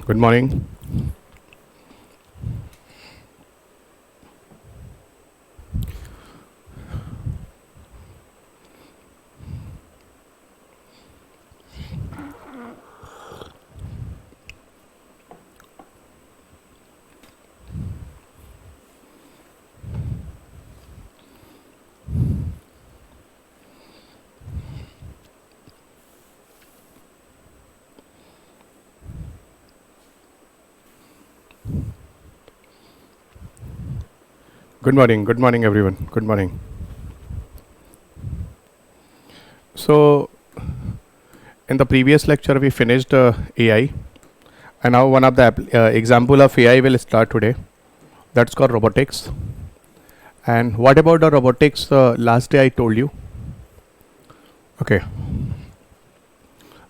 Good morning. Good morning. Good morning, everyone. Good morning. So, in the previous lecture, we finished AI, and now one of the example of AI will start today. That's called robotics. And what about the robotics? Last day I told you. Okay,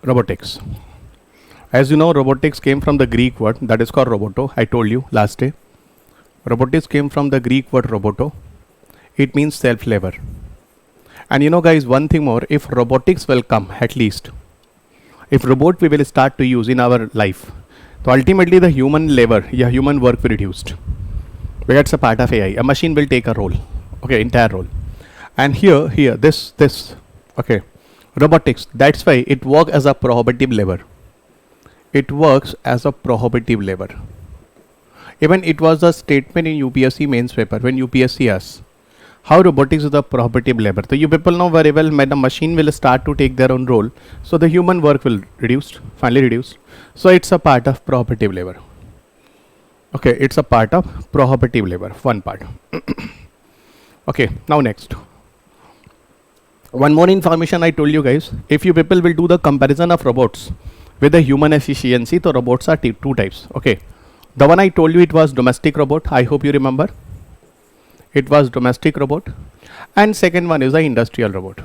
robotics. As you know, robotics came from the Greek word that is called roboto. I told you last day. Robotics came from the Greek word roboto. It means self-labor. And you know, guys, one thing more, if robotics will come, at least, if robot we will start to use in our life, so ultimately the human labor, human work will reduced. Because it's a part of AI. A machine will take a role, okay, entire role. And here, this, okay, robotics, that's why it works as a prohibitive labor. It works as a prohibitive labor. Even it was a statement in UPSC mains paper when UPSC asks how robotics is a prohibitive labor. So you people know very well when the machine will start to take their own role, so the human work will finally reduce. So it's a part of prohibitive labor. Okay, it's a part of prohibitive labor, one part. Okay, now next. One more information I told you guys. If you people will do the comparison of robots with the human efficiency, so robots are two types. Okay, the one I told you, it was domestic robot. I hope you remember. It was domestic robot. And second one is the industrial robot.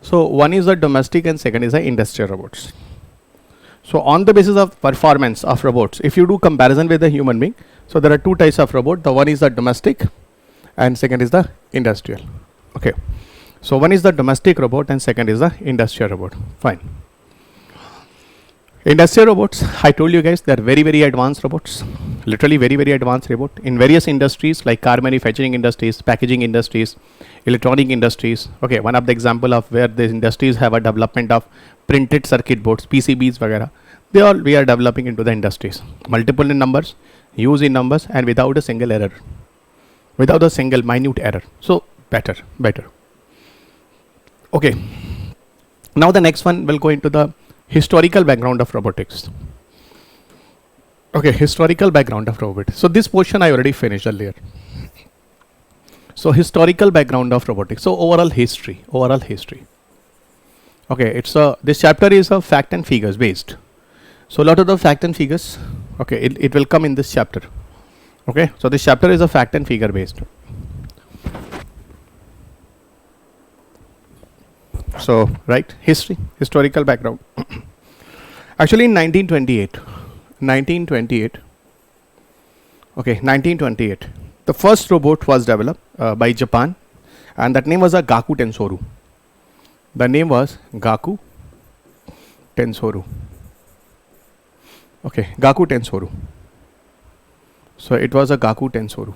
So one is the domestic and second is the industrial robots. So on the basis of performance of robots, if you do comparison with the human being, so there are two types of robot. The one is the domestic and second is the industrial. Okay. So one is the domestic robot and second is the industrial robot. Fine. Industrial robots, I told you guys, they are very, very advanced robots. Literally very, very advanced robot in various industries like car manufacturing industries, packaging industries, electronic industries. Okay, one of the example of where the industries have a development of printed circuit boards, PCBs, वगैरह. We are developing into the industries. Multiple in numbers, use in numbers, and without a single error, without a single minute error. So better. Okay. Now the next one will go into the historical background of robotics. Okay, historical background of robotics. So this portion I already finished earlier. So historical background of robotics. So overall history. Okay, it's this chapter is a fact and figures based. So a lot of the fact and figures, okay, it will come in this chapter. Okay, so this chapter is a fact and figure based. So right, historical background. Actually in 1928, the first robot was developed by Japan, and that name was a Gaku Tensoru. The name was Gaku Tensoru. Okay, Gaku Tensoru. So it was a Gaku Tensoru.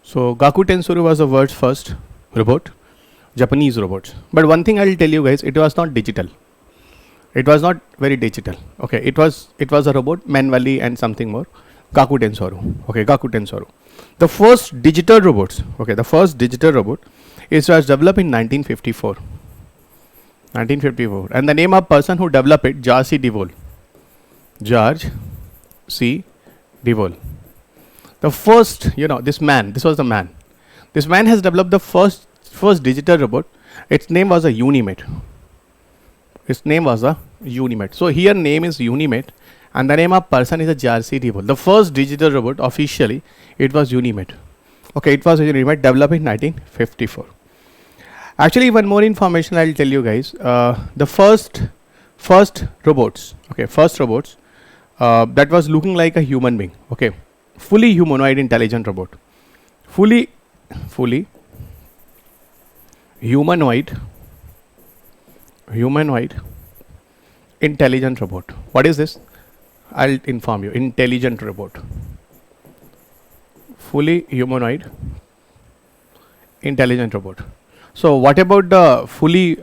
So Gaku Tensoru was the world's first robot, Japanese robots. But one thing I'll tell you guys, it was not digital. It was not very digital. Okay, it was a robot manually and something more. Gaku Tensoru. Okay, Gaku Tensoru. The first digital robots. Okay, the first digital robot was developed in 1954. And the name of person who developed it, George C. Devol. George C. Devol. The first, this was the man. This man has developed the first digital robot. Its name was a Unimate. So here name is Unimate and the name of person is a George C. Devol. The first digital robot officially, it was Unimate. Okay, it was Unimate developed in 1954. Actually, one more information I'll tell you guys. The first robots, that was looking like a human being. Okay, fully humanoid intelligent robot. Fully humanoid intelligent robot. What is this? I'll inform you. Intelligent robot. Fully humanoid, intelligent robot. So what about the fully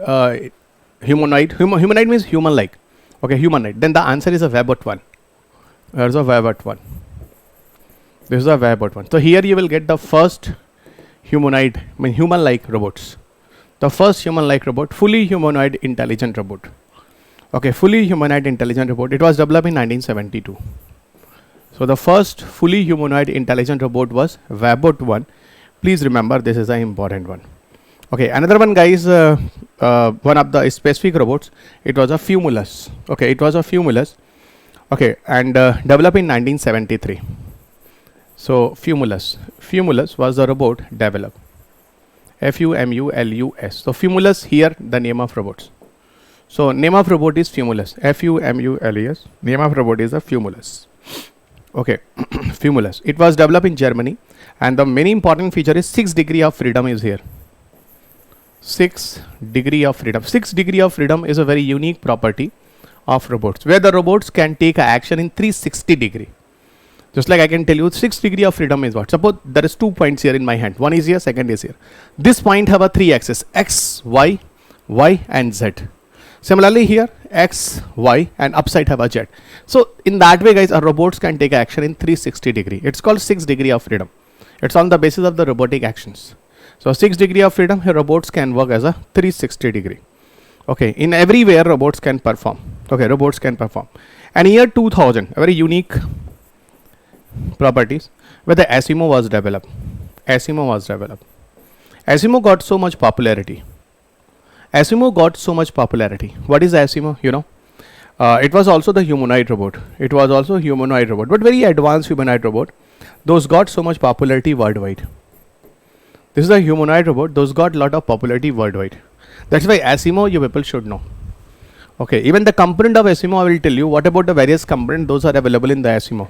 humanoid? Humanoid means human-like. Okay, humanoid. Then the answer is a Webbot one. There's a Webbot one. This is a Webbot one. So here you will get the first humanoid, I mean human-like robots. The first human-like robot, fully humanoid intelligent robot. Okay, fully humanoid intelligent robot. It was developed in 1972. So the first fully humanoid intelligent robot was Webbot 1. Please remember, this is an important one. Okay, another one, guys, one of the specific robots, it was a Fumulus. Okay, it was a Fumulus. Okay, and developed in 1973. So Fumulus was the robot developed. Fumulus. So Fumulus here, the name of robots. So name of robot is Fumulus. Fumulus. Name of robot is a Fumulus. Okay, Fumulus. It was developed in Germany, and the many important feature is 6 degree of freedom is here. 6 degree of freedom. 6 degree of freedom is a very unique property of robots, where the robots can take action in 360 degree. Just like I can tell you, 6 degree of freedom is what? Suppose there is 2 points here in my hand. One is here, second is here. This point have a 3 axis, X, Y, Y and Z. Similarly here, X, Y and upside have a Z. So in that way, guys, our robots can take action in 360 degree. It's called 6 degree of freedom. It's on the basis of the robotic actions. So 6 degree of freedom, here robots can work as a 360 degree. Okay, in everywhere robots can perform. Okay, robots can perform. And year 2000, a very unique properties where the Asimo was developed. Asimo was developed. Asimo got so much popularity. Asimo got so much popularity. What is Asimo? You know, it was also the humanoid robot. It was also humanoid robot, but very advanced humanoid robot. Those got so much popularity worldwide. This is a humanoid robot. Those got lot of popularity worldwide. That's why Asimo you people should know. Okay, even the component of Asimo I will tell you. What about the various components? Those are available in the Asimo.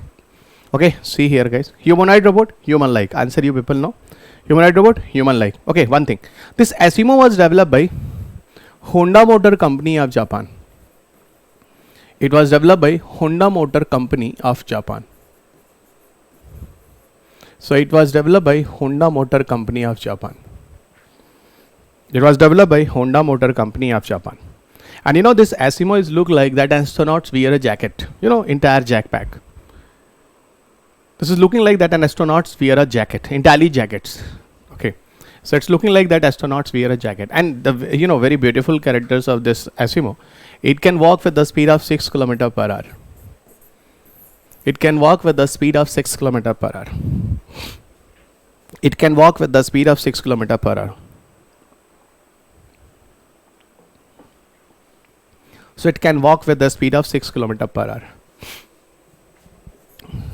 Okay, see here, guys. Humanoid robot, human-like. Answer you people know. Humanoid robot, human-like. Okay, one thing. This Asimo was developed by Honda Motor Company of Japan. It was developed by Honda Motor Company of Japan. So it was developed by Honda Motor Company of Japan. It was developed by Honda Motor Company of Japan. And you know, this Asimo is look like that astronauts wear a jacket. You know, entire jackpack. This is looking like that an astronauts wear a jacket, entirely jackets. Okay, so it's looking like that astronauts wear a jacket. And the very beautiful characters of this Asimo, it can walk with the speed of 6 km per hour. It can walk with the speed of 6 km per hour. It can walk with the speed of 6 km per hour. So it can walk with the speed of 6 km per hour.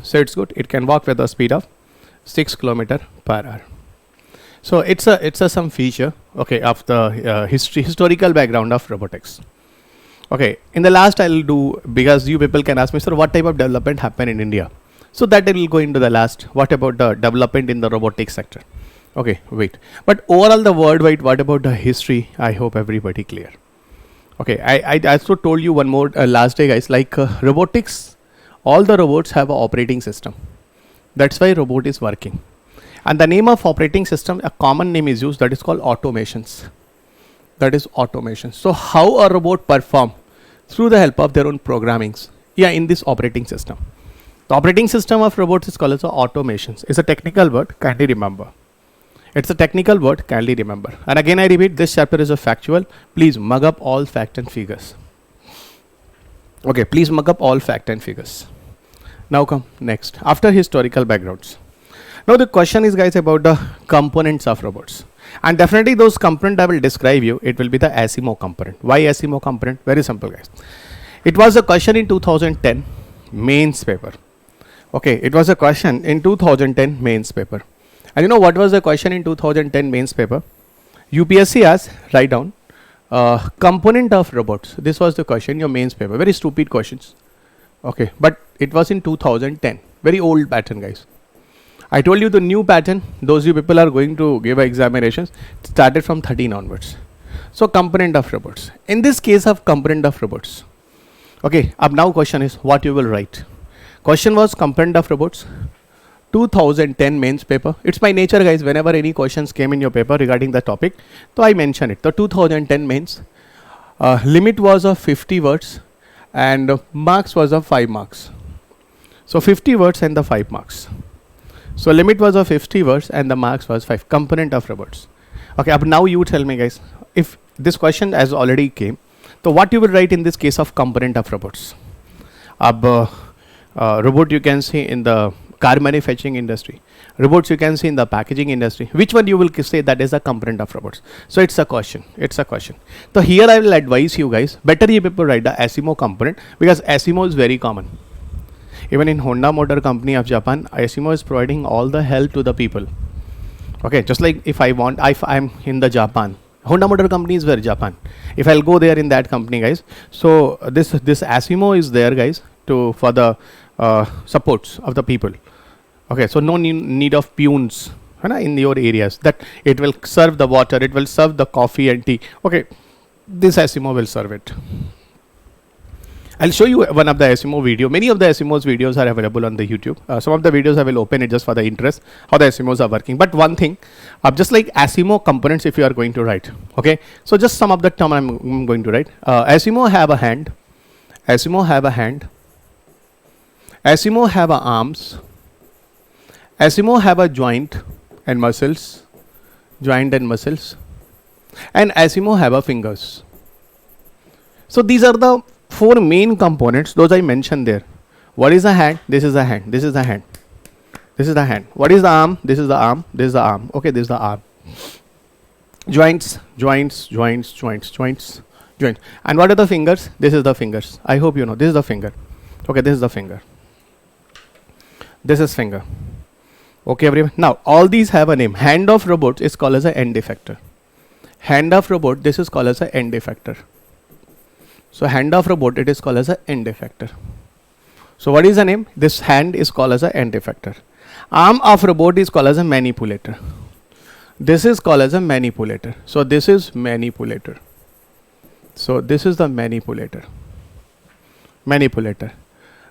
So it's good. It can walk with the speed of 6 km per hour. So it's a some feature, okay, of the historical background of robotics. Okay, in the last I'll do, because you people can ask me, sir, what type of development happened in India? So that I will go into the last. What about the development in the robotics sector? Okay, wait. But overall the worldwide, what about the history? I hope everybody clear. Okay, I also told you one more last day, guys, like robotics. All the robots have an operating system. That's why robot is working. And the name of operating system, a common name is used, that is called automations. That is automation. So how a robot perform? Through the help of their own programmings. Yeah, in this operating system. The operating system of robots is called as automations. It's a technical word, kindly remember. It's a technical word, kindly remember. And again I repeat, this chapter is a factual. Please mug up all fact and figures. Okay, please mug up all fact and figures. Now come next, after historical backgrounds. Now the question is, guys, about the components of robots. And definitely those components I will describe you, it will be the Asimo component. Why Asimo component? Very simple, guys. It was a question in 2010 mains paper. Okay, it was a question in 2010 mains paper. And you know what was the question in 2010 mains paper? UPSC asked, write down, component of robots. This was the question, your mains paper. Very stupid questions. Okay, but it was in 2010. Very old pattern, guys. I told you the new pattern, those you people are going to give examinations, started from 13 onwards. So component of robots. In this case of component of robots, Okay, up now question is what you will write. Question was component of robots. 2010 mains paper. It's my nature, guys. Whenever any questions came in your paper regarding the topic, so I mention it. The 2010 mains limit was of 50 words and marks was of 5 marks. So 50 words and the 5 marks. So limit was of 50 words and the marks was 5. Component of robots. Okay, up now you tell me, guys, if this question has already came, so what you will write in this case of component of robots? Robot you can see in the car manufacturing industry. Robots you can see in the packaging industry. Which one you will say that is a component of robots? So it's a question. It's a question. So here I will advise you guys, better you people write the ASIMO component, because ASIMO is very common. Even in Honda Motor Company of Japan, ASIMO is providing all the help to the people. Okay, just like if I'm in the Japan, Honda Motor Company is where Japan. If I'll go there in that company, guys, so this ASIMO is there, guys, for the supports of the people. Okay, so no need of peons in your areas, that it will serve the water, it will serve the coffee and tea. Okay, this ASIMO will serve it. I'll show you one of the ASIMO video. Many of the ASIMO's videos are available on the YouTube. Some of the videos I will open it just for the interest, how the ASIMOs are working. But one thing, just like ASIMO components, if you are going to write, okay, so just some of the term I'm going to write. ASIMO have a hand, ASIMO have a hand, ASIMO have a arms, ASIMO have a joint and muscles, and ASIMO have a fingers. So these are the 4 main components, those I mentioned there. What is the hand? This is the hand. This is the hand. This is the hand. What is the arm? This is the arm. This is the arm. Okay, this is the arm. Joints. And what are the fingers? This is the fingers. I hope you know. This is the finger. Okay, this is the finger. This is finger. Okay, everyone. Now, all these have a name. Hand of robot is called as an end effector. Hand of robot, this is called as an end effector. So hand of robot, it is called as an end effector. So what is the name? This hand is called as an end effector. Arm of robot is called as a manipulator. This is called as a manipulator. So this is manipulator. So this is the manipulator.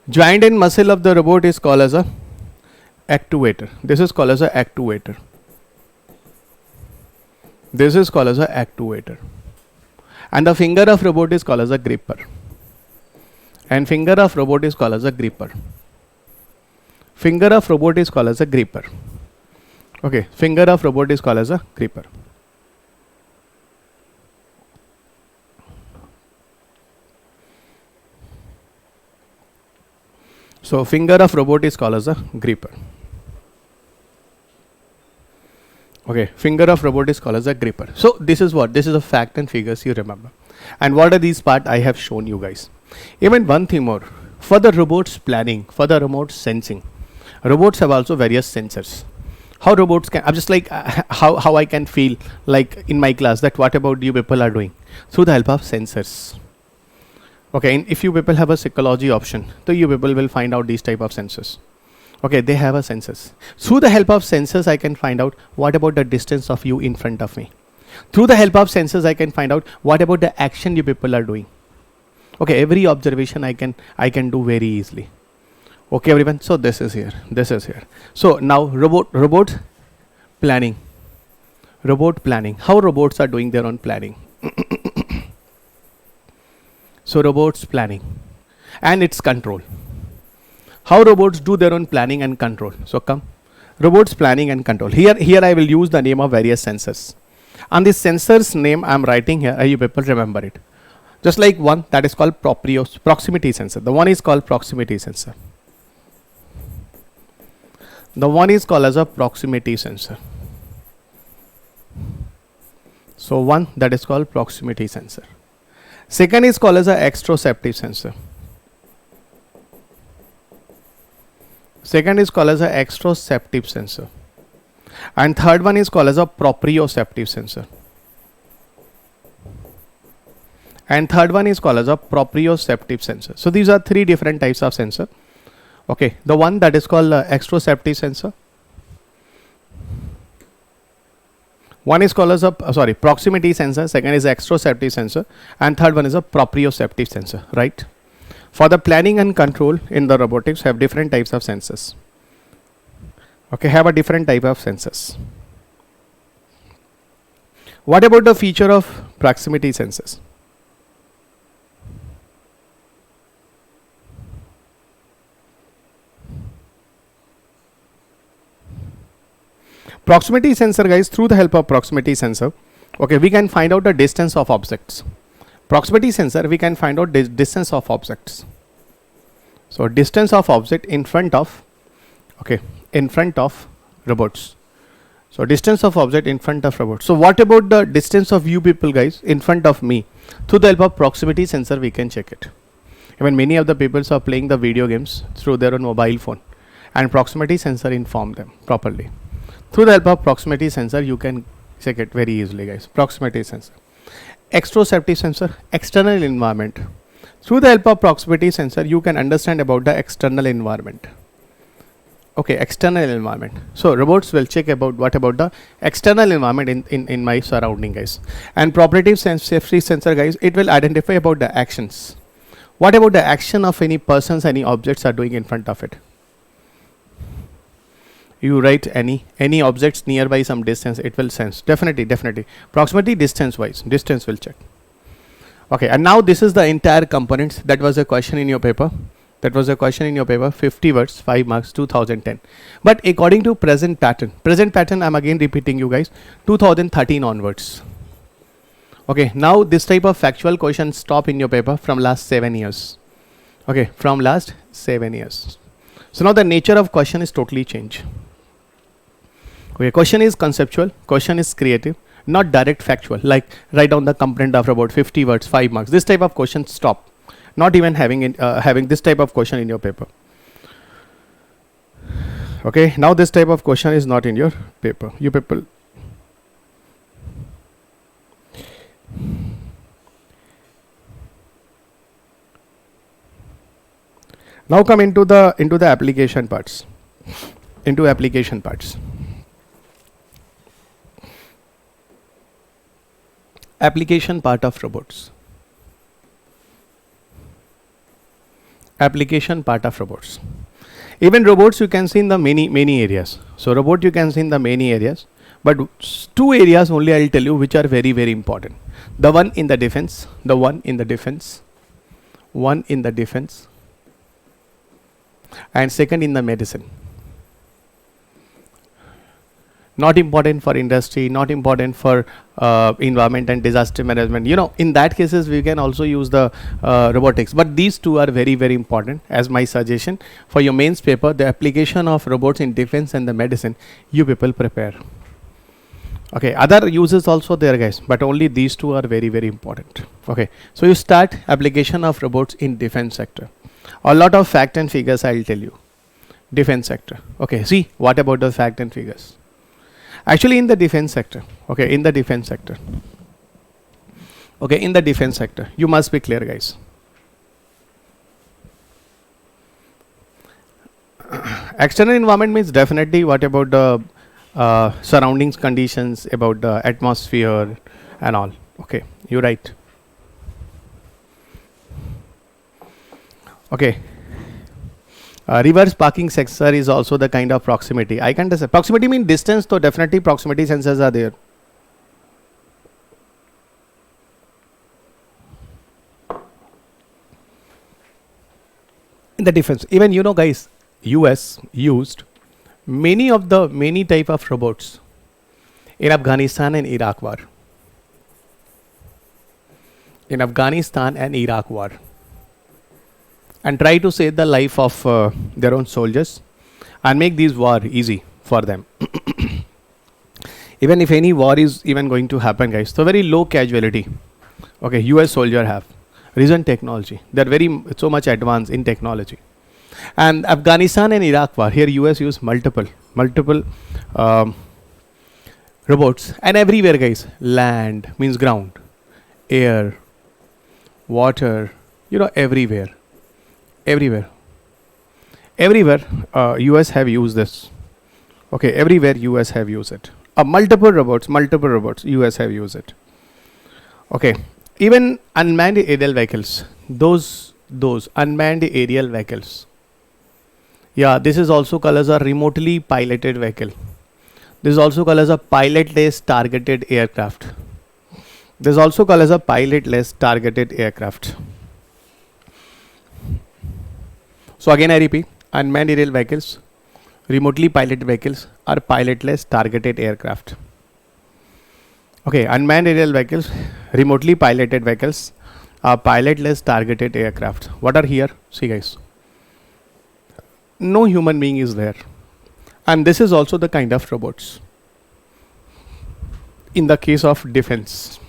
Joint and muscle of the robot is called as a actuator. This is called as a actuator. This is called as a actuator. And the finger of robot is called as a gripper. And finger of robot is called as a gripper. Finger of robot is called as a gripper. Okay, finger of robot is called as a gripper. So finger of robot is called as a gripper. Okay, finger of robot is called as a gripper. So this is what? This is a fact and figures you remember. And what are these part I have shown you guys. Even one thing more. For the robots planning, for the remote sensing, robots have also various sensors. How robots can, I'm just like how I can feel like in my class that what about you people are doing? Through the help of sensors. Okay, and if you people have a psychology option, so you people will find out these type of sensors. Okay, they have a sensors. Through the help of sensors, I can find out what about the distance of you in front of me. Through the help of sensors, I can find out what about the action you people are doing. Okay, every observation I can do very easily. Okay, everyone. So this is here. This is here. So now robot planning. Robot planning. How robots are doing their own planning. So robots planning and its control. How robots do their own planning and control. So come, robots planning and control. Here I will use the name of various sensors. And this sensor's name I am writing here. You people remember it. Just like one that is called proximity sensor. The one is called proximity sensor. The one is called as a proximity sensor. So one that is called proximity sensor. Second is called as a exteroceptive sensor. Second is called as a exteroceptive sensor. And third one is called as a proprioceptive sensor. And third one is called as a proprioceptive sensor. So these are 3 different types of sensor. Okay, the one that is called exteroceptive sensor. One is called as a proximity sensor. Second is exteroceptive sensor. And third one is a proprioceptive sensor, right? For the planning and control in the robotics have different types of sensors. Okay, have a different type of sensors. What about the feature of proximity sensors? Proximity sensor, guys, through the help of proximity sensor, okay, we can find out the distance of objects. Proximity sensor, we can find out distance of objects. So distance of object in front of, okay, in front of robots. So distance of object in front of robots. So what about the distance of you people, guys, in front of me? Through the help of proximity sensor, we can check it. Even many of the people are playing the video games through their own mobile phone, and proximity sensor inform them properly. Through the help of proximity sensor, you can check it very easily, guys. Proximity sensor. Exteroceptive sensor, external environment. Through the help of proximity sensor, you can understand about the external environment. Okay, external environment. So robots will check about what about the external environment in my surrounding, guys. And proprioceptive safety sensor, guys, it will identify about the actions. What about the action of any persons, any objects are doing in front of it? You write any objects nearby some distance, it will sense. Definitely. Proximity distance wise, distance will check. Okay, and now this is the entire components. That was a question in your paper. 50 words, 5 marks, 2010. But according to present pattern, I'm again repeating you guys, 2013 onwards. Okay, now this type of factual questions stop in your paper from last 7 years. Okay, from last 7 years. So now the nature of question is totally changed. Okay, question is conceptual, question is creative, not direct factual, like write down the component of about 50 words, 5 marks. This type of question stop. Not even having this type of question in your paper. Okay, now this type of question is not in your paper. You people. Now come into the application parts. Application part of robots. Application part of robots. Even robots you can see in the many areas. So robot you can see in the many areas, but 2 areas only I'll tell you which are very important. The one in the defense, and second in the medicine. Not important for industry, not important for environment and disaster management. You know, in that cases we can also use the robotics, but these 2 are very important. As my suggestion for your mains paper, the application of robots in defense and the medicine, you people prepare. Okay, other uses also there, guys, but only these 2 are very important. Okay, so you start application of robots in defense sector. A lot of fact and figures I'll tell you. Defense sector. Okay, see what about the fact and figures? Actually in the defense sector, in the defense sector, you must be clear, guys. External environment means definitely what about the surroundings conditions, about the atmosphere and all. Okay, you're right. Okay. Reverse parking sensor is also the kind of proximity. I can say proximity means distance, so definitely proximity sensors are there. In the defense, even you know, guys, US used many type of robots in Afghanistan and Iraq war. And try to save the life of their own soldiers and make these war easy for them. Even if any war is even going to happen, guys, so very low casualty. Okay, US soldier have reason technology. They're so much advanced in technology. And Afghanistan and Iraq war, here US use multiple robots, and everywhere, guys, land means ground, air, water, you know, everywhere US have used this. Okay, everywhere US have used it. Multiple robots US have used it. Okay, even unmanned aerial vehicles, those those unmanned aerial vehicles. Yeah, this is also called as a remotely piloted vehicle. This is also called as a pilotless targeted aircraft. This is also called as a pilotless targeted aircraft. So again I repeat, unmanned aerial vehicles, remotely piloted vehicles are pilotless targeted aircraft. Okay, unmanned aerial vehicles, remotely piloted vehicles are pilotless targeted aircraft. What are here? See guys, no human being is there, and this is also the kind of robots. In the case of defense,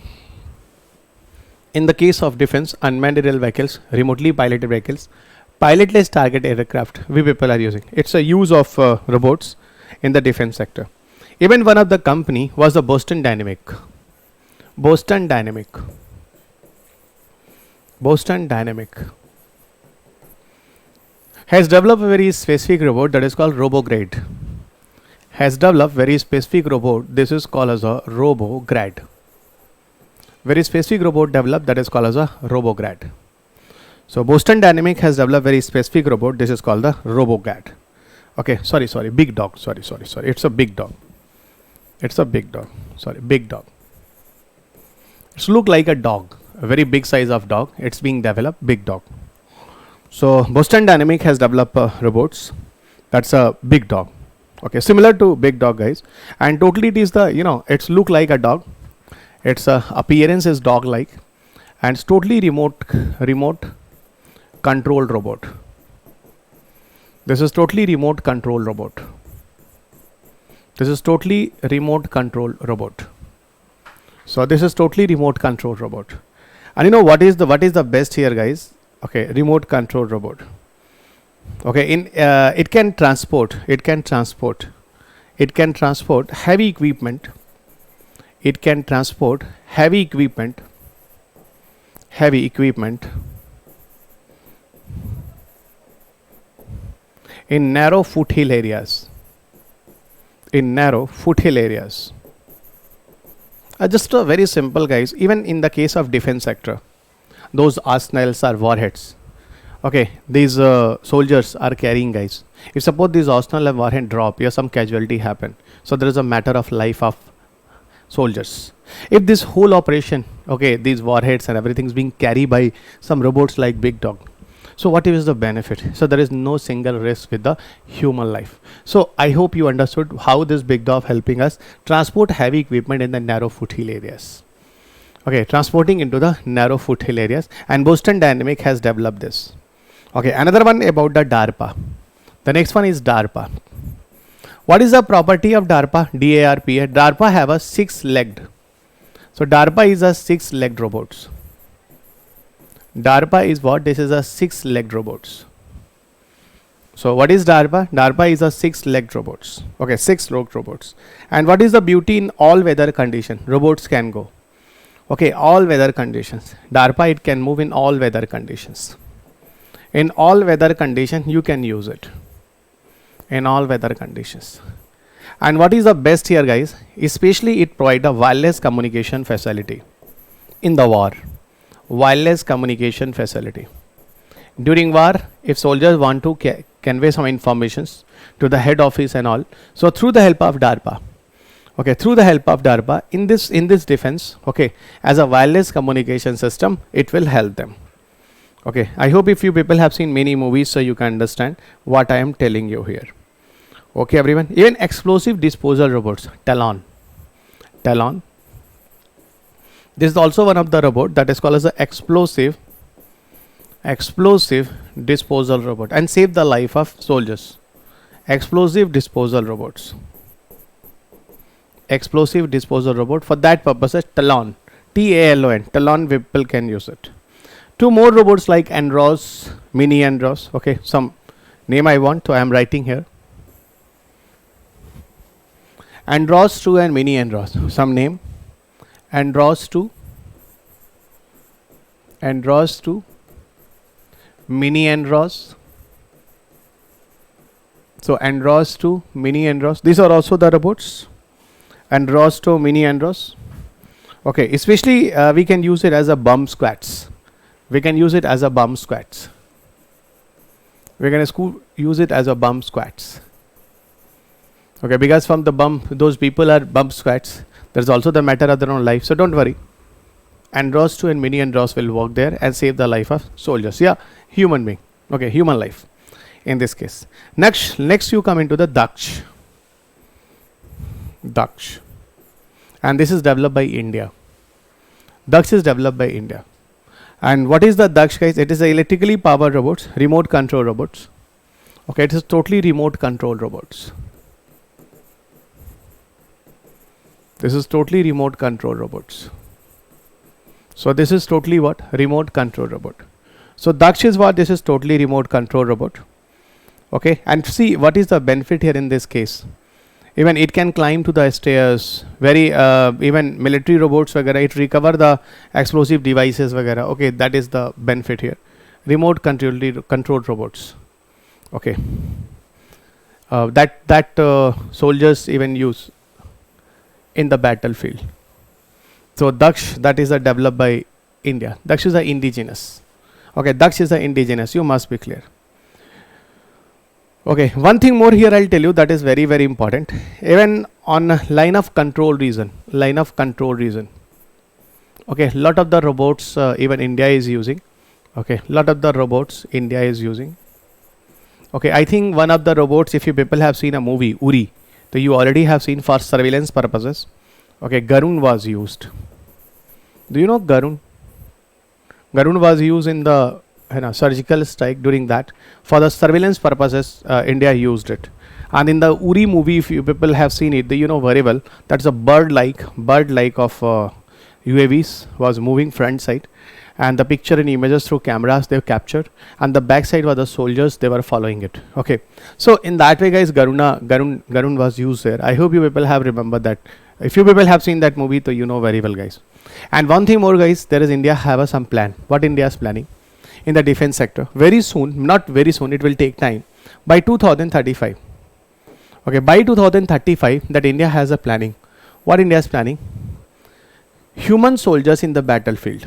unmanned aerial vehicles, remotely piloted vehicles, pilotless target aircraft we people are using. It's a use of robots in the defense sector. Even one of the company was the Boston Dynamic. Boston Dynamic has developed a very specific robot that is called RoboGrad. Has developed very specific robot. This is called as a RoboGrad. Very specific robot developed that is called as a RoboGrad. So Boston Dynamic has developed very specific robot. This is called the RoboGrad. Okay, sorry, big dog. Sorry. It's a big dog. Big dog. It's look like a dog, a very big size of dog. It's being developed, big dog. So Boston Dynamic has developed robots. That's a big dog. Okay, similar to big dog guys, and totally it is the it's look like a dog. Its appearance is dog like, and it's totally remote controlled robot. This is totally remote control robot. So this is totally remote control robot. And what is the best here guys? Okay, remote control robot. Okay, it can transport heavy equipment. It can transport heavy equipment in narrow foothill areas. Just very simple guys. Even in the case of defense sector, those arsenals are warheads. Okay, these soldiers are carrying guys. If suppose these arsenal and warhead drop, some casualty happen. So there is a matter of life of soldiers. If this whole operation, okay, these warheads and everything is being carried by some robots like big dog, so what is the benefit? So there is no single risk with the human life. So I hope you understood how this big dog helping us transport heavy equipment in the narrow foothill areas. Okay, transporting into the narrow foothill areas, and Boston Dynamic has developed this. Okay, another one about the DARPA. The next one is DARPA. What is the property of DARPA? DARPA. DARPA have a 6-legged. So DARPA is a 6-legged robots. DARPA is what? This is a 6-legged robots. So what is DARPA? DARPA is a 6-legged robots. Okay, 6-legged robots. And what is the beauty in all weather condition? Robots can go. Okay, all weather conditions. DARPA, it can move in all weather conditions. In all weather conditions, you can use it. In all weather conditions. And what is the best here guys? Especially it provide a wireless communication facility in the war. Wireless communication facility. During war, if soldiers want to convey some informations to the head office and all, so through the help of DARPA, okay, through the help of DARPA in this defense, okay, as a wireless communication system, it will help them. Okay, I hope if you people have seen many movies, so you can understand what I am telling you here. Okay everyone, even explosive disposal robots, Talon. This is also one of the robot that is called as the explosive disposal robot and save the life of soldiers. Explosive disposal robots. Explosive disposal robot. For that purpose, Talon. TALON. Talon people can use it. Two more robots like Andros, Mini Andros. Okay, some name I want, so I am writing here. Andros 2 and Mini Andros. Some name. Andros 2, Mini Andros. So Andros 2, Mini Andros. These are also the robots. Andros 2, Mini Andros. Okay, especially we can use it as a bomb squads. we're going to use it as a bump squats. Okay, because from the bump, those people are bump squats. There's also the matter of their own life, so don't worry. Andros 2 and mini Andros will work there and save the life of soldiers. Yeah, human being. Okay, human life in this case. Next you come into the Daksh. Daksh. And this is developed by India. Daksh is developed by India. And what is the Daksh, guys? It is a electrically powered robots, remote control robots. Okay, it is totally remote control robots. This is totally remote control robots. So this is totally what? Remote control robot. So Daksh is what? This is totally remote control robot. Okay, and see what is the benefit here in this case. Even it can climb to the stairs. Very even military robots, vagara, it recover the explosive devices, vagara. Okay, that is the benefit here. Remote controlled robots. Okay, that soldiers even use in the battlefield. So Daksh, that is developed by India. Daksh is the indigenous. Okay, Daksh is the indigenous. You must be clear. Okay, one thing more here I'll tell you that is very, very important. Even on line of control reason. Okay, lot of the robots even India is using. Okay, lot of the robots India is using. Okay, I think one of the robots, if you people have seen a movie, Uri, so you already have seen for surveillance purposes. Okay, Garun was used. Do you know Garun? Garun was used in the surgical strike. During that, for the surveillance purposes, India used it. And in the Uri movie, if you people have seen it, you know very well that's a bird-like of UAVs was moving front side, and the picture and images through cameras they captured, and the back side were the soldiers, they were following it. Okay, so in that way, guys, Garun was used there. I hope you people have remembered that. If you people have seen that movie, so you know very well, guys. And one thing more, guys, there is India have some plan. What India is planning in the defense sector? Very soon, not very soon, it will take time. By 2035. Okay, by 2035, that India has a planning. What India is planning? Human soldiers in the battlefield.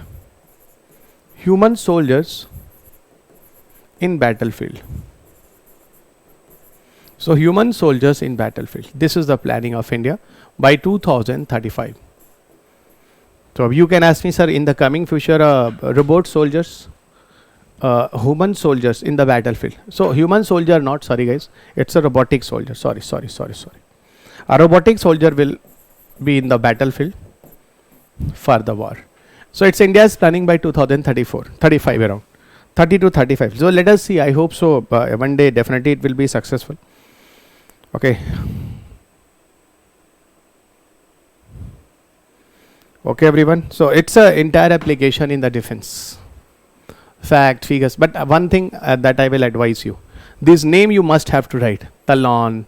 Human soldiers in battlefield. So human soldiers in battlefield. This is the planning of India by 2035. So you can ask me, sir, in the coming future, robot soldiers, human soldiers in the battlefield. So human soldier, not, sorry guys, it's a robotic soldier. Sorry. A robotic soldier will be in the battlefield for the war. So it's India's planning by 2034, 35 around, 30 to 35. So let us see. I hope so. One day definitely it will be successful. Okay. Okay, everyone. So it's an entire application in the defense. Fact, figures. But one thing that I will advise you. This name you must have to write. Talon,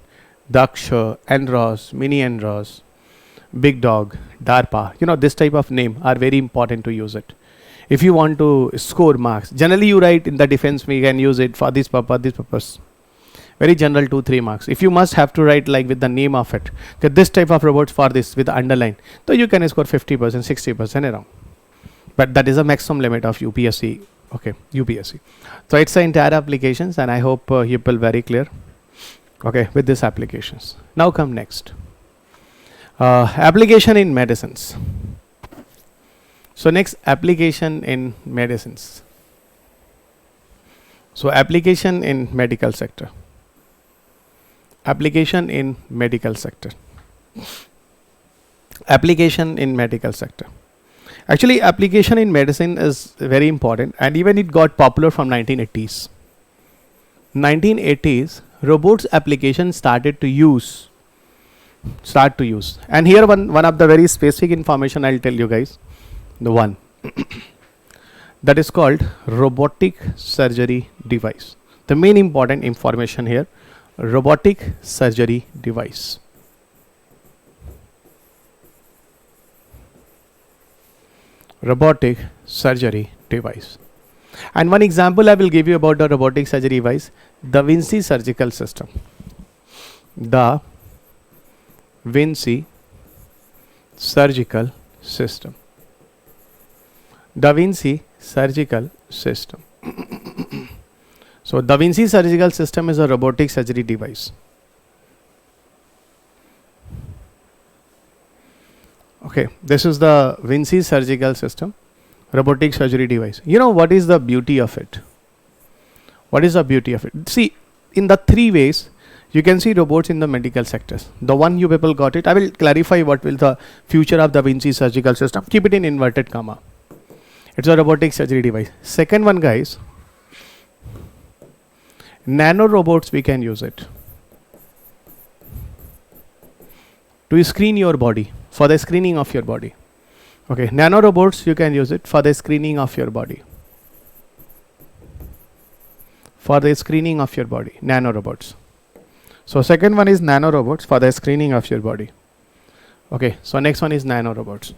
Daksha, Andros, Mini Andros, Big Dog, DARPA. You know, this type of name are very important to use it. If you want to score marks, generally you write in the defense, we can use it for this purpose. Very general 2-3 marks. If you must have to write like with the name of it, that this type of robots for this with the underline, so you can score 50%, 60% around. But that is a maximum limit of UPSC. Okay, UPSC. So it's the entire applications, and I hope you people very clear. Okay, with these applications. Now come next. Application in medicines. So next, application in medicines. So application in medical sector. Application in medical sector. Application in medical sector. Actually, application in medicine is very important, and even it got popular from 1980s. 1980s, robots application started to use. And here one of the very specific information I'll tell you guys. The one that is called robotic surgery device. The main important information here, robotic surgery device. Robotic surgery device. And one example I will give you about the robotic surgery device, Da Vinci surgical system. Da Vinci surgical system. Da Vinci surgical system. So Da Vinci surgical system is a robotic surgery device. Okay, this is the Vinci surgical system, robotic surgery device. You know what is the beauty of it? What is the beauty of it? See, in the three ways you can see robots in the medical sectors. The one you people got it. I will clarify what will the future of the Vinci surgical system. Keep it in inverted comma. It's a robotic surgery device. Second one, guys, nano robots, we can use it to screen your body, for the screening of your body. Okay, nano robots, you can use it for the screening of your body. For the screening of your body, nano robots. So second one is nano robots for the screening of your body. Okay, so next one is nano robots.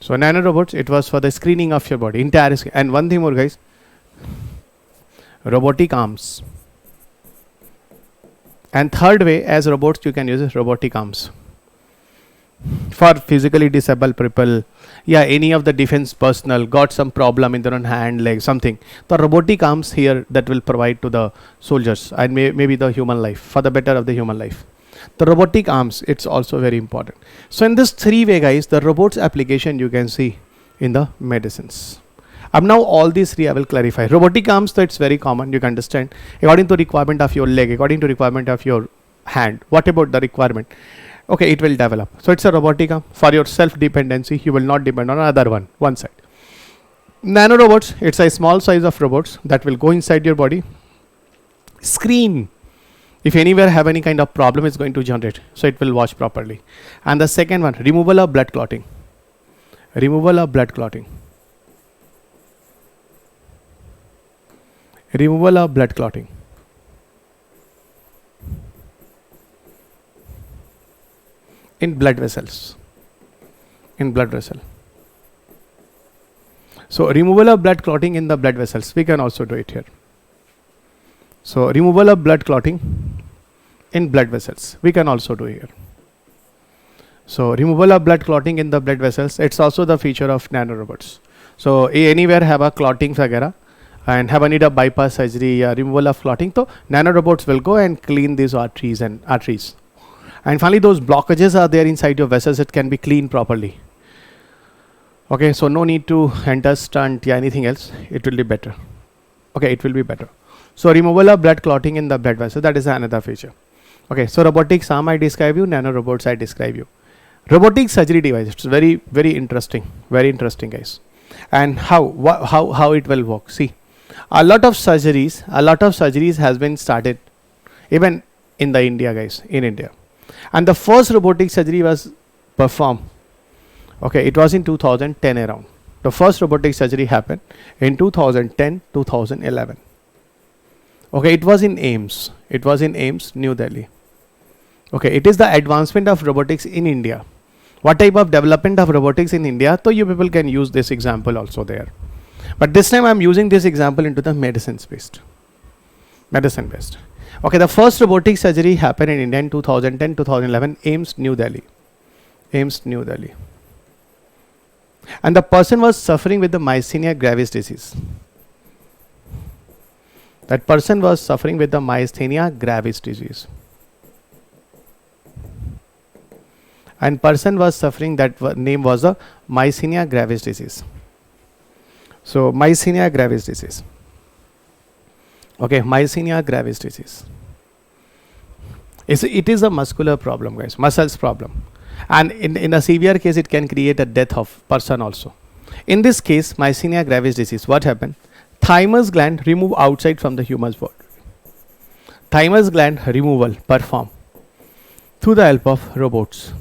So nano robots, it was for the screening of your body, entire screen. And one thing more, guys, robotic arms. And third way, as robots, you can use robotic arms for physically disabled people. Yeah, any of the defense personnel got some problem in their own hand, leg, something. The robotic arms here that will provide to the soldiers and maybe the human life, for the better of the human life. The robotic arms, it's also very important. So in this three way, guys, the robots application you can see in the medicines. Now all these three I will clarify. Robotic arms, so it's very common, you can understand. According to requirement of your leg, according to requirement of your hand. What about the requirement? Okay, it will develop. So it's a robotic arm for your self-dependency. You will not depend on another one side. Nano robots, it's a small size of robots that will go inside your body. Screen. If anywhere have any kind of problem, it's going to generate. So it will watch properly. And the second one, removal of blood clotting. Removal of blood clotting. Removal of blood clotting. In blood vessels. In blood vessel. So removal of blood clotting in the blood vessels. We can also do it here. So removal of blood clotting in blood vessels. We can also do here. So removal of blood clotting in the blood vessels. It's also the feature of nanorobots. So anywhere have a clotting vagera and have a need of bypass surgery, removal of clotting. So nanorobots will go and clean these arteries and arteries. And finally, those blockages are there inside your vessels. It can be cleaned properly. Okay, so no need to enter stunt, anything else. It will be better. Okay, it will be better. So removal of blood clotting in the blood vessel, that is another feature. Okay, so robotics arm I describe you, nano robots I describe you. Robotic surgery device, it's very interesting, guys. And how it will work. See, a lot of surgeries has been started even in the India, guys, in India. And the first robotic surgery was performed. Okay, it was in 2010 around. The first robotic surgery happened in 2010, 2011. Okay, it was in AIIMS. It was in AIIMS, New Delhi. Okay, it is the advancement of robotics in India. What type of development of robotics in India? So you people can use this example also there. But this time I am using this example into the medicine based. Okay, the first robotic surgery happened in India in 2010, 2011, AIIMS, New Delhi. AIIMS, New Delhi. And the person was suffering with the myasthenia gravis disease. That person was suffering with the myasthenia gravis disease. And person was suffering, that name was the myasthenia gravis disease. So myasthenia gravis disease. Okay, myasthenia gravis disease. It is a muscular problem, guys, muscles problem. And in a severe case, it can create a death of person also. In this case, myasthenia gravis disease, what happened? Thymus gland remove outside from the human's body. Thymus gland removal performed through the help of robots.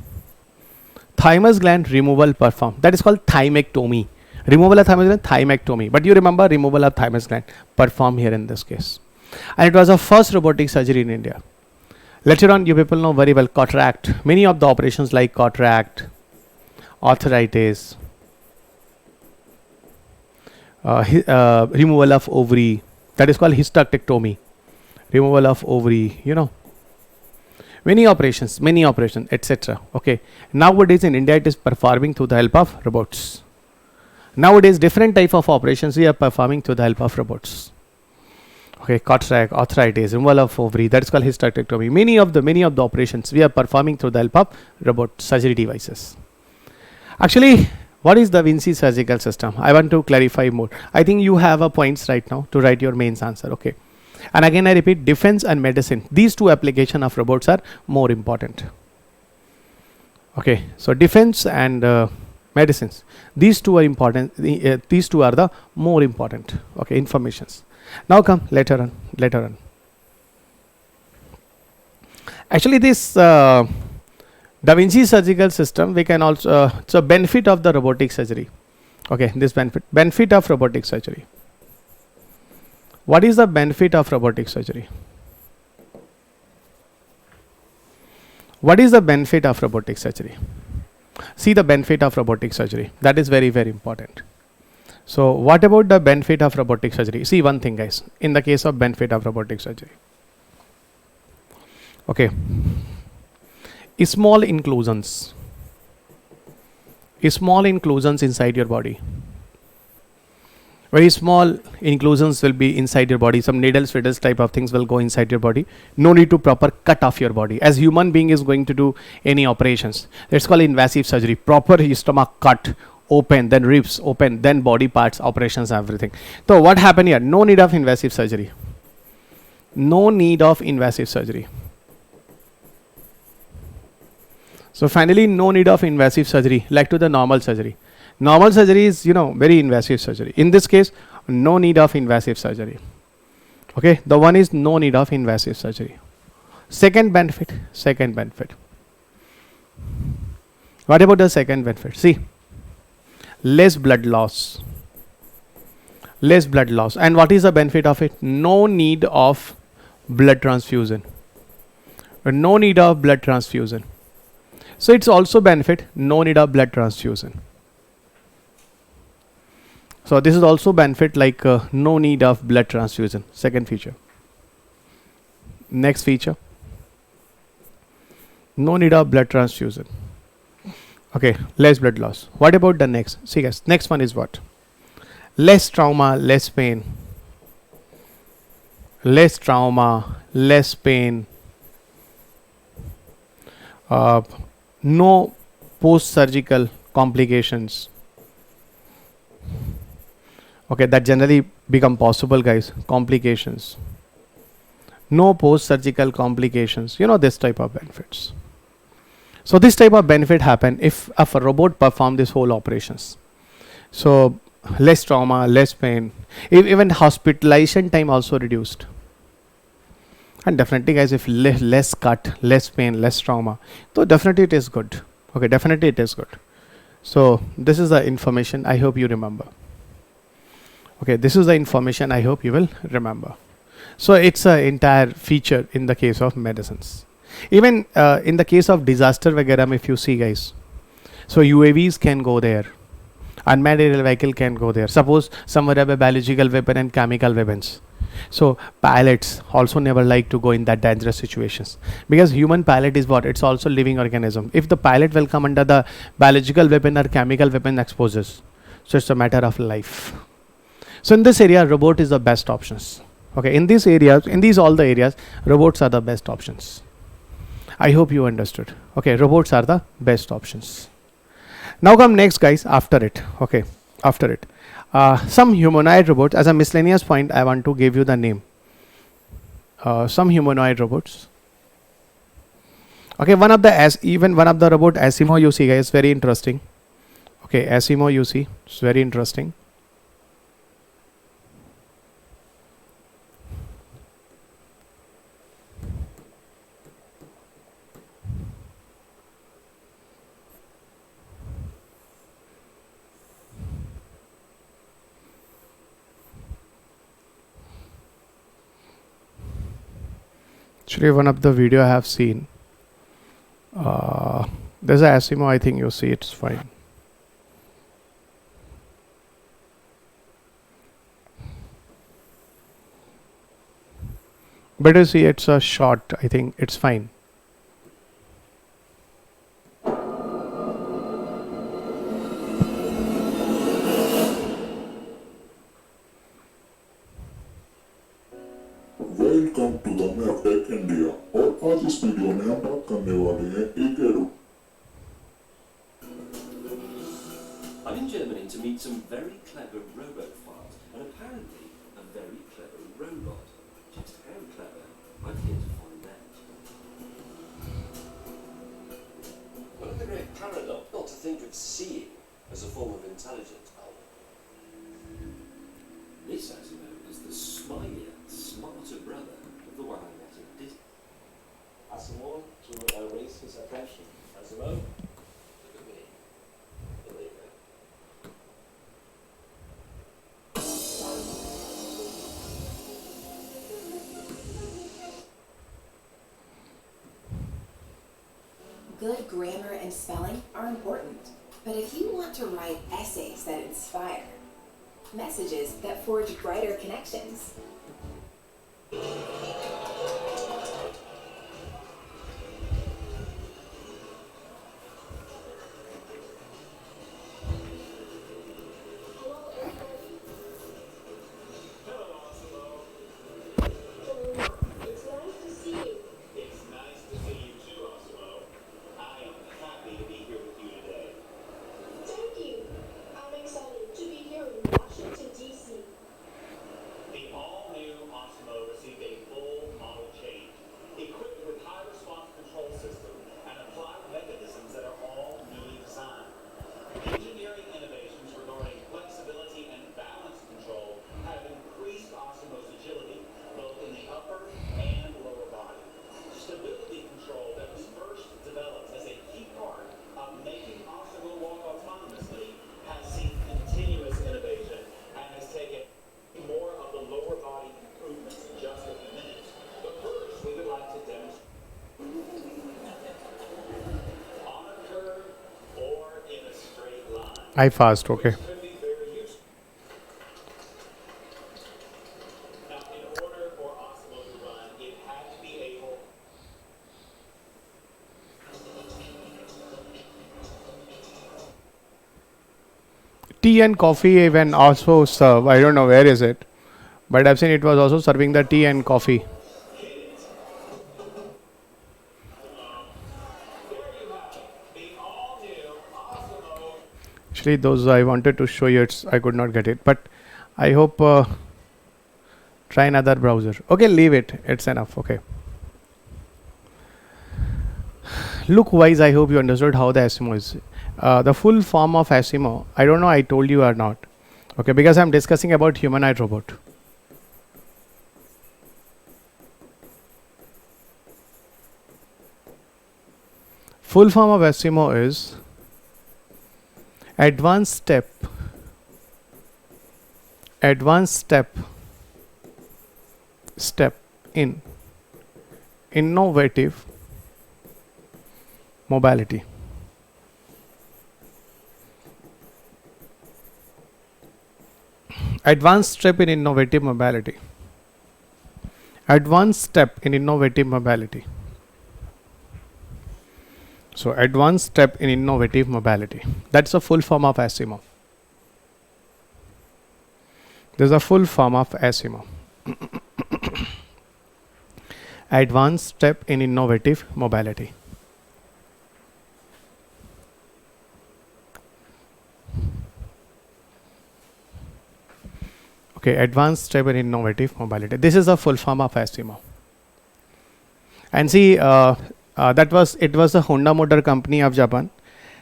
Thymus gland removal performed. That is called thymectomy. Removal of thymus gland, thymectomy. But you remember removal of thymus gland performed here in this case. And it was the first robotic surgery in India. Later on, you people know very well cataract. Many of the operations like cataract, arthritis, removal of ovary, that is called hysterectomy. Removal of ovary, you know. Many operations, etc. Okay. Nowadays in India, it is performing through the help of robots. Nowadays, different type of operations we are performing through the help of robots. Okay, cataract, arthritis, removal of ovary, that's called hysterectomy. Many of the operations we are performing through the help of robot surgery devices. Actually, what is Da Vinci surgical system? I want to clarify more. I think you have a points right now to write your mains answer. Okay, and again I repeat, defense and medicine. These two application of robots are more important. Okay, so defense and medicines. These two are important. These two are the more important. Okay, informations. Now come later on. Actually, this Da Vinci surgical system, we can also so benefit of the robotic surgery. Okay, this benefit of robotic surgery. What is the benefit of robotic surgery? What is the benefit of robotic surgery? See the benefit of robotic surgery. That is very, very important. So what about the benefit of robotic surgery? See one thing, guys, in the case of benefit of robotic surgery. Okay, small inclusions inside your body. Very small inclusions will be inside your body. Some needles, fiddles type of things will go inside your body. No need to proper cut off your body. As human being is going to do any operations, let's call invasive surgery. Proper stomach cut, open, then ribs open, then body parts, operations, everything. So what happened here? No need of invasive surgery. No need of invasive surgery. So finally, no need of invasive surgery, like to the normal surgery. Normal surgery is, very invasive surgery. In this case, no need of invasive surgery. Okay, the one is no need of invasive surgery. Second benefit. What about the second benefit? See, less blood loss. And what is the benefit of it? No need of blood transfusion. So it's also benefit, no need of blood transfusion. So this is also benefit, like no need of blood transfusion. Second feature. Next feature. No need of blood transfusion. Okay, less blood loss. What about the next? See guys, next one is what? Less trauma, less pain. No post-surgical complications. Okay, that generally become possible, guys. Complications. No post-surgical complications. This type of benefits. So this type of benefit happen if a robot perform this whole operations. So less trauma, less pain. Even hospitalization time also reduced. And definitely, guys, if less cut, less pain, less trauma, so definitely it is good. Okay, definitely it is good. So this is the information I hope you remember. Okay, this is the information I hope you will remember. So it's an entire feature in the case of medicines. Even in the case of disaster vagara, if you see, guys, so UAVs can go there. Unmanned aerial vehicle can go there. Suppose somewhere have a biological weapon and chemical weapons. So pilots also never like to go in that dangerous situations, because human pilot is what? It's also living organism. If the pilot will come under the biological weapon or chemical weapon exposures, so it's a matter of life. So in this area, robot is the best options. Okay, in these areas, all the areas, robots are the best options. I hope you understood. Okay, robots are the best options. Now come next, guys, after it. Okay, after it. Some humanoid robots. As a miscellaneous point, I want to give you the name. Some humanoid robots. Okay, one of the robot Asimo you see, guys, very interesting. Okay, Asimo you see, it's very interesting. Actually, one of the video I have seen, there's a Asimo, I think you see, it's fine. But you see, it's a short, I think it's fine. Welcome to the Maptek India. और आज इस video में हम बात करने वाले हैं एक arrow. I'm in Germany to meet some very clever robophiles and apparently a very clever robot. Just how clever? I'm here to find out. One of the great paradox not to think of seeing as a form of intelligence, Albert. This, as you know, is the smilier, smarter brother of the one I met at Disney. Asimov to erase his attention. Asimov, look at me. There you go. Good grammar and spelling are important, but if you want to write essays that inspire, messages that forge brighter connections, It's nice to see you. It's nice to see you too, Osimo. I am happy to be here with you today. Thank you. I'm excited to be here in Washington, D.C. The all-new Osimo received a full model change, equipped with high-response control system and applied mechanisms that are all newly designed. Engineering innovations regarding flexibility and balance control have increased Osimo's agility, both in the upper and lower body. Stability control that was first developed as a key part of making Osimo walk autonomously has seen continuous innovation and has taken more of the lower body improvements in just a few minutes. But first, we would like to demonstrate on a curve or in a straight line. I fast, okay. Which could be very useful. Now, in order for Osimo to run, it had to be able Tea and coffee even also serve. I don't know where is it, but I've seen it was also serving the tea and coffee. the all-new Osimo Actually, those I wanted to show you, I could not get it, but I hope try another browser. Okay, leave it. It's enough. Okay. Look wise, I hope you understood how the ASIMO is. The full form of ASIMO, I don't know I told you or not. Okay, because I'm discussing about humanoid robot. Full form of ASIMO is advanced step in innovative mobility. Advanced step in innovative mobility. Advanced step in innovative mobility. So advanced step in innovative mobility. That's a full form of ASIMO. There's a full form of ASIMO. Advanced step in innovative mobility. Okay, advanced step in innovative mobility. This is a full form of ASIMO. And see, it was a Honda Motor Company of Japan.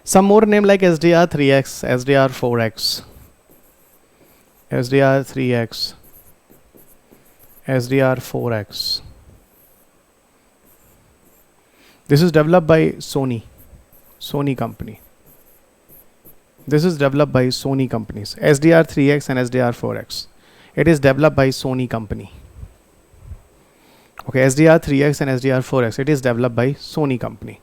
Some more name like SDR3X, SDR4X, SDR3X, SDR4X. This is developed by Sony company. This is developed by Sony companies. SDR3X and SDR4X. It is developed by Sony company. Okay, SDR3X and SDR4X. It is developed by Sony company.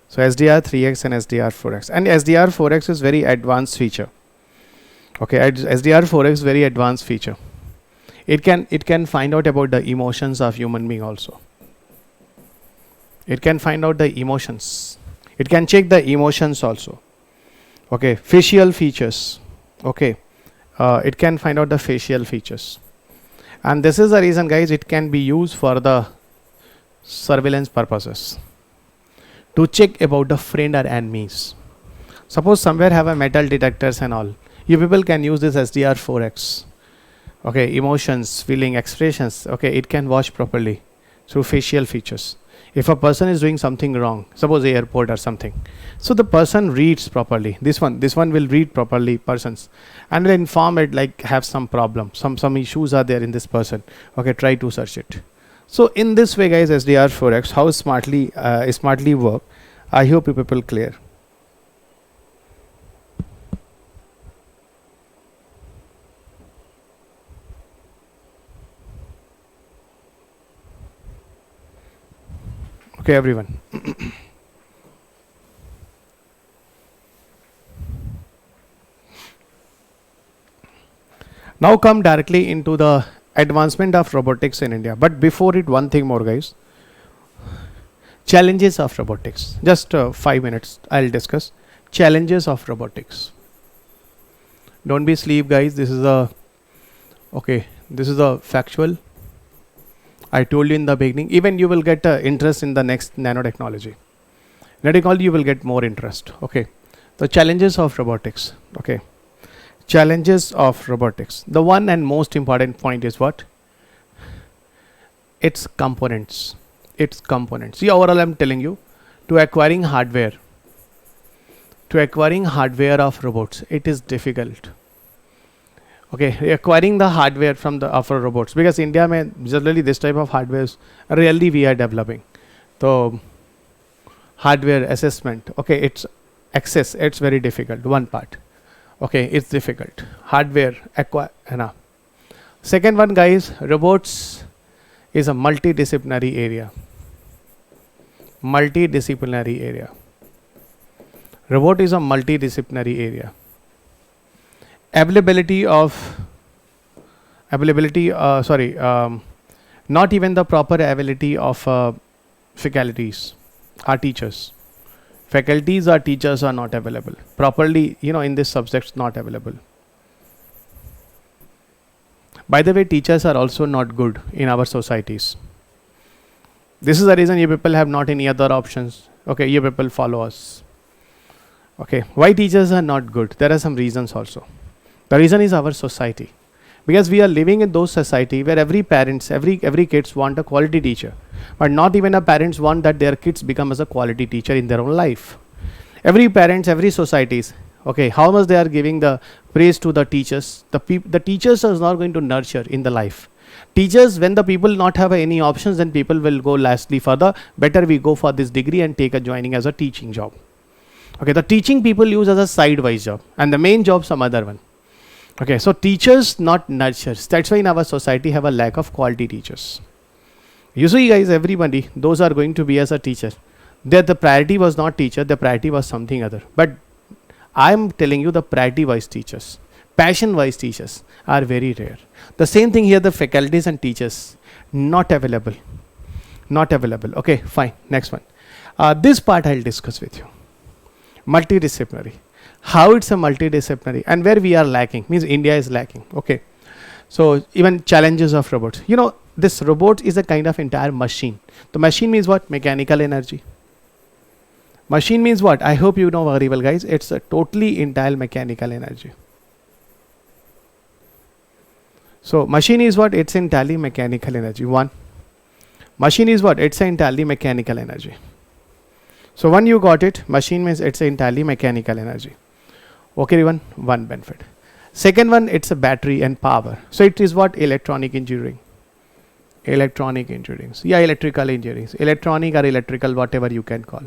So SDR3X and SDR4X. And SDR4X is very advanced feature. Okay, SDR4X very advanced feature. It can find out about the emotions of human being also. It can find out the emotions. It can check the emotions also. Okay, facial features. Okay, it can find out the facial features. And this is the reason, guys, it can be used for the surveillance purposes, to check about the friend or enemies. Suppose somewhere have a metal detectors and all, you people can use this SDR4X. Okay, emotions, feeling, expressions. Okay, it can watch properly through facial features. If a person is doing something wrong, suppose airport or something, so the person reads properly. This one will read properly persons, and will inform it like have some problem, some issues are there in this person. Okay, try to search it. So in this way, guys, SDR4X how smartly work. I hope you people clear. Okay, everyone. Now come directly into the advancement of robotics in India. But before it, one thing more, guys. Challenges of robotics. Just 5 minutes I'll discuss challenges of robotics. Don't be asleep, guys. This is a factual. I told you in the beginning, even you will get interest in the next nanotechnology. Nanotechnology, you will get more interest. Okay. The challenges of robotics. Okay. Challenges of robotics. The one and most important point is what? Its components. Its components. See, overall I'm telling you, to acquiring hardware of robots, it is difficult. Okay, acquiring the hardware from the of robots, because India mein generally this type of hardware rarely we are developing. So hardware assessment, okay, its access, it's very difficult. One part, okay, it's difficult. Hardware acquire. Second one, guys, robots is a multidisciplinary area. Multidisciplinary area. Robot is a multidisciplinary area. Availability, not even the proper availability of faculties or teachers. Faculties or teachers are not available properly, in this subjects, not available. By the way, teachers are also not good in our societies. This is the reason you people have not any other options. Okay, you people follow us. Okay, why teachers are not good? There are some reasons also. The reason is our society, because we are living in those society where every parents, every kids want a quality teacher, but not even a parents want that their kids become as a quality teacher in their own life. Every parents, every societies, okay, how much they are giving the praise to the teachers. The teachers are not going to nurture in the life. Teachers, when the people not have any options, then people will go lastly for the better we go for this degree and take a joining as a teaching job. Okay, the teaching people use as a sidewise job, and the main job some other one. Okay, so teachers not nurtures. That's why in our society have a lack of quality teachers. You see, guys, everybody, those are going to be as a teacher. There the priority was not teacher, the priority was something other. But I am telling you, the priority wise teachers, passion wise teachers are very rare. The same thing here, the faculties and teachers not available. Not available. Okay, fine. Next one. This part I'll discuss with you. Multidisciplinary. How it's a multidisciplinary and where we are lacking, means India is lacking. Okay, so even challenges of robots. This robot is a kind of entire machine. The machine means what? Mechanical energy. Machine means what? I hope you know very well, guys. It's a totally entire mechanical energy. So machine is what? It's entirely mechanical energy. One. Machine is what? It's entirely mechanical energy. So when you got it, machine means it's entirely mechanical energy. Okay, everyone, one benefit. Second one, it's a battery and power. So it is what? Electronic engineering. Electronic engineering. So yeah, electrical engineering. Electronic or electrical, whatever you can call.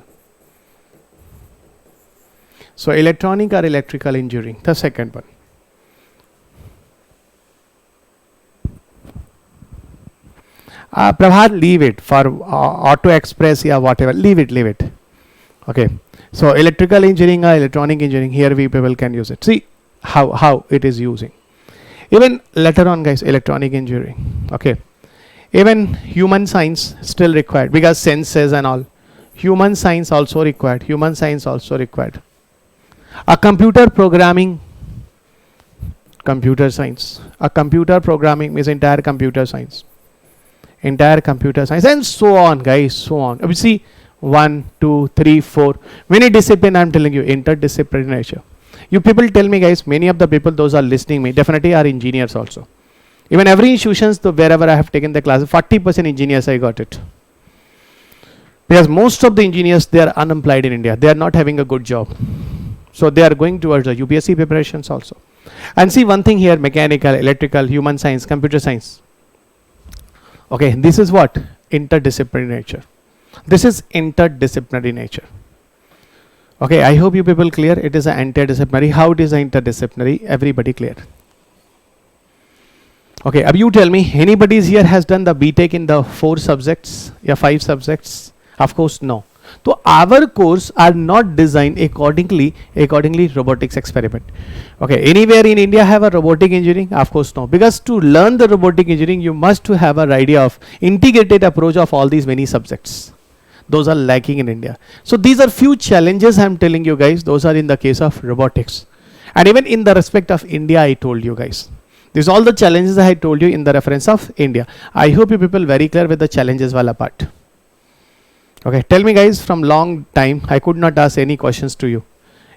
So electronic or electrical engineering, the second one. Prabhat, leave it for Auto Express, yeah, whatever. Leave it. Okay. So electrical engineering or electronic engineering, here we people can use it. See how it is using. Even later on, guys, electronic engineering. Okay. Even human science still required, because senses and all. Human science also required. A computer programming computer science. A computer programming means entire computer science. Entire computer science and so on, guys, so on. You see 1, 2, 3, 4. Many discipline I'm telling you, interdisciplinary nature. You people tell me, guys, many of the people, those are listening me, definitely are engineers also. Even every institutions, wherever I have taken the class, 40% engineers I got it. Because most of the engineers, they are unemployed in India. They are not having a good job. So they are going towards the UPSC preparations also. And see one thing here, mechanical, electrical, human science, computer science. Okay, this is what? Interdisciplinary nature. This is interdisciplinary nature. Okay, I hope you people clear. It is an interdisciplinary. How it is an interdisciplinary? Everybody clear. Okay, अब you tell me, anybody here has done the BTech in the 4 subjects? Yeah, 5 subjects? Of course, no. So our course are not designed accordingly robotics experiment. Okay, anywhere in India have a robotic engineering? Of course no, because to learn the robotic engineering you must to have an idea of integrated approach of all these many subjects. Those are lacking in India. So these are few challenges I am telling you guys. Those are in the case of robotics, and even in the respect of India I told you guys. These all the challenges I told you in the reference of India. I hope you people very clear with the challenges wala part. Okay, tell me guys, from long time I could not ask any questions to you.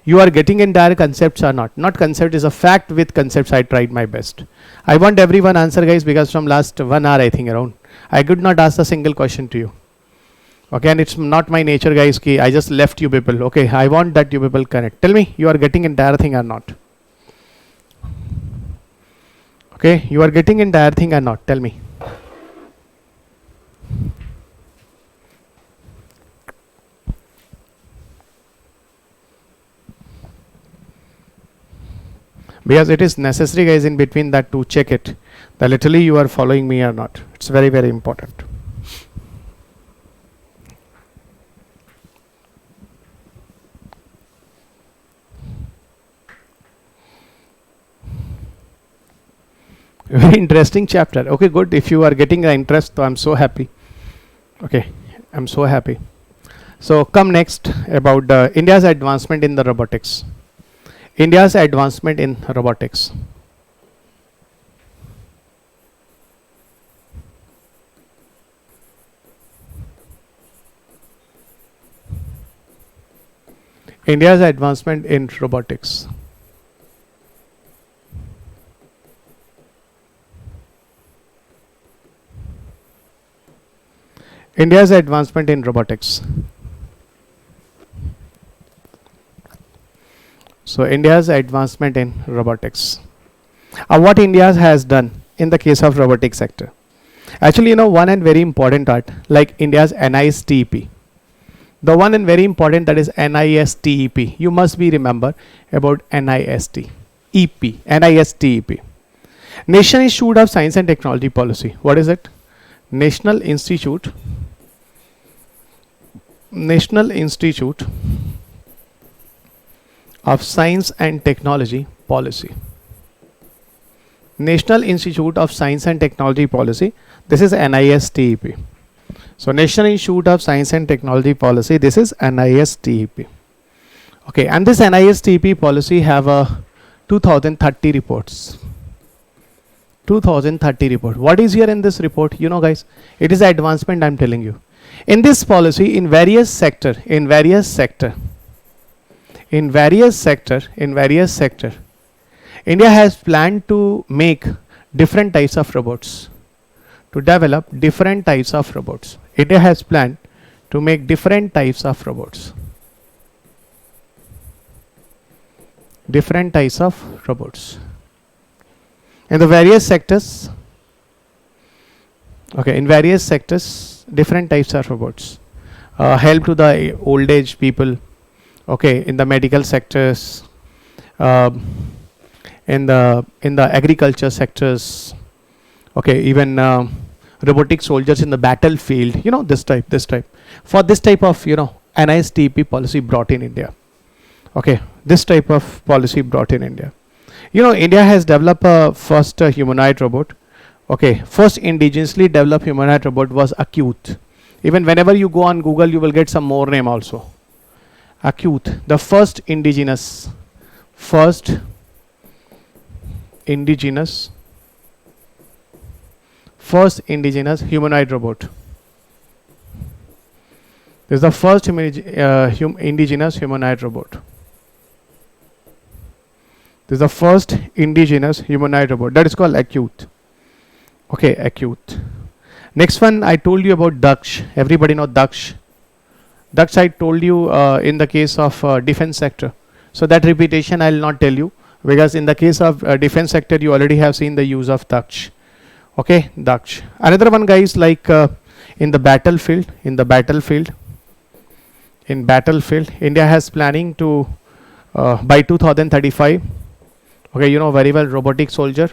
You are getting entire concepts or not? Not concept is a fact, with concepts I tried my best. I want everyone answer guys, because from last 1 hour I think around I could not ask a single question to you. Okay, and it's not my nature guys ki I just left you people. Okay, I want that you people connect. Tell me, you are getting entire thing or not? Okay, you are getting entire thing or not? Tell me. Because it is necessary guys in between that to check it that literally you are following me or not. It's very very important. Very interesting chapter. Okay, good. If you are getting the interest, so I'm so happy. Okay, I'm so happy. So come next about India's advancement in the robotics. India's advancement in robotics. India's advancement in robotics. India's advancement in robotics. So India's advancement in robotics. What India has done in the case of robotics sector. Actually, you know, one and very important part, like India's NISTEP. The one and very important, that is NISTEP. You must be remember about NISTEP. NISTEP. National Institute of Science and Technology Policy. What is it? National Institute of Science and Technology Policy. National Institute of Science and Technology Policy. This is NISTEP. So National Institute of Science and Technology Policy. This is NISTEP. Okay, and this NISTEP policy have a 2030 reports. 2030 report. What is here in this report? You know guys, it is advancement I'm telling you. In this policy, in various sector, India has planned to make different types of robots, to develop different types of robots. India has planned to make different types of robots. Different types of robots. In the various sectors, okay, in various sectors, different types of robots. Help to the old age people, okay, in the medical sectors, in the agriculture sectors, okay, even robotic soldiers in the battlefield, you know, this type. For this type of, you know, NISTEP policy brought in India. Okay, this type of policy brought in India. You know, India has developed a first humanoid robot. Okay, first indigenously developed humanoid robot was Acute. Even whenever you go on Google, you will get some more name also. Acute, the first indigenous indigenous humanoid robot. This is the first indigenous humanoid robot. This is the first indigenous humanoid robot. That is called Acute. Okay, Acute. Next one, I told you about Daksh. Everybody know Daksh. Daksh I told you in the case of defense sector. So that repetition I will not tell you, because in the case of defense sector you already have seen the use of Daksh. Okay, Daksh. Another one, guys, like in the battlefield, India has planning to by 2035. Okay, you know very well robotic soldier.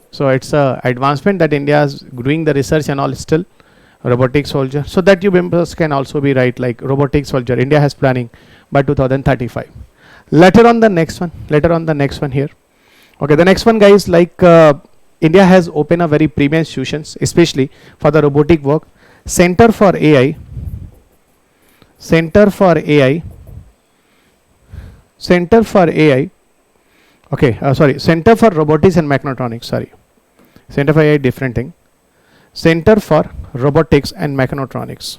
So it's a advancement that India is doing the research and all still. Robotic soldier, so that you members can also be right, like robotic soldier India has planning by 2035. Later on the next one here. Okay, the next one, guys, like India has opened a very premium institutions especially for the robotic work. Center for AI, okay, sorry, Center for Robotics and Mechatronics, Center for AI different thing. Center for Robotics and Mechatronics.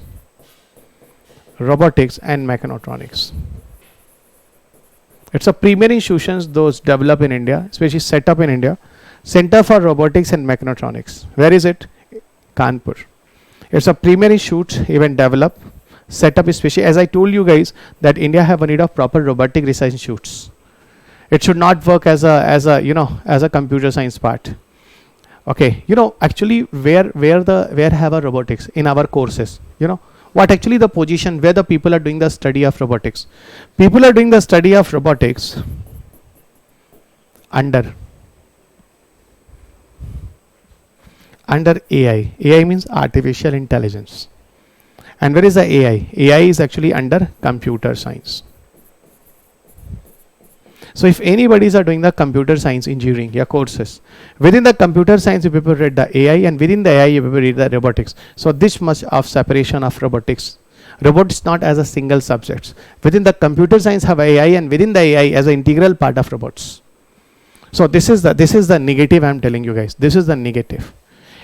It's a premier institutions those developed in India, especially set up in India. Center for Robotics and Mechatronics. Where is it? Kanpur. It's a premier institute even developed, set up especially, as I told you guys, that India have a need of proper robotic research institutes. It should not work as a computer science part. Okay, you know, actually where have a robotics in our courses, you know, what actually the position where the people are doing the study of robotics. People are doing the study of robotics under AI. AI means artificial intelligence. And where is the AI? AI is actually under computer science. So if anybody's are doing the computer science engineering, your courses, within the computer science you people read the AI, and within the AI you people read the robotics. So this much of separation of robotics. Robotics not as a single subject. Within the computer science have AI, and within the AI as an integral part of robots. So this is the negative I am telling you guys. This is the negative.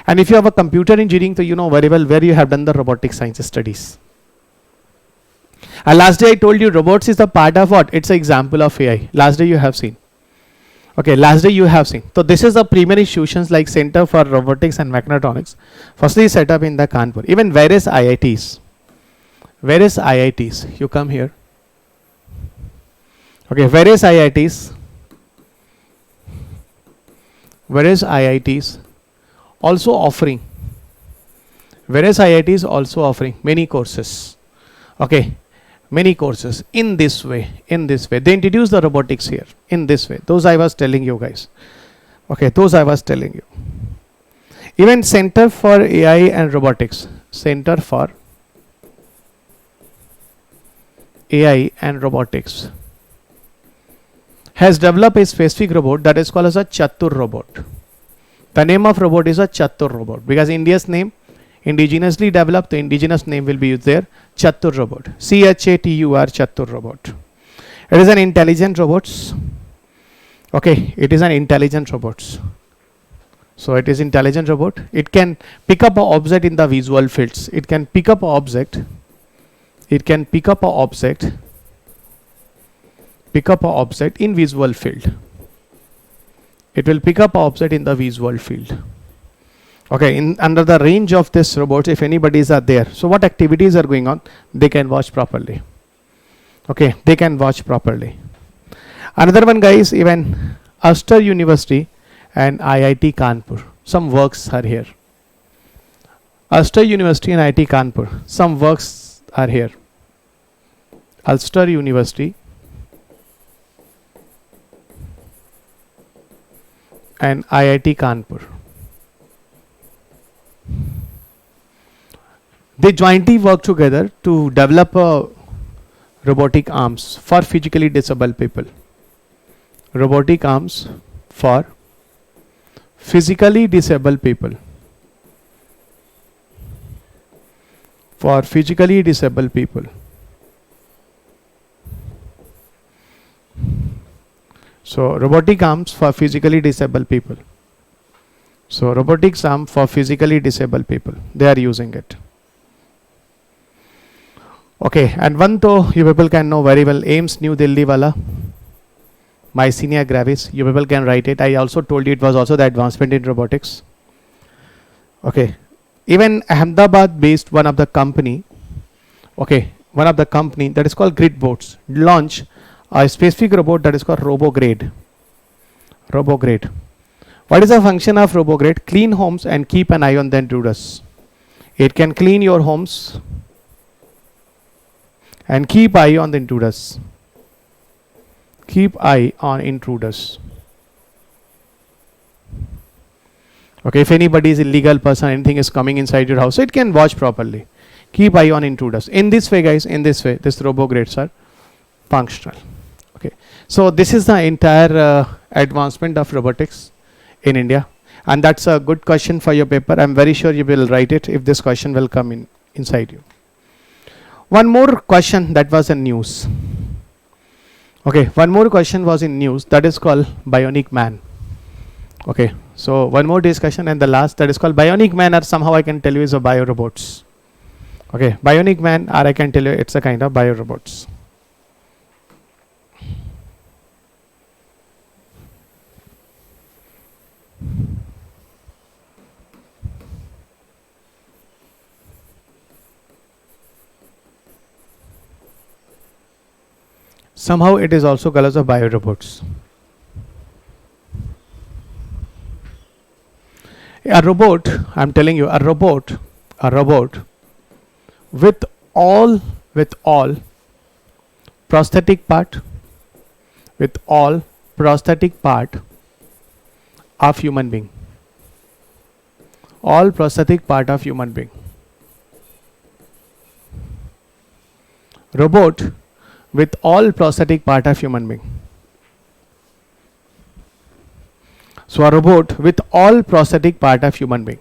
And if you have a computer engineering, so you know very well where you have done the robotic science studies. And last day I told you robots is the part of what? It's an example of AI. Last day you have seen. Okay, last day you have seen. So this is the premier institutions like Center for Robotics and Mechatronics. Firstly set up in the Kanpur. Even various IITs. You come here. Okay, various IITs also offering. Various IITs also offering many courses. Okay. Many courses in this way. They introduce the robotics here in this way. Those I was telling you guys. Okay, those I was telling you. Even Center for AI and Robotics. Center for AI and Robotics has developed a specific robot that is called as a Chatur robot. The name of robot is a Chatur robot because India's name indigenously developed, the indigenous name will be used there. Chatur robot. CHATUR Chatur robot. It is an intelligent robots. Okay, it is an intelligent robots. So it is intelligent robot. It can pick up an object in the visual fields. It can pick up an object. In visual field. It will pick up an object in the visual field. Okay, under the range of this robot, if anybody's are there, so what activities are going on, they can watch properly. Okay, they can watch properly. Another one, guys, even Ulster University and IIT Kanpur, some works are here. Ulster University and IIT Kanpur, some works are here. Ulster University and IIT Kanpur. They jointly work together to develop robotic arms for physically disabled people. Robotic arms for physically disabled people. For physically disabled people. So robotic arms for physically disabled people. So robotics arm for physically disabled people, they are using it. Okay, and one though you people can know very well, AIMS New Delhi wala, Myasthenia gravis, you people can write it. I also told you it was also the advancement in robotics. Okay, even Ahmedabad based one of the company, okay, one of the company that is called Gridboards launch a specific robot that is called RoboGrade. RoboGrade. What is the function of RoboGrade? Clean homes and keep an eye on the intruders. It can clean your homes and keep eye on the intruders. Keep eye on intruders. Okay, if anybody is illegal person, anything is coming inside your house, it can watch properly. Keep eye on intruders. In this way, guys, in this way, this RoboGrades are functional. Okay, so this is the entire advancement of robotics in India, and that's a good question for your paper. I'm very sure you will write it if this question will come in inside you. One more question that was in news. Okay, one more question was in news, that is called Bionic Man. Okay, so one more discussion, and the last, that is called Bionic Man, or somehow I can tell you is a biorobots. Okay, Bionic Man, or I can tell you it's a kind of biorobots. Somehow it is also colors of biorobots. A robot, I'm telling you, a robot with all prosthetic part, with all prosthetic part of human being. All prosthetic part of human being. Robot with all prosthetic part of human being. So a robot with all prosthetic part of human being.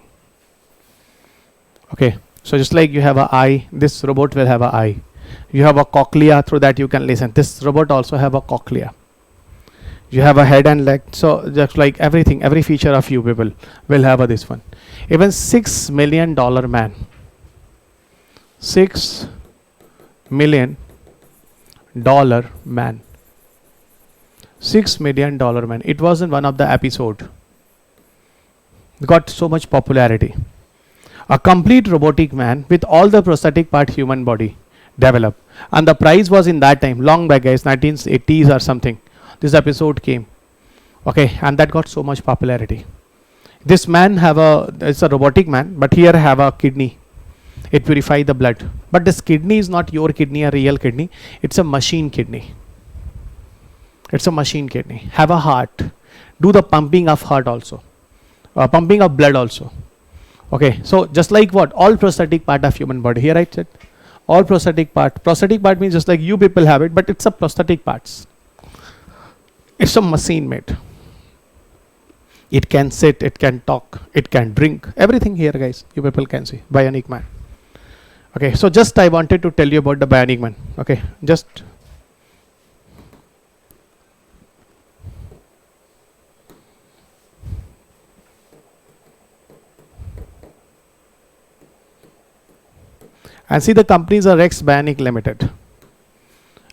Okay, so just like you have an eye, this robot will have an eye. You have a cochlea, through that you can listen. This robot also have a cochlea. You have a head and leg. So just like everything, every feature of you people will have this one. Even $6 million man. $6 million man. $6 million man. It was in one of the episode. It got so much popularity. A complete robotic man with all the prosthetic part human body developed. And the price was in that time, long back guys, 1980s or something. This episode came. Okay, and that got so much popularity. This man it's a robotic man, but here have a kidney. It purifies the blood. But this kidney is not your kidney, a real kidney. It's a machine kidney. It's a machine kidney. Have a heart. Do the pumping of heart also. Pumping of blood also. Okay, so just like what? All prosthetic part of human body. Here I said all prosthetic part. Prosthetic part means just like you people have it, but it's a prosthetic parts. It's a machine made. It can sit, it can talk, it can drink. Everything here guys, you people can see. Bionic Man. Okay, so just I wanted to tell you about the Bionic Man. Okay, just and see the companies are Rex Bionic Limited.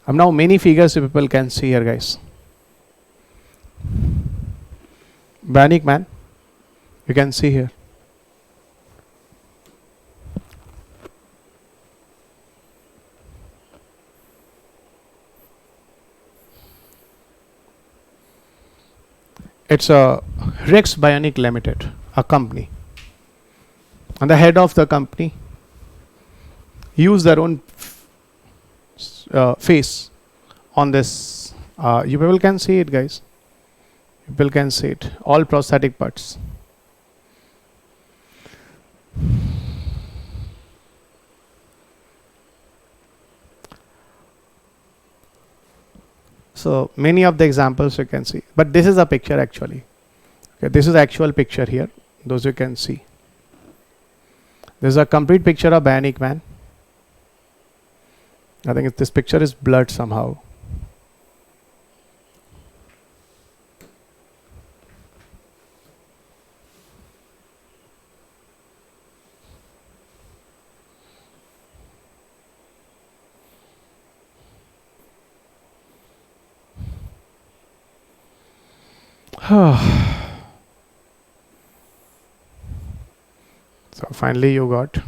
Now many figures you people can see here guys. Bionic Man, you can see here. It's a Rex Bionic Limited, a company. And the head of the company use their own face on this. You people can see it guys. People can see it. All prosthetic parts. So many of the examples you can see. But this is a picture actually. Okay, this is actual picture here. Those you can see. This is a complete picture of Bionic Man. I think this picture is blurred somehow. So finally you got.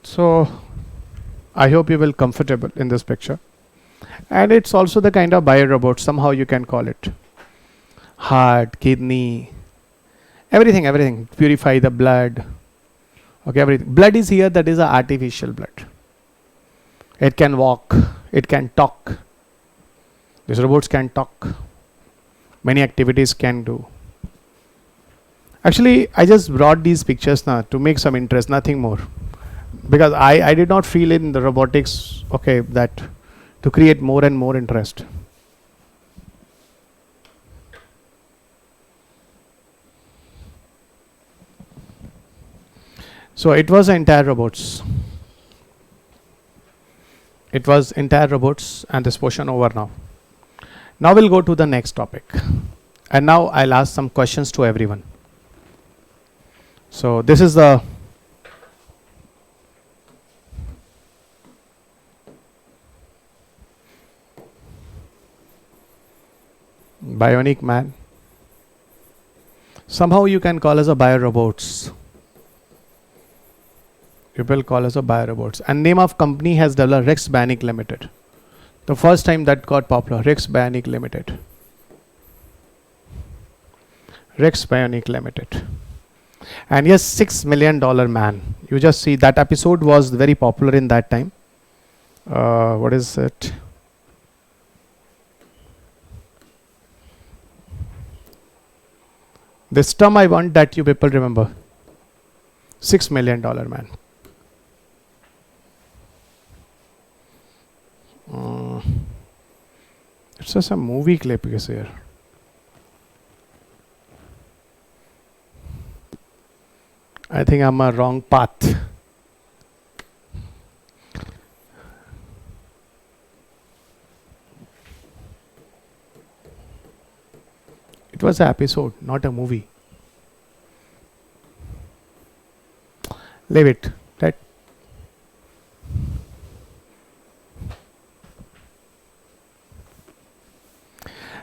So I hope you will comfortable in this picture. And it's also the kind of biorobot, somehow you can call it. Heart, kidney, everything, purify the blood. Okay, everything. Blood is here, that is a artificial blood. It can walk, it can talk. These robots can talk. Many activities can do. Actually, I just brought these pictures now to make some interest, nothing more. Because I did not feel in the robotics, okay, that to create more and more interest. So it was entire robots. It was entire robots and this portion over now. Now we'll go to the next topic. And now I'll ask some questions to everyone. So this is the bionic man. Somehow you can call as a biorobots. You will call as a biorobots. And name of company has developed Rex Bionic Limited. The first time that got popular, Rex Bionic Limited. Rex Bionic Limited. And yes, $6 million man. You just see that episode was very popular in that time. What is it? This term I want that you people remember. $6 million man. It's just a movie clip is here. I think I'm a wrong path. It was an episode, not a movie. Leave it. Right?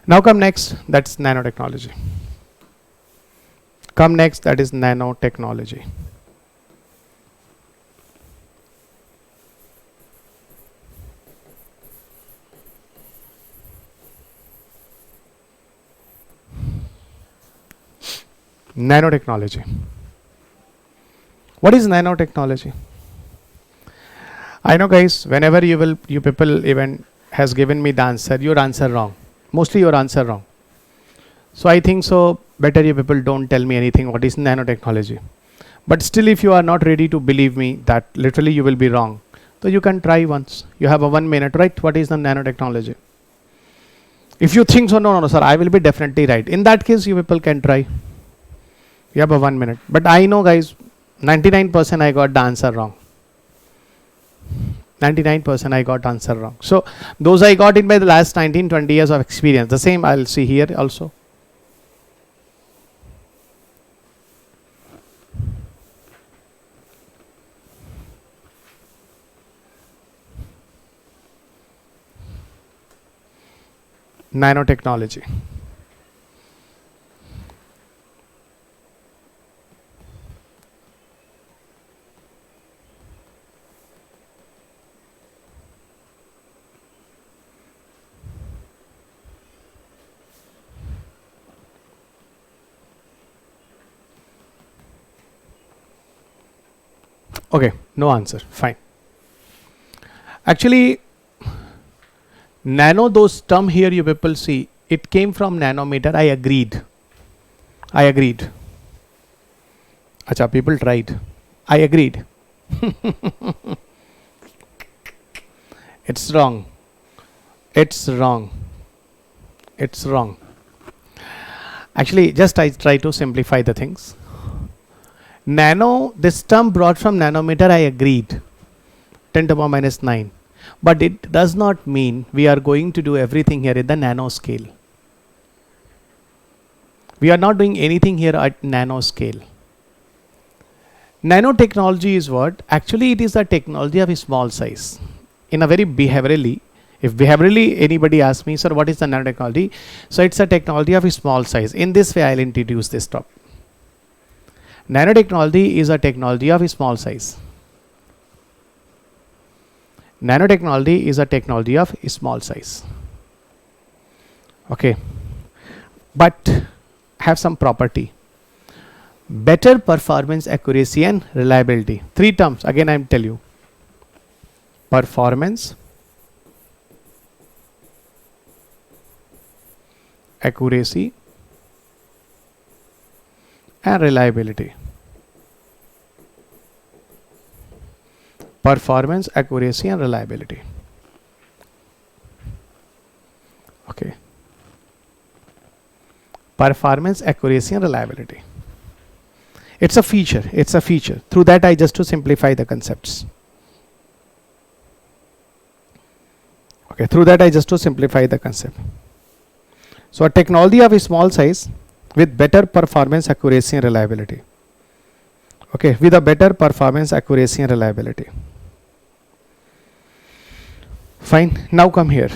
Now come next, that's nanotechnology. Come next, that is nanotechnology. Nanotechnology. What is nanotechnology? I know guys, whenever you people even has given me the answer, your answer wrong. Mostly your answer wrong. So I think so better you people don't tell me anything what is nanotechnology. But still if you are not ready to believe me that literally you will be wrong, so you can try once. You have a 1 minute, right? What is the nanotechnology? If you think so, no sir, I will be definitely right. In that case you people can try. You have a 1 minute. But I know guys, 99% I got the answer wrong. 99% I got answer wrong. So those I got in by the last 19-20 years of experience. The same I'll see here also. Nanotechnology. Okay, no answer. Fine. Actually, nano, those term here you people see, it came from nanometer. I agreed. Acha, people tried. I agreed. It's wrong. Actually, just I try to simplify the things. Nano, this term brought from nanometer, I agreed. 10 to the power minus 9. But it does not mean we are going to do everything here in the nano scale. We are not doing anything here at nano scale. Nanotechnology is what? Actually, it is a technology of a small size. In a very behaviorally, if behaviorally anybody asks me, sir, what is the nanotechnology? So it's a technology of a small size. In this way, I'll introduce this topic. Nanotechnology is a technology of a small size. Nanotechnology is a technology of a small size. Okay. But have some property. Better performance, accuracy and reliability. Three terms. Again, I am tell you. Performance, accuracy and reliability. Performance, accuracy and reliability. Okay. Performance, accuracy and reliability. It's a feature. It's a feature. Through that, I just to simplify the concepts. Okay. Through that, I just to simplify the concept. So, a technology of a small size with better performance, accuracy and reliability. Okay. With a better performance, accuracy and reliability. Fine. Now come here.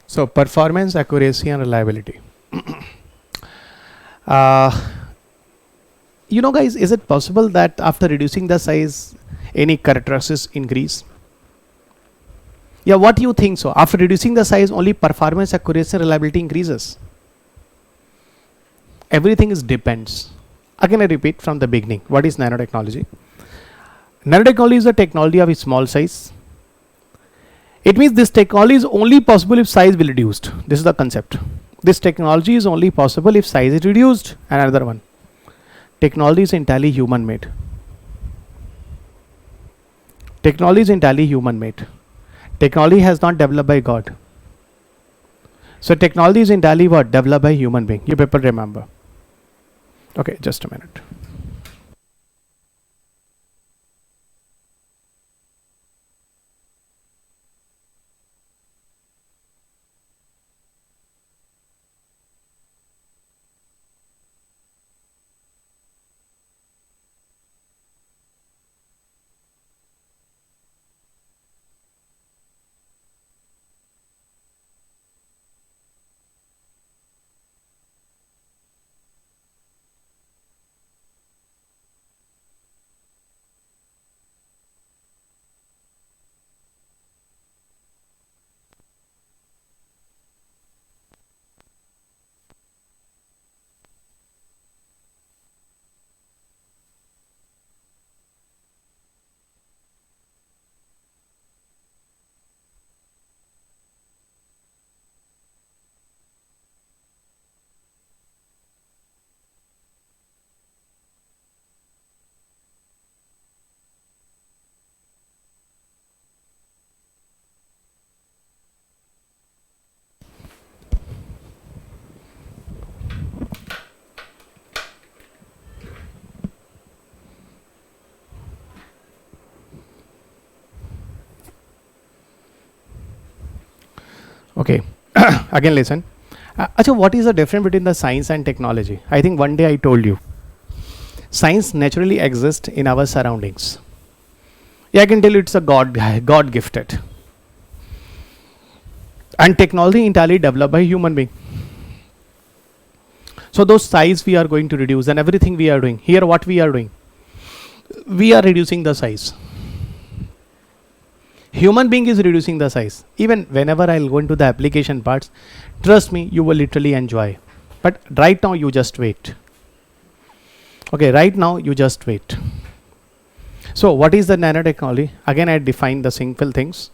So, performance, accuracy and reliability. You know guys, is it possible that after reducing the size, any characteristics increase? Yeah, what do you think so? After reducing the size, only performance, accuracy and reliability increases. Everything is depends. Again, I repeat from the beginning. What is nanotechnology? Nanotechnology is a technology of a small size. It means this technology is only possible if size will reduced. This is the concept. This technology is only possible if size is reduced. Another one. Technology is entirely human made. Technology is entirely human made. Technology has not developed by God. So technology is entirely what? Developed by human being. You people remember. Okay, just a minute. Okay. Again listen. Achha, what is the difference between the science and technology? I think one day I told you. Science naturally exists in our surroundings. Yeah, I can tell you it's a God gifted. And technology entirely developed by human being. So those size we are going to reduce and everything we are doing. Here what we are doing? We are reducing the size. Human being is reducing the size. Even whenever I'll go into the application parts, trust me, you will literally enjoy. But right now you just wait. Okay, right now you just wait. So what is the nanotechnology? Again, I define the simple things.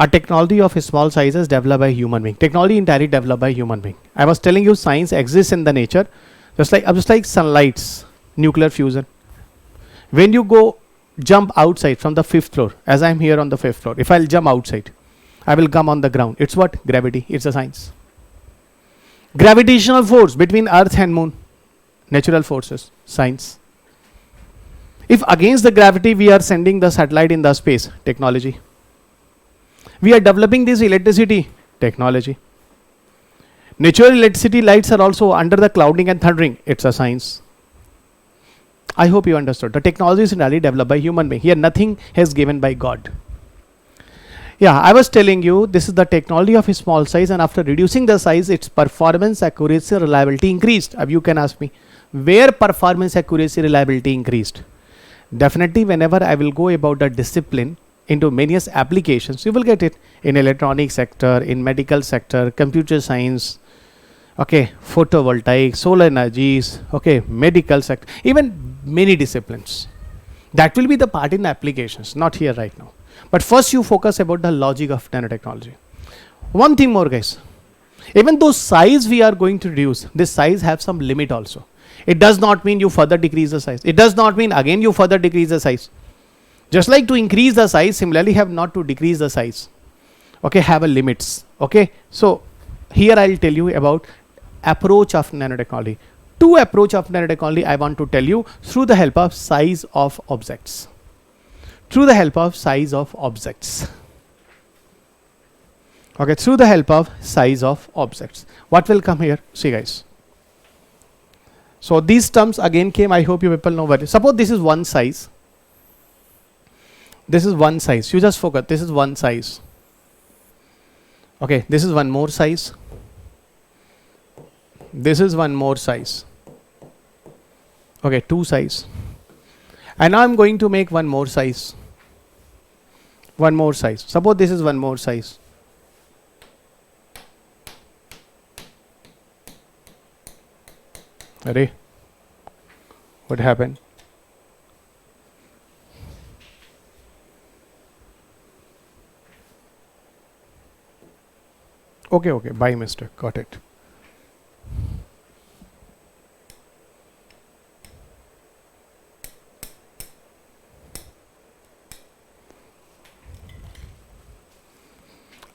A technology of a small size is developed by human being. Technology entirely developed by human being. I was telling you science exists in the nature, just like sunlight's nuclear fusion. When you go jump outside from the 5th floor, as I am here on the 5th floor, if I'll jump outside, I will come on the ground. It's what? Gravity. It's a science. Gravitational force between Earth and Moon, natural forces, science. If against the gravity we are sending the satellite in the space, technology. We are developing this electricity, technology. Natural electricity lights are also under the clouding and thundering, it's a science. I hope you understood. The technology is really developed by human being. Here nothing is given by God. Yeah, I was telling you this is the technology of a small size, and after reducing the size, its performance, accuracy, reliability increased. You can ask me, where performance, accuracy, reliability increased? Definitely whenever I will go about the discipline into various applications, you will get it in electronic sector, in medical sector, computer science, okay, photovoltaic, solar energies, okay, medical sector, even many disciplines. That will be the part in applications, not here right now. But first you focus about the logic of nanotechnology. One thing more, guys. Even though size we are going to reduce, this size have some limit also. It does not mean you further decrease the size. It does not mean again you further decrease the size. Just like to increase the size, similarly have not to decrease the size. Okay, have a limits. Okay, so here I will tell you about approach of nanotechnology. Two approach of nanotechnology I want to tell you through the help of size of objects. Through the help of size of objects. Okay, through the help of size of objects. What will come here? See guys. So these terms again came, I hope you people know what. Suppose this is one size. This is one size. You just focus. This is one size. Okay, this is one more size. This is one more size. Okay, two size. And now I'm going to make one more size. One more size. Suppose this is one more size. Ready? What happened? Okay, okay, by mistake, got it.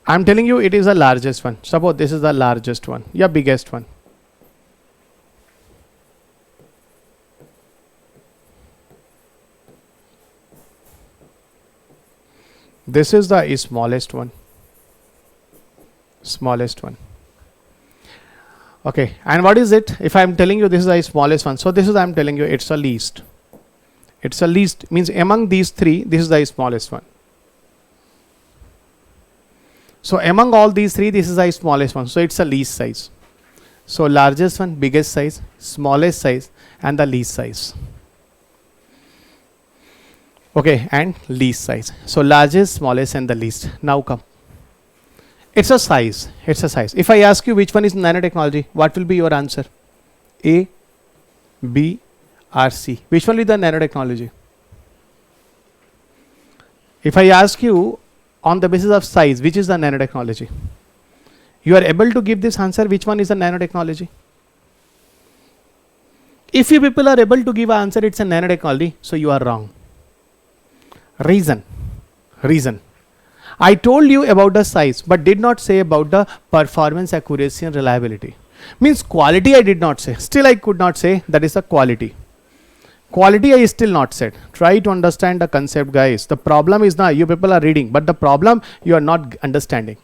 I'm telling you it is the largest one. Suppose this is the largest one, yeah, biggest one. This is the smallest one. Smallest one. Okay, and what is it? If I am telling you this is the smallest one, so this is I am telling you it's the least. It's the least means among these three, this is the smallest one. So among all these three, this is the smallest one. So it's the least size. So largest one, biggest size, smallest size, and the least size. Okay, and least size. So largest, smallest, and the least. Now come. It's a size. It's a size. If I ask you which one is nanotechnology, what will be your answer? A, B, or C? Which one is the nanotechnology? If I ask you on the basis of size, which is the nanotechnology? You are able to give this answer, which one is the nanotechnology? If you people are able to give an answer, it's a nanotechnology, so you are wrong. Reason. I told you about the size, but did not say about the performance, accuracy, and reliability. Means quality I did not say. Still I could not say that is the quality. Quality I still not said. Try to understand the concept, guys. The problem is not you people are reading, but the problem you are not understanding.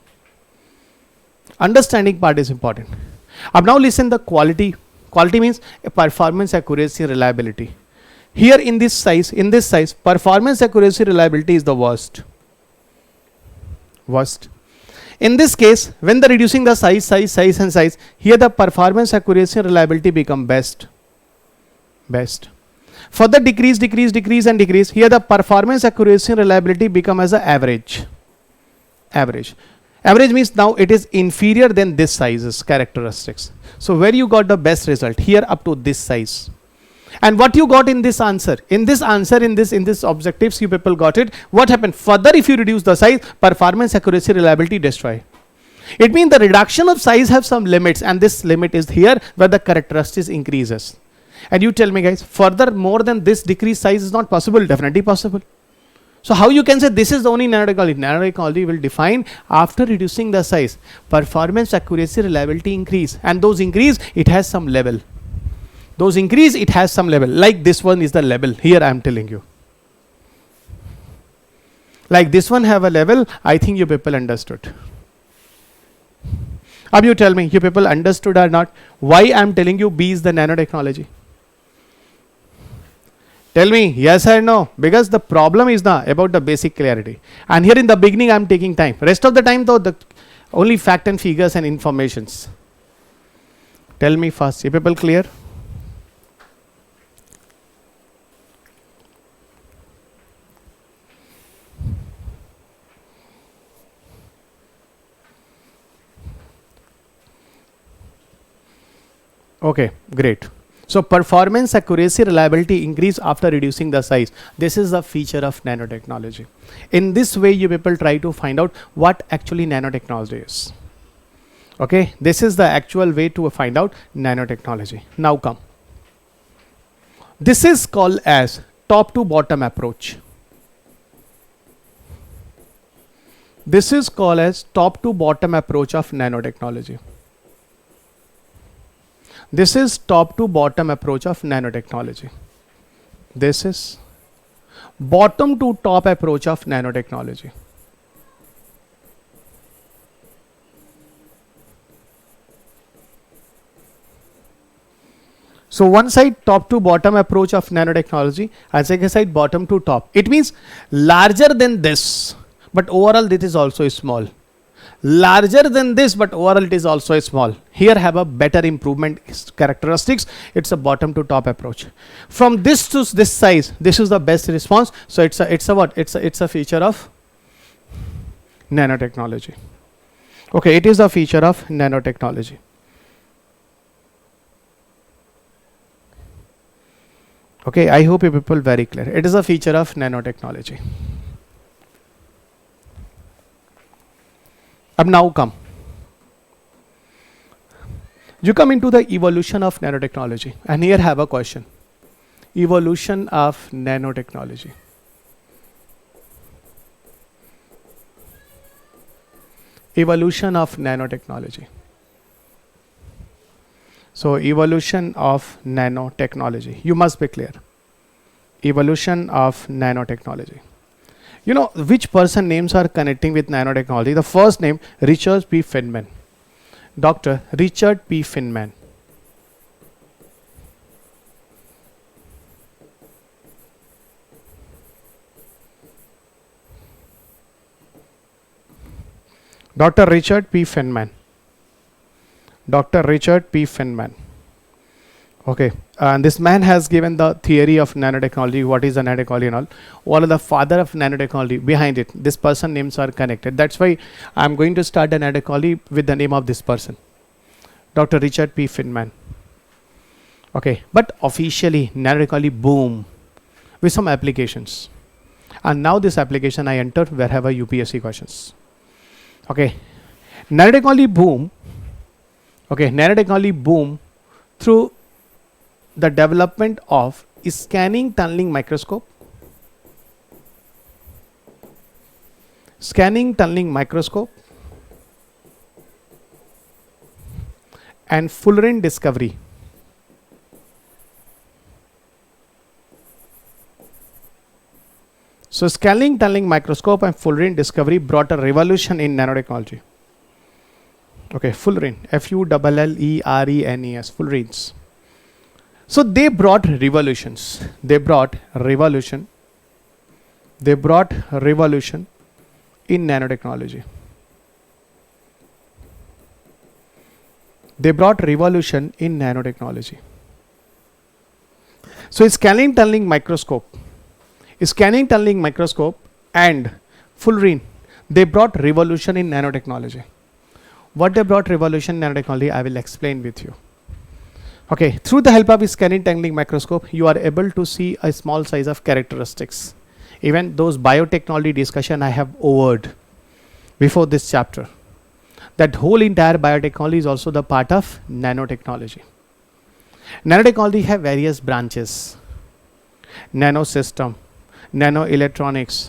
Understanding part is important. Now listen the quality. Quality means performance, accuracy, reliability. Here in this size, performance, accuracy, reliability is the worst. In this case, when the reducing the size, and size, here the performance, accuracy, and reliability become best. Further decrease, and decrease. Here the performance, accuracy, and reliability become as a average. Average means now it is inferior than this size's characteristics. So where you got the best result? Here up to this size. And what you got in this answer? In this objectives you people got it. What happened? Further if you reduce the size, performance, accuracy, reliability destroy. It means the reduction of size have some limits, and this limit is here where the characteristics increases. And you tell me guys, further more than this decrease size is not possible? Definitely possible. So how you can say this is the only nanotechnology? Nanotechnology will define after reducing the size, performance, accuracy, reliability increase, and those increase, it has some level. Those increase, it has some level. Like this one is the level. Here I am telling you. Like this one have a level. I think you people understood. Now you tell me, you people understood or not? Why I am telling you B is the nanotechnology? Tell me, yes or no? Because the problem is now about the basic clarity. And here in the beginning I am taking time. Rest of the time though, the only fact and figures and informations. Tell me first, you people clear? Okay, great. So performance, accuracy, reliability increase after reducing the size. This is the feature of nanotechnology. In this way, you people try to find out what actually nanotechnology is. Okay, this is the actual way to find out nanotechnology. Now come. This is called as top to bottom approach. This is called as top to bottom approach of nanotechnology. This is top to bottom approach of nanotechnology. This is bottom to top approach of nanotechnology. So one side top to bottom approach of nanotechnology, and second side bottom to top. It means larger than this, but overall this is also small. Larger than this, but overall it is also small. Here have a better improvement characteristics. It's a bottom to top approach. From this to this size, this is the best response. So it's a what? It's a feature of nanotechnology. Okay, it is a feature of nanotechnology. Okay, I hope you people very clear. It is a feature of nanotechnology. Now come. You come into the evolution of nanotechnology, and here have a question. Evolution of nanotechnology. Evolution of nanotechnology. So evolution of nanotechnology. You must be clear. Evolution of nanotechnology. You know which person names are connecting with nanotechnology? The first name, Richard P. Feynman. Dr. Richard P. Feynman. Dr. Richard P. Feynman. Dr. Richard P. Feynman. Okay, and this man has given the theory of nanotechnology, what is a nanotechnology and all. All of the father of nanotechnology behind it. This person names are connected. That's why I'm going to start a nanotechnology with the name of this person, Dr. Richard P. Feynman. Okay, but officially nanotechnology boom with some applications. And now this application I enter where have a UPSC questions. Okay, nanotechnology boom. Okay, nanotechnology boom through the development of scanning tunneling microscope, and fullerene discovery. So scanning tunneling microscope and fullerene discovery brought a revolution in nanotechnology. Okay, fullerene, F-U-L-L-E-R-E-N-E-S, fullerenes. So they brought revolutions. They brought revolution in nanotechnology. They brought revolution in nanotechnology. So scanning tunneling microscope and fullerene, they brought revolution in nanotechnology. What they brought revolution in nanotechnology, I will explain with you. Okay, through the help of scanning tunneling microscope, you are able to see a small size of characteristics. Even those biotechnology discussion I have overed before this chapter. That whole entire biotechnology is also the part of nanotechnology. Nanotechnology have various branches. Nanosystem, nanoelectronics,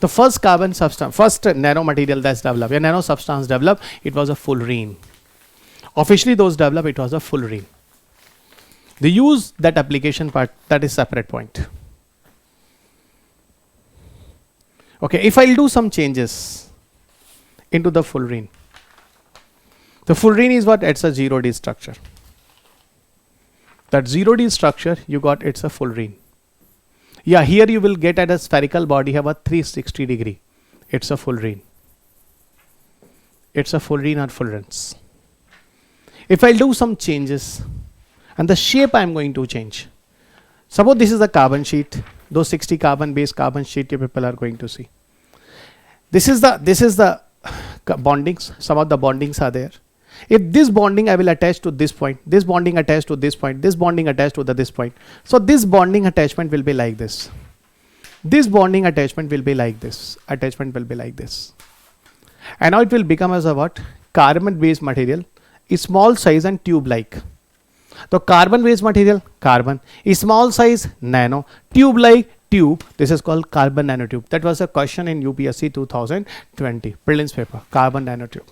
The first carbon substance, first nanomaterial that's developed, a nano substance developed, it was a fullerene. Officially those developed, it was a fullerene. They use that application part, that is separate point. Okay, if I'll do some changes into the fullerene. The fullerene is what? It's a 0D structure. That 0D structure you got, it's a fullerene. Yeah, here you will get at a spherical body have a 360 degree. It's a fullerene. It's a fullerene or fullerenes. If I'll do some changes and the shape I'm going to change. Suppose this is the carbon sheet. Those 60 carbon based carbon sheet you people are going to see. This is the bondings. Some of the bondings are there. If this bonding I will attach to this point, this bonding attached to this point, this bonding attached to this point. So this bonding attachment will be like this. This bonding attachment will be like this. Attachment will be like this. And now it will become as a what? Carbon based material is small size and tube like. So carbon based material, carbon is small size, nano, tube like, tube. This is called carbon nanotube. That was a question in UPSC 2020 prelims paper, carbon nanotube.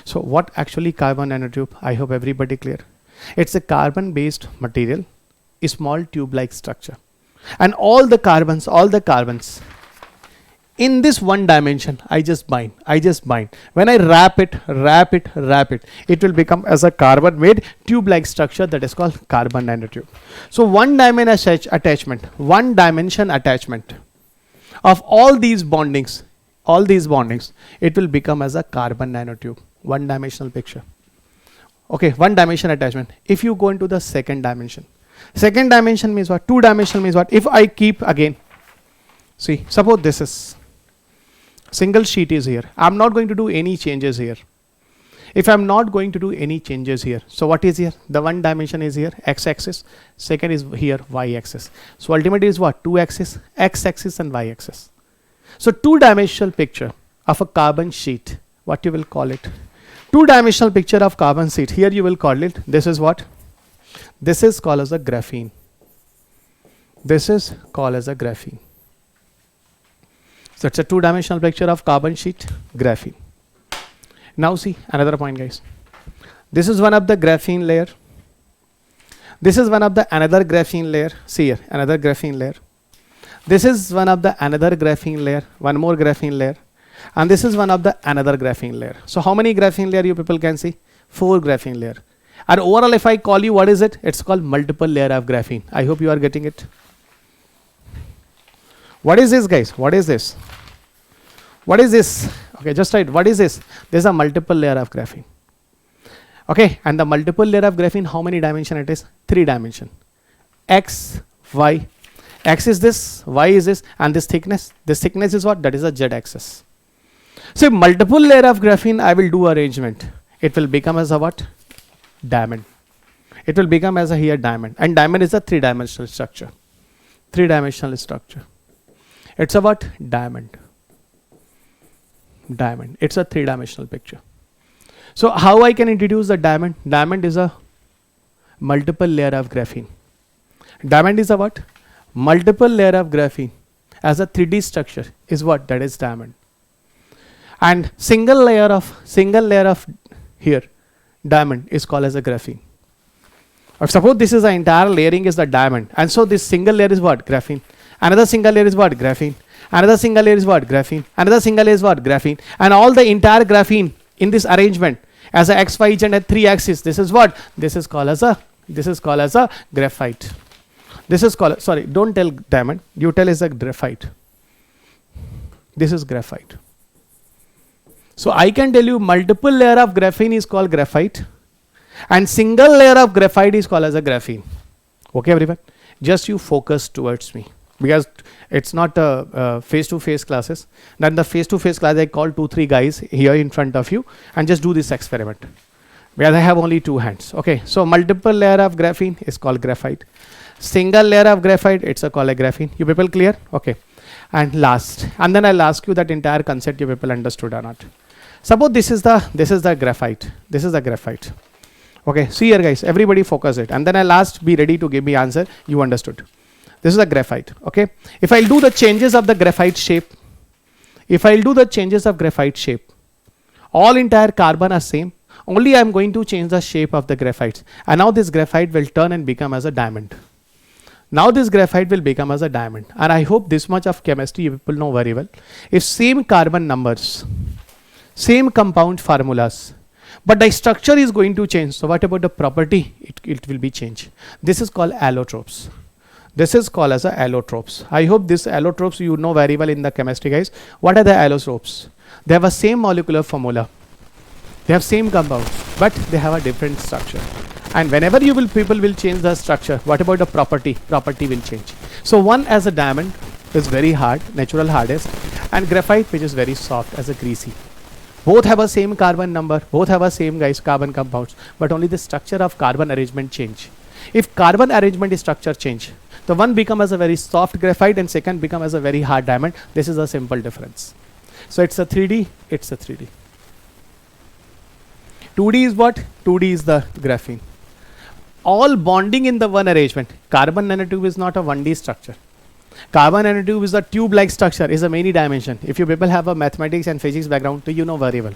So what actually carbon nanotube? I hope everybody clear. It's a carbon based material, a small tube like structure, and all the carbons in this one dimension I just bind. When I wrap it, it will become as a carbon made tube like structure, that is called carbon nanotube. So one dimension attachment of all these bondings, it will become as a carbon nanotube. One dimensional picture. Okay, one dimension attachment. If you go into the second dimension means what? Two dimensional means what? If I keep again, see, suppose this is single sheet is here. I'm not going to do any changes here. If I'm not going to do any changes here, so what is here? The one dimension is here, x-axis. Second is here, y-axis. So ultimately is what? Two axis, x-axis and y-axis. So two-dimensional picture of a carbon sheet. What you will call it? Two-dimensional picture of carbon sheet. Here you will call it. This is what? This is called as a graphene. This is called as a graphene. So it's a two-dimensional picture of carbon sheet, graphene. Now see another point, guys. This is one of the graphene layer. This is one of the another graphene layer. See here, another graphene layer. This is one of the another graphene layer. One more graphene layer. And this is one of the another graphene layer. So how many graphene layer you people can see? 4 graphene layer. And overall, if I call you, what is it? It's called multiple layer of graphene. I hope you are getting it. What is this, guys? What is this? What is this? Okay, just write. What is this? There's a multiple layer of graphene. Okay, and the multiple layer of graphene, how many dimension it is? 3 dimension. X, Y. X is this, Y is this, and this thickness. This thickness is what? That is a Z axis. So multiple layer of graphene, I will do arrangement. It will become as a what? Diamond. It will become as a here diamond. And diamond is a 3-dimensional structure. 3-dimensional structure. It's a what? Diamond. Diamond. It's a 3-dimensional picture. So how I can introduce the diamond? Diamond is a multiple layer of graphene. Diamond is a what? Multiple layer of graphene as a 3D structure is what? That is diamond. And single layer of here diamond is called as a graphene. Or suppose this is the entire layering is the diamond, and so this single layer is what? Graphene. Another single layer is what? Graphene. Another single layer is what? Graphene. Another single layer is what? Graphene. And all the entire graphene in this arrangement as a x, y, z and 3 axis. This is what? This is called as a graphite. This is called, sorry, don't tell diamond. You tell is a graphite. This is graphite. So I can tell you multiple layer of graphene is called graphite, and single layer of graphite is called as a graphene. Okay, everyone? Just you focus towards me, because it's not a face-to-face classes. Then the face-to-face class, I call 2-3 guys here in front of you and just do this experiment. Because I have only 2 hands. Okay, so multiple layer of graphene is called graphite. Single layer of graphite, it's called a graphene. You people clear? Okay. And last, and then I'll ask you that entire concept you people understood or not. Suppose this is the graphite. This is the graphite. Okay, see here, guys. Everybody focus it, and then I'll ask, be ready to give me answer. You understood? This is a graphite. Okay. If I'll do the changes of the graphite shape, If I'll do the changes of graphite shape, all entire carbon are same. Only I am going to change the shape of the graphites. And now this graphite will turn and become as a diamond. Now this graphite will become as a diamond. And I hope this much of chemistry you people know very well. If same carbon numbers, same compound formulas, but the structure is going to change. So what about the property? It will be changed. This is called allotropes. This is called as a allotropes. I hope this allotropes you know very well in the chemistry, guys. What are the allotropes? They have a same molecular formula. They have same compounds, but they have a different structure. And whenever people will change the structure, what about the property? Property will change. So one as a diamond is very hard, natural hardest, and graphite which is very soft as a greasy. Both have a same carbon number, both have a same guys carbon compounds, but only the structure of carbon arrangement change. If carbon arrangement is structure change, the one become as a very soft graphite and second become as a very hard diamond. This is a simple difference. So it's a 3D, it's a 3D. 2D is what? 2D is the graphene. All bonding in the one arrangement. Carbon nanotube is not a 1D structure. Carbon nanotube is a tube-like structure, is a many dimension. If you people have a mathematics and physics background, you know very well.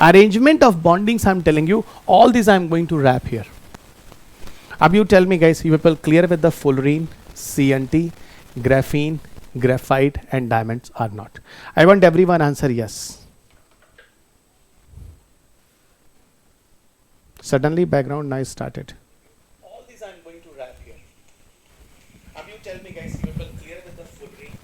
Arrangement of bondings, I'm telling you, all these I'm going to wrap here. Ab you tell me guys, you people clear with the fullerene, CNT, graphene, graphite and diamonds or not? I want everyone answer yes. Suddenly background noise started. All these I'm going to wrap here. Ab you tell me guys, you people clear with the fullerene?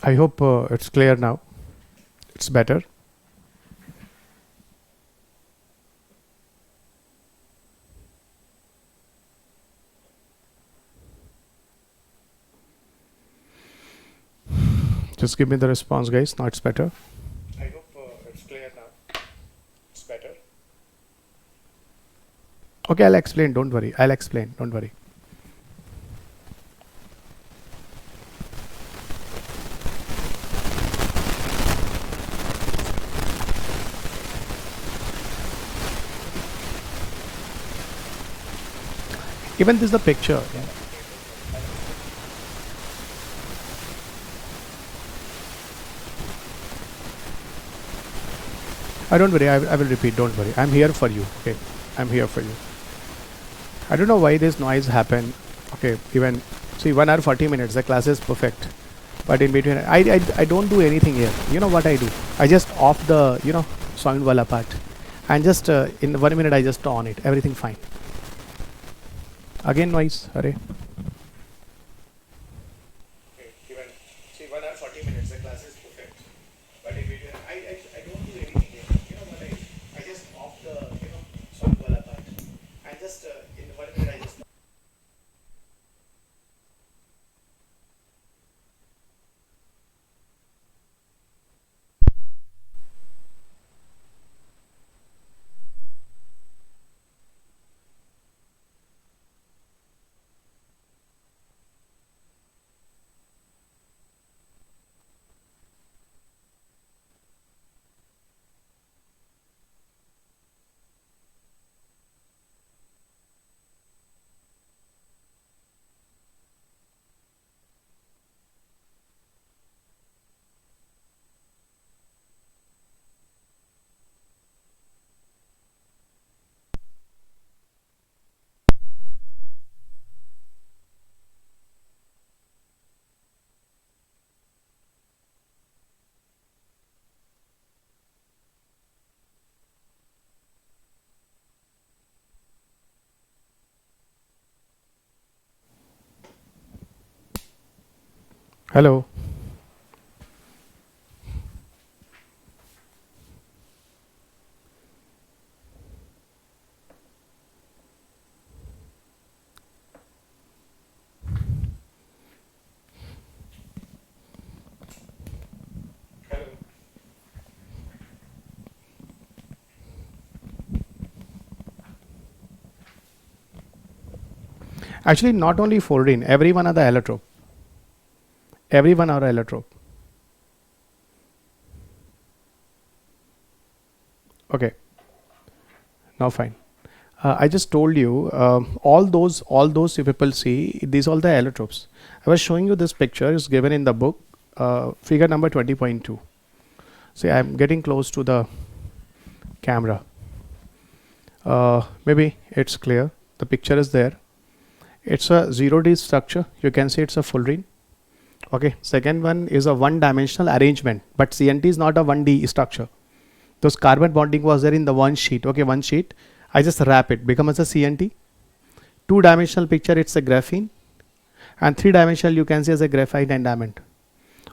I hope it's clear now. It's better. Just give me the response, guys. Now it's better. I hope it's clear now. It's better. Okay, I'll explain. Don't worry. I'll explain. Don't worry. Even this is the picture. Yeah. Don't worry, I will repeat, don't worry. I'm here for you. Okay. I'm here for you. I don't know why this noise happened. Okay, even see 1 hour 40 minutes, the class is perfect. But in between I don't do anything here. You know what I do? I just off the sound wala part. And just in 1 minute I just on it. Everything fine. Again noise, array. Okay, even see 1 hour 40 minutes, the class is perfect. But in between I don't do anything here. You know what I just off the sound wala part. And just in 1 minute I just Hello. Actually, not only fullerene, everyone are the allotrope. Everyone are allotrope. Okay. Now fine. I just told you all those you people see, these all the allotropes. I was showing you this picture is given in the book, figure number 20.2. See, I'm getting close to the camera. Maybe it's clear. The picture is there. It's a 0D structure. You can see it's a fullerene. Okay. Second one is a one-dimensional arrangement, but CNT is not a 1D structure. Those carbon bonding was there in the one sheet. Okay, one sheet. I just wrap it, becomes a CNT. Two-dimensional picture, it's a graphene. And three-dimensional you can see as a graphite and diamond.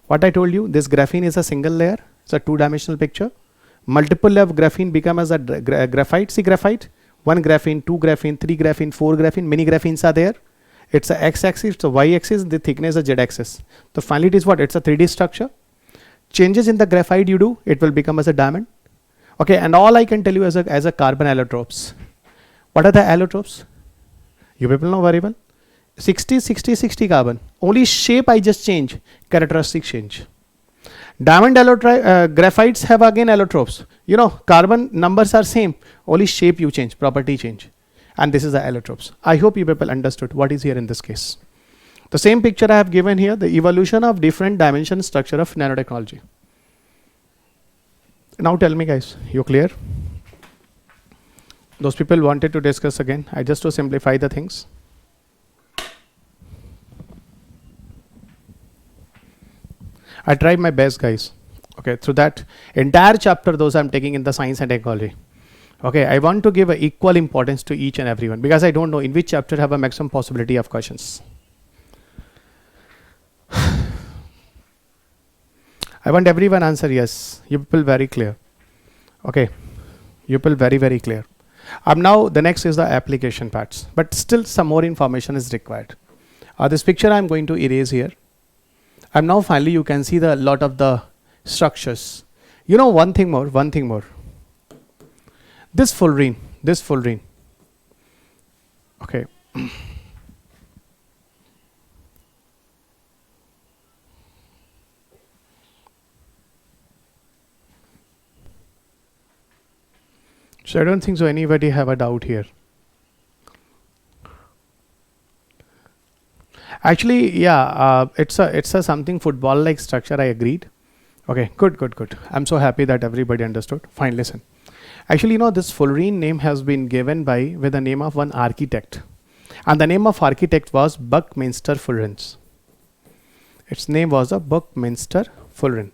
What I told you, this graphene is a single layer. It's a two-dimensional picture. Multiple layer of graphene become as a graphite. See graphite? One graphene, two graphene, three graphene, four graphene. Many graphenes are there. It's a x-axis, it's a y-axis, the thickness is a z-axis. So finally it is what? It's a 3D structure. Changes in the graphite you do, it will become as a diamond. Okay, and all I can tell you as a carbon allotropes. What are the allotropes? You people know very well. 60, 60, 60 carbon. Only shape I just change, characteristic change. Diamond graphites have again allotropes. You know, carbon numbers are same, only shape you change, property change. And this is the allotropes. I hope you people understood what is here in this case. The same picture I have given here, the evolution of different dimension structure of nanotechnology. Now tell me guys, you clear? Those people wanted to discuss again. I just to simplify the things. I tried my best guys. Okay, through that entire chapter those I'm taking in the science and technology. Okay, I want to give equal importance to each and everyone because I don't know in which chapter have a maximum possibility of questions. I want everyone answer yes. You people very clear. Okay, you people very, very clear. Now the next is the application parts, but still some more information is required. This picture I'm going to erase here. Now finally you can see the lot of the structures. You know one thing more. This fullerene. Okay. So I don't think so anybody have a doubt here. Actually, yeah, it's a something football like structure. I agreed. Okay, good. I'm so happy that everybody understood. Fine, listen. Actually, you know, this fullerene name has been given with the name of one architect, and the name of architect was Buckminster Fulleren. Its name was a Buckminster Fulleren.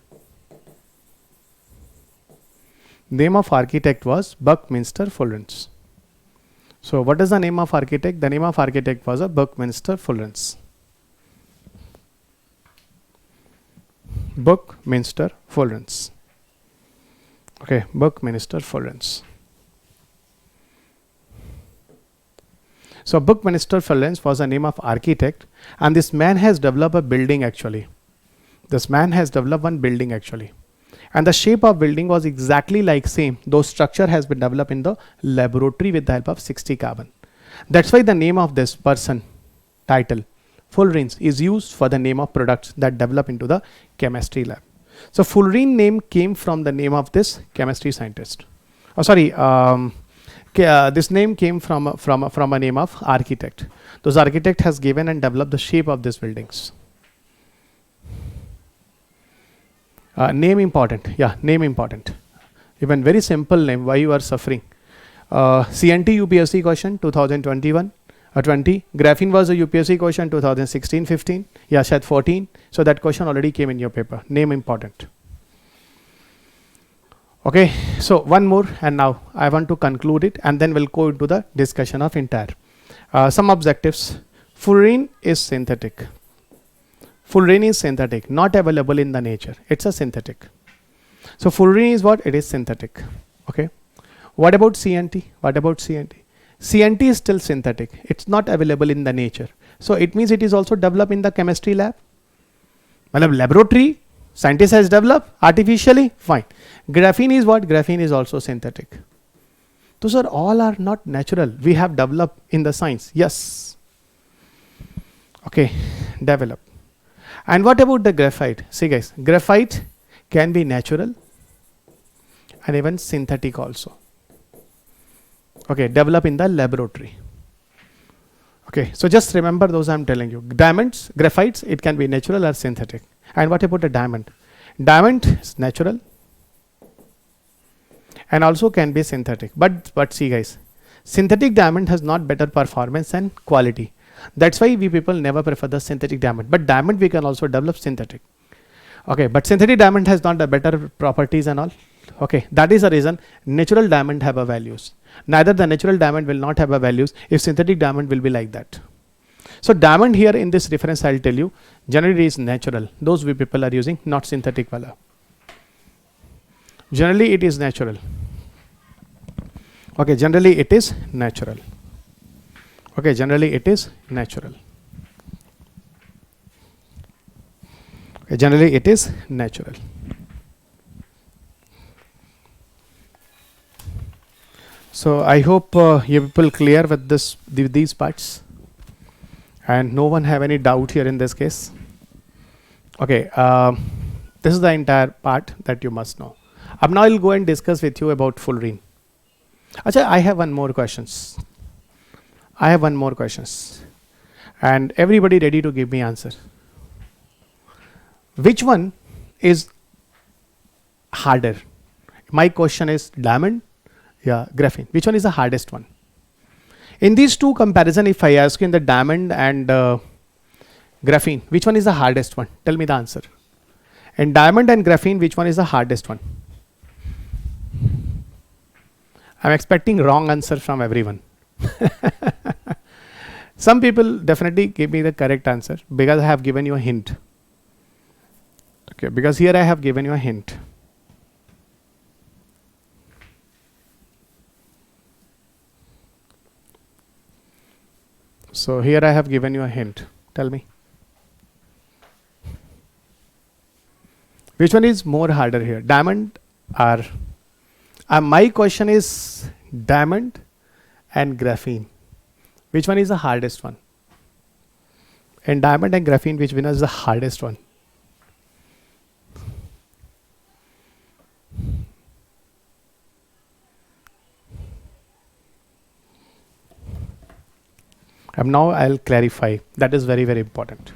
Name of architect was Buckminster Fulleren. So what is the name of architect? The name of architect was a Buckminster Fulleren. Buckminster Fulleren. Okay, Buckminster Fulleren. So Buckminster Fulleren was the name of architect, and this man has developed a building actually. This man has developed one building actually. And the shape of building was exactly like same, though structure has been developed in the laboratory with the help of 60 carbon. That's why the name of this person, title, fullerene, is used for the name of products that develop into the chemistry lab. So fullerene name came from the name of this chemistry scientist. Oh, sorry, this name came from a name of architect. Those architect has given and developed the shape of these buildings. Name important. Yeah, name important. Even very simple name. Why you are suffering? CNT UPSC question 2021 20. Graphene was a UPSC question 2016-15. Yeah, Shed 14. So that question already came in your paper. Name important. Okay. So one more, and now I want to conclude it, and then we'll go into the discussion of entire. Some objectives. Fullerene is synthetic. Fullerene is synthetic, not available in the nature. It's a synthetic. So fullerene is what? It is synthetic. Okay. What about CNT? What about CNT? CNT is still synthetic. It's not available in the nature. So it means it is also developed in the chemistry lab. Laboratory, scientist has developed artificially, fine. Graphene is what? Graphene is also synthetic. Those are all are not natural. We have developed in the science. Yes. Okay, develop. And what about the graphite? See guys, graphite can be natural and even synthetic also. Okay, develop in the laboratory. Okay, so just remember those I'm telling you. Diamonds, graphites, it can be natural or synthetic. And what about the diamond? Diamond is natural and also can be synthetic. But see guys, synthetic diamond has not better performance and quality. That's why we people never prefer the synthetic diamond. But diamond we can also develop synthetic. Okay, but synthetic diamond has not the better properties and all. Okay, that is the reason natural diamond have a values. Neither the natural diamond will not have a values if synthetic diamond will be like that. So diamond here in this reference I'll tell you generally is natural. Those we people are using, not synthetic wala. Generally it is natural. Okay, generally it is natural. Okay, generally it is natural. Okay, generally it is natural. So I hope you people clear with this these parts, and no one have any doubt here in this case. Okay, this is the entire part that you must know. Now I'll go and discuss with you about fullerene. Achha, I have one more questions. I have one more questions, and everybody ready to give me answer. Which one is harder? My question is diamond, yeah, graphene. Which one is the hardest one? In these two comparison, if I ask you in the diamond and graphene, which one is the hardest one? Tell me the answer. In diamond and graphene, which one is the hardest one? I'm expecting wrong answer from everyone. Some people definitely give me the correct answer because I have given you a hint. Okay, because here I have given you a hint. So here I have given you a hint. Tell me. Which one is more harder here? Diamond or my question is diamond and graphene. Which one is the hardest one? And diamond and graphene, which one is the hardest one? Now I'll clarify. That is very, very important.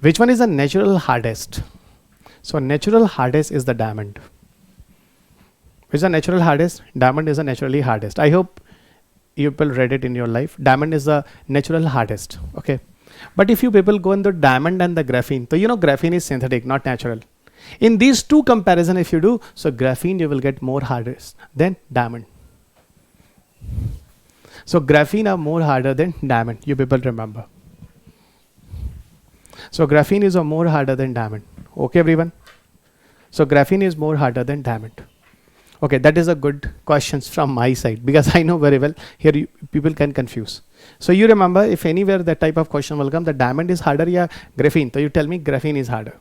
Which one is the natural hardest? So natural hardest is the diamond. Which is the natural hardest? Diamond is the naturally hardest. I hope you people read it in your life. Diamond is the natural hardest. Okay. But if you people go in the diamond and the graphene, so you know graphene is synthetic, not natural. In these two comparison, if you do, so graphene you will get more hardest than diamond. So graphene are more harder than diamond. You people remember. So graphene is a more harder than diamond. Okay, everyone. So graphene is more harder than diamond. Okay, that is a good questions from my side because I know very well here people can confuse. So you remember if anywhere that type of question will come, the diamond is harder, yeah, graphene. So you tell me graphene is harder.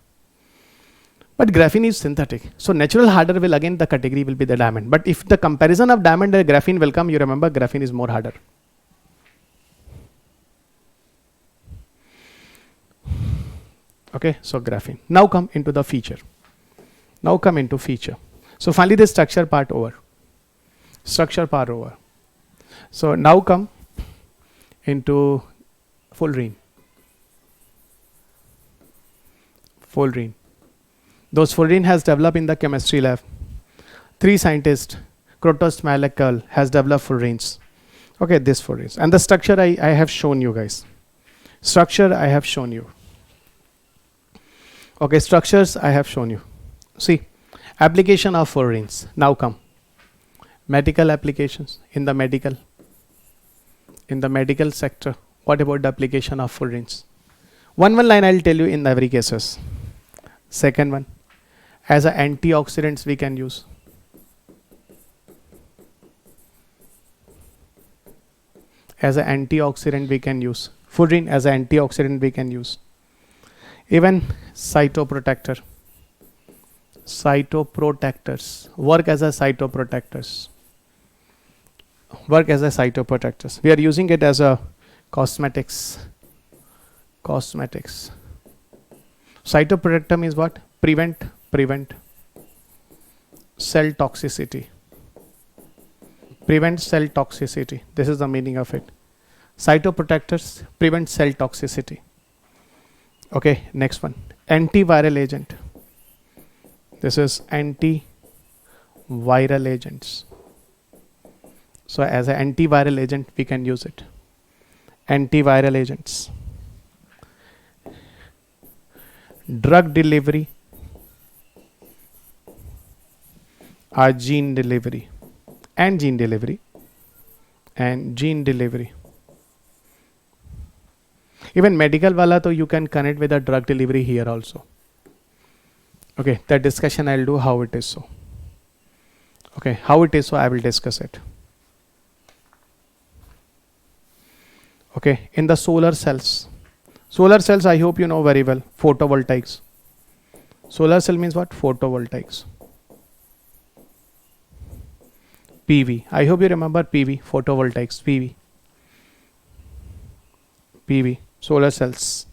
But graphene is synthetic. So natural harder will again the category will be the diamond. But if the comparison of diamond and graphene will come, you remember graphene is more harder. Okay, so graphene. Now come into the feature. Now come into feature. So finally the structure part over. Structure part over. So now come into fullerene. Fullerene. Those fullerene has developed in the chemistry lab. 3 scientists, Krotos, Malek, Kerr, has developed fullerenes. Okay, this fullerenes. And the structure I have shown you guys. Structure I have shown you. Okay, structures I have shown you. See, application of fullerenes. Now come. Medical applications in the medical sector. What about the application of fullerenes? One line I'll tell you in every cases. Second one, as a antioxidants we can use. As an antioxidant we can use. Furin as an antioxidant we can use. Even cytoprotector. Cytoprotectors work as a cytoprotectors. Work as a cytoprotectors. We are using it as a cosmetics. Cosmetics. Cytoprotector means what? Prevent cell toxicity. Prevent cell toxicity. This is the meaning of it. Cytoprotectors prevent cell toxicity. Okay, next one. Antiviral agent. This is antiviral agents. So as an antiviral agent we can use it. Antiviral agents. Drug delivery or gene delivery and gene delivery and gene delivery. Even medical wala to you can connect with a drug delivery here also. Okay, that discussion I'll do how it is so. Okay, how it is so I will discuss it. Okay, in the solar cells. Solar cells I hope you know very well. Photovoltaics. Solar cell means what? Photovoltaics. PV. I hope you remember PV. Photovoltaics. PV. PV. Solar cells.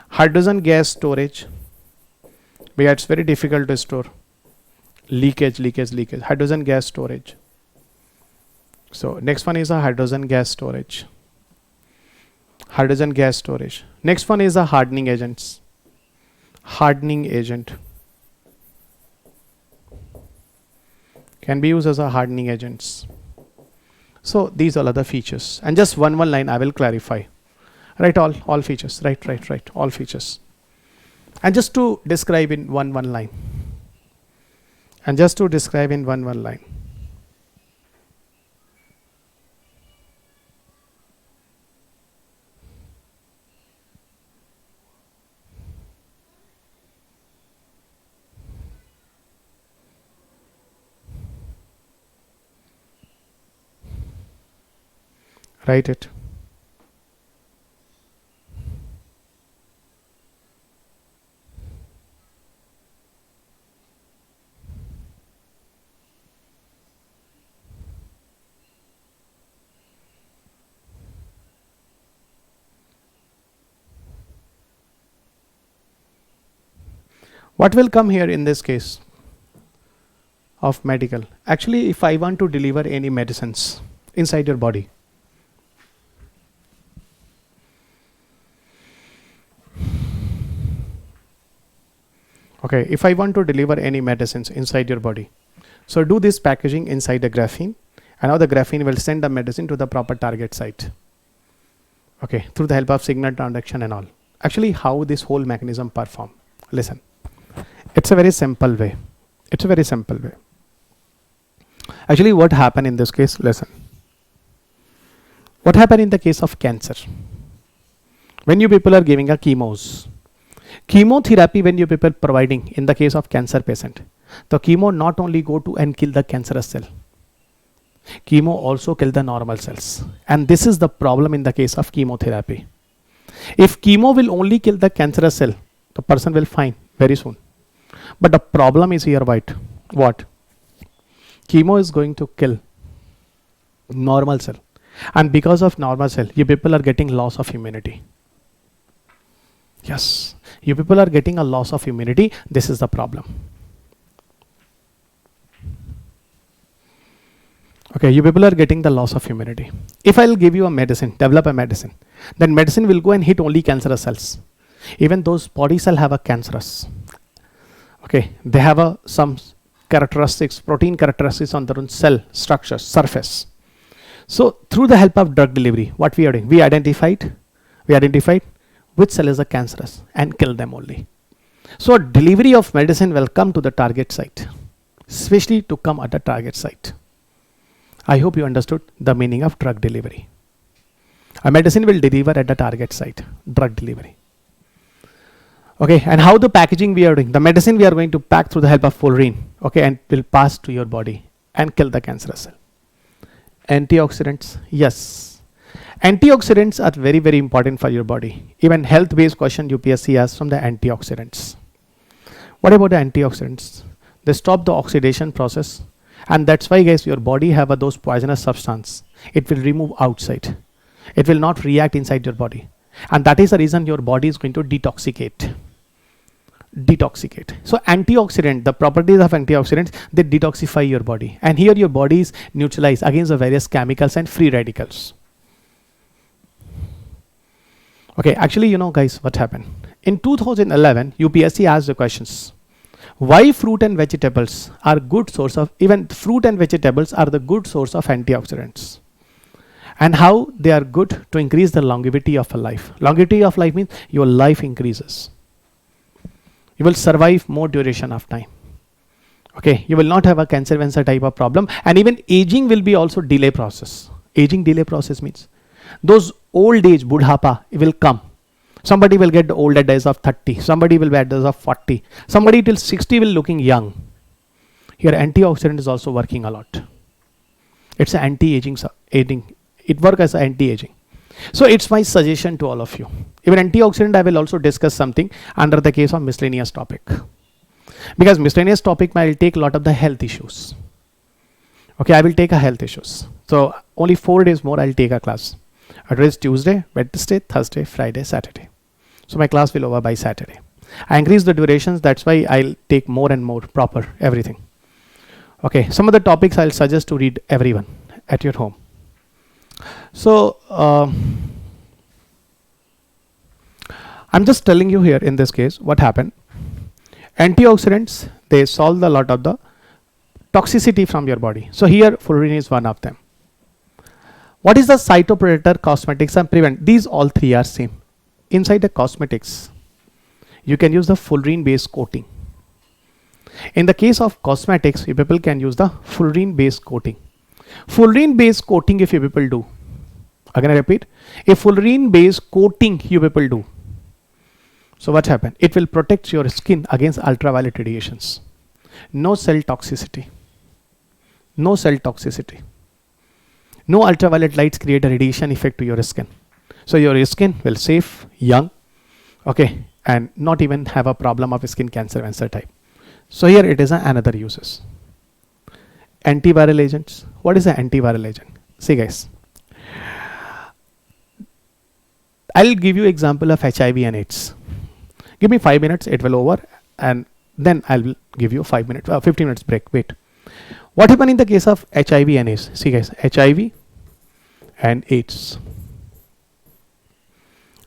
Hydrogen gas storage. But it's very difficult to store. Leakage. Hydrogen gas storage. So next one is a hydrogen gas storage. Hydrogen gas storage. Next one is a hardening agents. Hardening agent. Can be used as a hardening agents. So these all are the features. And just one line I will clarify. Right, all features. Right. All features. And just to describe in one line. Write it. What will come here in this case of medical? Actually, if I want to deliver any medicines inside your body, okay, if I want to deliver any medicines inside your body, so do this packaging inside the graphene, and now the graphene will send the medicine to the proper target site. Okay, through the help of signal transduction and all. Actually, how this whole mechanism perform? Listen, it's a very simple way. Actually, what happened in this case? Listen. What happened in the case of cancer? When you people are giving a chemotherapy, when you people providing in the case of cancer patient, the chemo not only go to and kill the cancerous cell, chemo also kill the normal cells. And this is the problem in the case of chemotherapy. If chemo will only kill the cancerous cell, the person will fine very soon. But the problem is here, what? Chemo is going to kill normal cell. And because of normal cell, you people are getting loss of immunity. Yes, you people are getting a loss of immunity. This is the problem. Okay, you people are getting the loss of immunity. If I'll give you a medicine, develop a medicine, then medicine will go and hit only cancerous cells. Even those body cells have a cancerous. Okay, they have some characteristics, protein characteristics on their own cell structure, surface. So through the help of drug delivery, what we are doing, we identified which cell is a cancerous and kill them only. So delivery of medicine will come to the target site, especially to come at the target site. I hope you understood the meaning of drug delivery. A medicine will deliver at the target site, drug delivery. Okay, and how the packaging we are doing? The medicine we are going to pack through the help of fullerene, okay, and will pass to your body and kill the cancerous cell. Antioxidants, yes. Antioxidants are very, very important for your body. Even health-based question UPSC asks from the antioxidants. What about the antioxidants? They stop the oxidation process, and that's why, guys, your body have those poisonous substance. It will remove outside. It will not react inside your body, and that is the reason your body is going to detoxicate. So antioxidant, the properties of antioxidants, they detoxify your body, and here your body is neutralized against the various chemicals and free radicals. Okay, actually, you know, guys, what happened in 2011? UPSC asked the questions: why fruit and vegetables are good source of, even fruit and vegetables are the good source of antioxidants, and how they are good to increase the longevity of a life. Longevity of life means your life increases. You will survive more duration of time. Okay, you will not have a cancer type of problem, and even aging will be also delay process. Aging delay process means those old age budhapa will come. Somebody will get old at the age of 30, somebody will be at the age of 40, somebody till 60 will looking young. Here antioxidant is also working a lot. It's an anti-aging, it works as anti-aging. So it's my suggestion to all of you. Even antioxidant, I will also discuss something under the case of miscellaneous topic, because miscellaneous topic I will take a lot of the health issues. Okay, I will take a health issues. So only 4 days more I'll take a class. It is Tuesday, Wednesday, Thursday, Friday, Saturday. So my class will over by Saturday. I increase the durations. That's why I'll take more and more proper everything. Okay, some of the topics I'll suggest to read everyone at your home. So I'm just telling you here in this case what happened. Antioxidants, they solve a lot of the toxicity from your body. So here fullerene is one of them. What is the cytopredator, cosmetics and prevent? These all three are same. Inside the cosmetics, you can use the fullerene based coating. In the case of cosmetics, you people can use the fullerene based coating. Fullerene based coating if you people do, again I repeat, a fullerene based coating you people do. So what happened? It will protect your skin against ultraviolet radiations. No cell toxicity. No cell toxicity. No ultraviolet lights create a radiation effect to your skin. So your skin will safe, young, okay, and not even have a problem of skin cancer type. So here it is another uses. Antiviral agents. What is an antiviral agent? See guys, I'll give you example of HIV and AIDS. Give me 5 minutes, it will over, and then I'll give you 5 minutes, 15 minutes break. Wait. What happened in the case of HIV and AIDS? See guys, HIV and AIDS.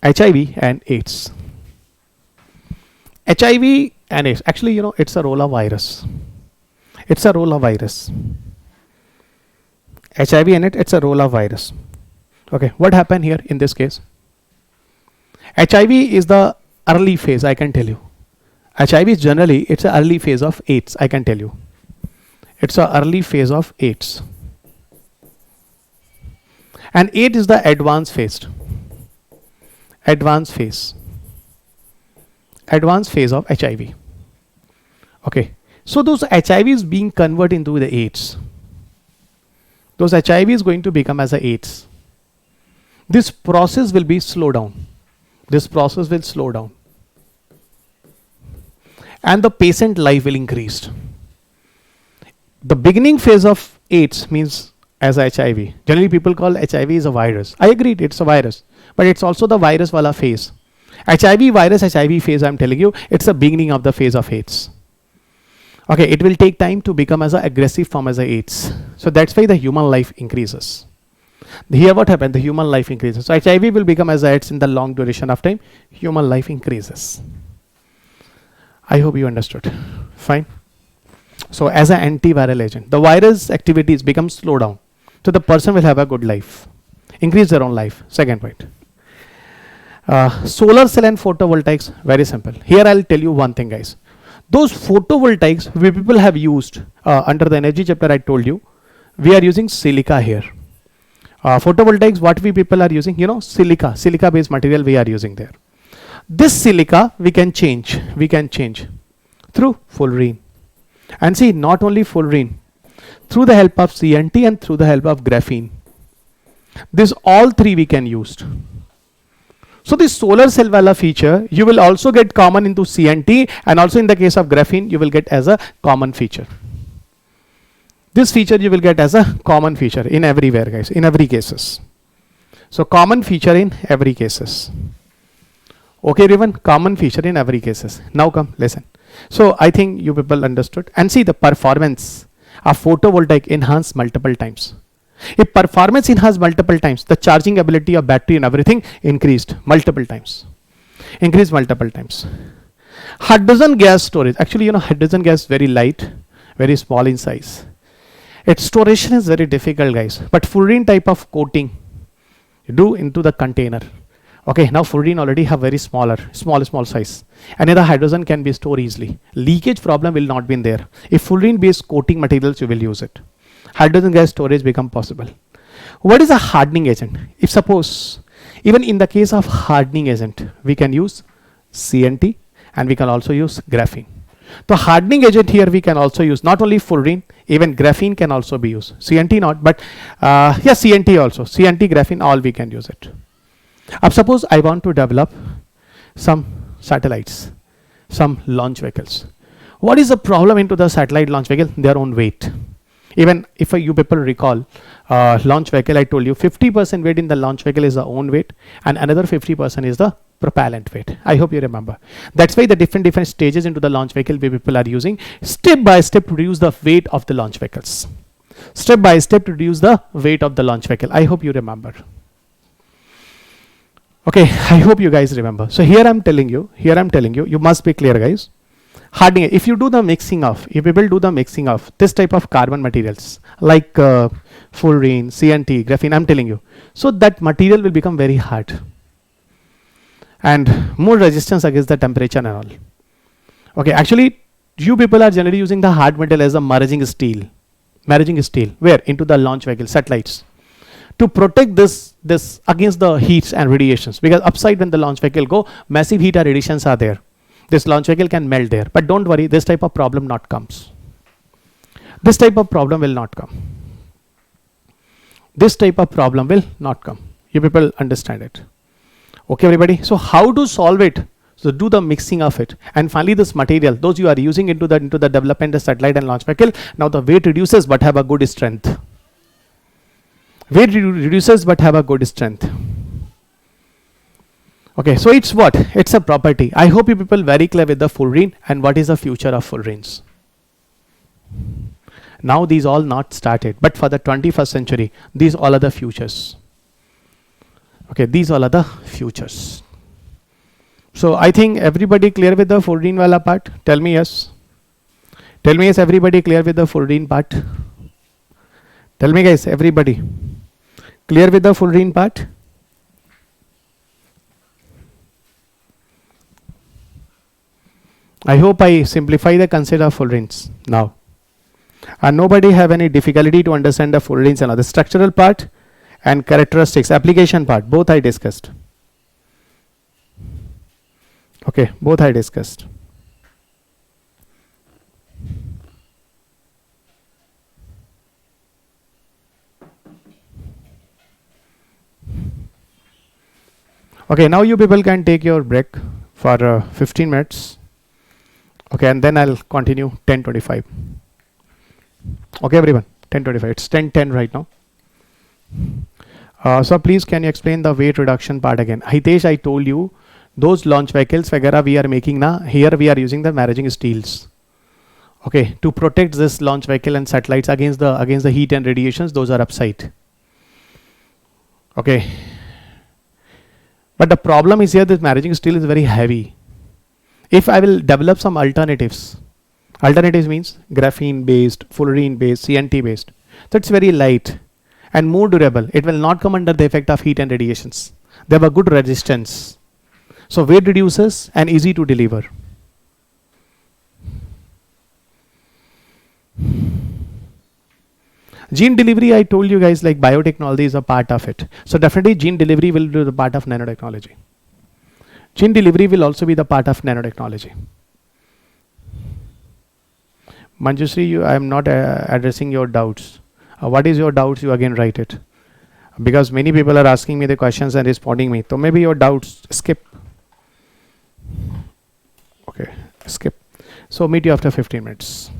HIV and AIDS. HIV and AIDS. Actually, you know, it's a roll of virus. It's a roll of virus. HIV and it's a roll of virus. Okay, what happened here in this case? HIV is the early phase, I can tell you. HIV is generally, it's an early phase of AIDS, I can tell you. It's an early phase of AIDS. And AIDS is the advanced phase. Advanced phase. Advanced phase of HIV. Okay. So those HIVs being converted into the AIDS. Those HIVs going to become as a AIDS. This process will be slow down. This process will slow down. And the patient life will increase. The beginning phase of AIDS means as HIV. Generally people call HIV is a virus. I agree, it's a virus. But it's also the virus wala phase. HIV virus, HIV phase, I'm telling you, it's the beginning of the phase of AIDS. Okay, it will take time to become as an aggressive form as a AIDS. So that's why the human life increases. Here what happened? The human life increases. So HIV will become as AIDS in the long duration of time. Human life increases. I hope you understood. Fine. So as an antiviral agent, the virus activities become slow down. So the person will have a good life. Increase their own life. Second point. Solar cell and photovoltaics, very simple. Here I'll tell you one thing guys. Those photovoltaics we people have used under the energy chapter I told you, we are using silica here. Photovoltaics, what we people are using, you know, silica based material we are using there. This silica we can change through fullerene. And see, not only fullerene, through the help of CNT and through the help of graphene. This all three we can use. So this solar cell wala feature you will also get common into CNT, and also in the case of graphene you will get as a common feature. This feature you will get as a common feature in everywhere, guys, in every cases. So common feature in every cases. Okay everyone, common feature in every cases. Now come listen. So I think you people understood, and see the performance of photovoltaic enhanced multiple times. If performance enhanced multiple times, the charging ability of battery and everything increased multiple times. Hydrogen gas storage. Actually, you know, hydrogen gas very light, very small in size. Its storage is very difficult, guys. But fullerene type of coating you do into the container. Okay, now fullerene already have very small size. And the hydrogen can be stored easily. Leakage problem will not be in there. If fullerene based coating materials, you will use it. Hydrogen gas storage become possible. What is a hardening agent? If suppose, even in the case of hardening agent, we can use CNT and we can also use graphene. The hardening agent here we can also use not only fullerene, even graphene can also be used. CNT not, but CNT also. CNT, graphene, all we can use it. Suppose I want to develop some satellites, some launch vehicles. What is the problem into the satellite launch vehicle? Their own weight. Even if you people recall, launch vehicle, I told you 50% weight in the launch vehicle is the own weight, and another 50% is the propellant weight. I hope you remember. That's why the different stages into the launch vehicle we people are using step by step to reduce the weight of the launch vehicles. Step by step to reduce the weight of the launch vehicle. I hope you remember. Okay, I hope you guys remember. So here I'm telling you, you must be clear, guys. Hardening, if you do the mixing of, if people do the mixing of this type of carbon materials like fullerene, CNT, graphene, I'm telling you, so that material will become very hard and more resistance against the temperature and all. Okay, actually you people are generally using the hard metal as a maraging steel. Where? Into the launch vehicle satellites, to protect this against the heats and radiations, because upside when the launch vehicle go, massive heat and radiations are there. This launch vehicle can melt there, but don't worry, this type of problem not comes. This type of problem will not come. This type of problem will not come. You people understand it. Okay, everybody. So how to solve it? So do the mixing of it, and finally this material, those you are using into the development of satellite and launch vehicle. Now the weight reduces, but have a good strength. Weight reduces, but have a good strength. Okay, so it's what? It's a property. I hope you people very clear with the fullerene and what is the future of fullerenes. Now these all not started, but for the 21st century, these all are the futures. Okay, these all are the futures. So I think everybody clear with the fullerene wala part? Tell me yes. Tell me yes, everybody clear with the fullerene part? Tell me guys, everybody clear with the fullerene part? I hope I simplify the concept of fullerenes now. And nobody have any difficulty to understand the fullerenes and the structural part and characteristics, application part, both I discussed. Okay, both I discussed. Okay, now you people can take your break for 15 minutes. Okay, and then I'll continue 10:25. Okay, everyone, 10:25. It's 10:10 right now. So please, can you explain the weight reduction part again? Hitesh, I told you those launch vehicles वगैरह we are making now. Here we are using the maraging steels. Okay, to protect this launch vehicle and satellites against the heat and radiations. Those are upside. Okay, but the problem is here this maraging steel is very heavy. If I will develop some alternatives means graphene based, fullerene based, CNT based, so it's very light and more durable. It will not come under the effect of heat and radiations. They have a good resistance. So weight reduces and easy to deliver. Gene delivery, I told you guys, like biotechnology is a part of it. So definitely gene delivery will be the part of nanotechnology. Gene delivery will also be the part of nanotechnology. Manjusri, I am not addressing your doubts. What is your doubts? You again write it. Because many people are asking me the questions and responding me. So maybe your doubts, skip. Okay, skip. So meet you after 15 minutes.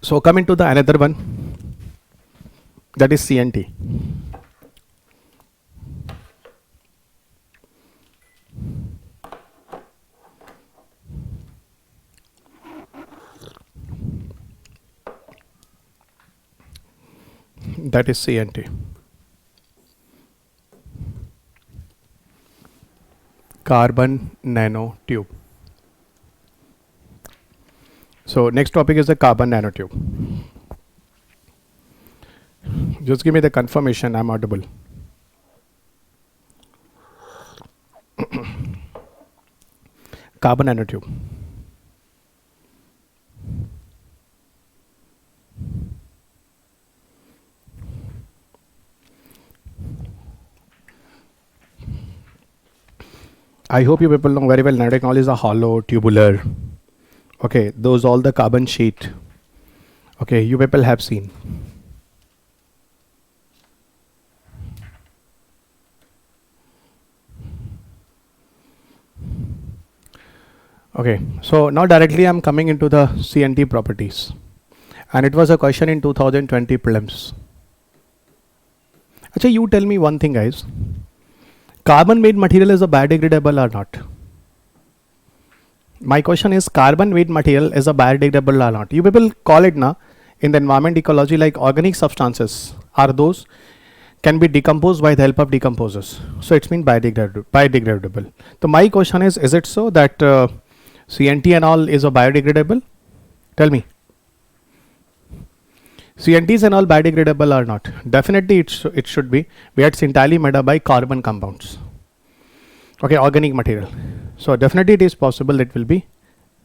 So coming to the another one, that is CNT. That is CNT. Carbon nanotube. So next topic is the carbon nanotube. Just give me the confirmation I'm audible. Carbon nanotube. I hope you people know very well nanotechnology is a hollow, tubular. Okay, those all the carbon sheet. Okay, you people have seen. Okay, so now directly I'm coming into the CNT properties. And it was a question in 2020 prelims. Achha, you tell me one thing, guys. Carbon made material is a biodegradable or not? My question is, carbon made material is a biodegradable or not? You people call it na in the environment ecology like organic substances are those can be decomposed by the help of decomposers. So it's mean biodegradable. So my question is it so that CNT and all is a biodegradable? Tell me. CNTs and all biodegradable or not? Definitely it should be, where it's entirely made up by carbon compounds. Okay, organic material. So definitely it is possible it will be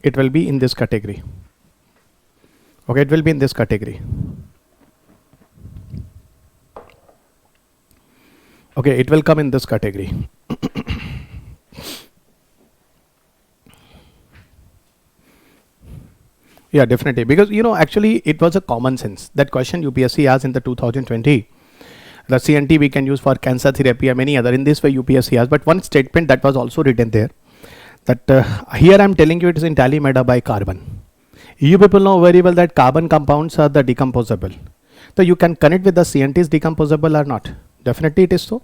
in this category. Okay, it will be in this category. Okay, it will come in this category. Yeah, definitely, because you know actually it was a common sense. That question UPSC asked in the 2020. The CNT we can use for cancer therapy and many other. In this way UPSC asked, but one statement that was also written there, that here I am telling you it is entirely made up by carbon. You people know very well that carbon compounds are the decomposable. So you can connect with the CNT is decomposable or not. Definitely it is so.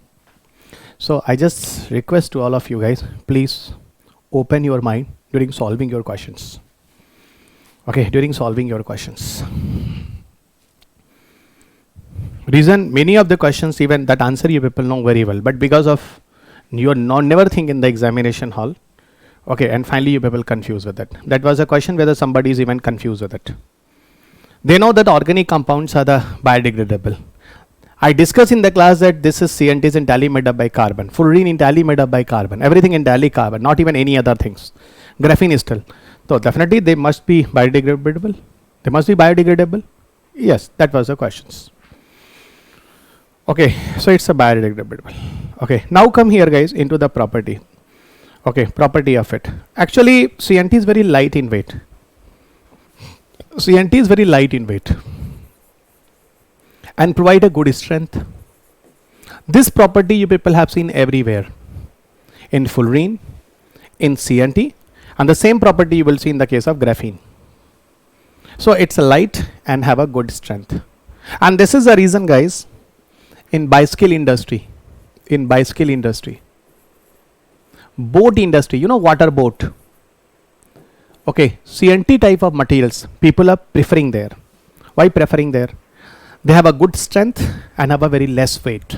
So I just request to all of you guys, please open your mind during solving your questions. Okay, during solving your questions. Reason many of the questions even that answer you people know very well, but because of you never think in the examination hall. Okay, and finally you people confused with that. That was a question whether somebody is even confused with it. They know that organic compounds are the biodegradable. I discussed in the class that this is CNT is entirely made up by carbon. Fullerene entirely made up by carbon. Everything entirely carbon, not even any other things. Graphene is still. So definitely they must be biodegradable. They must be biodegradable. Yes, that was the questions. Okay, so it's a biodegradable. Okay, now come here guys into the property. Okay, property of it. Actually, CNT is very light in weight. CNT is very light in weight and provide a good strength. This property you people have seen everywhere. In fullerene, in CNT, and the same property you will see in the case of graphene. So it's light and have a good strength. And this is the reason guys, in bicycle industry, boat industry, you know water boat. Okay, CNT type of materials people are preferring there. Why preferring there? They have a good strength and have a very less weight.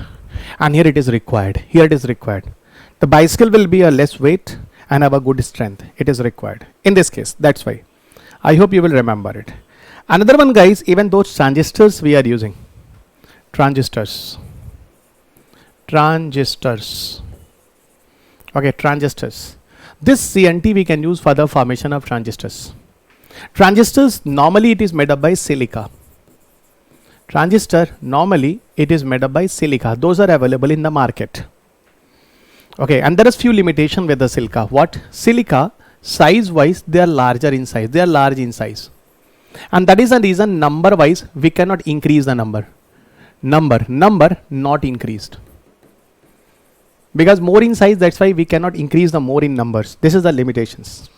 And here it is required. Here it is required. The bicycle will be a less weight and have a good strength. It is required in this case. That's why. I hope you will remember it. Another one guys, even those transistors we are using. Transistors. Okay, transistors. This CNT we can use for the formation of transistors. Transistors normally it is made up by silica. Transistor normally it is made up by silica. Those are available in the market. Okay, and there is few limitation with the silica. What? Silica size wise they are larger in size. They are large in size. And that is the reason number wise we cannot increase the number. Number not increased. Because more in size, that's why we cannot increase the more in numbers. This is the limitations.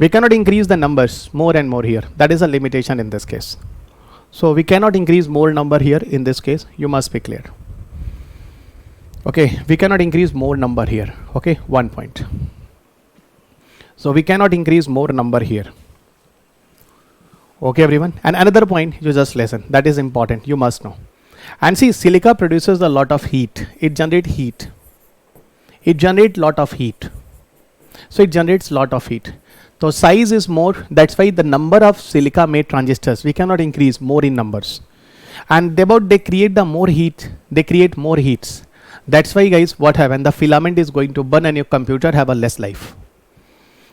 We cannot increase the numbers more and more here. That is a limitation in this case. So we cannot increase more number here in this case. You must be clear. Okay, we cannot increase more number here. Okay, 1 point. So we cannot increase more number here. Okay, everyone. And another point you just listen. That is important. You must know. And see, silica produces a lot of heat. It generates heat. It generates lot of heat. So it generates lot of heat. So size is more. That's why the number of silica made transistors we cannot increase more in numbers. And they create the more heat. They create more heats. That's why, guys, what happens? The filament is going to burn and your computer have a less life.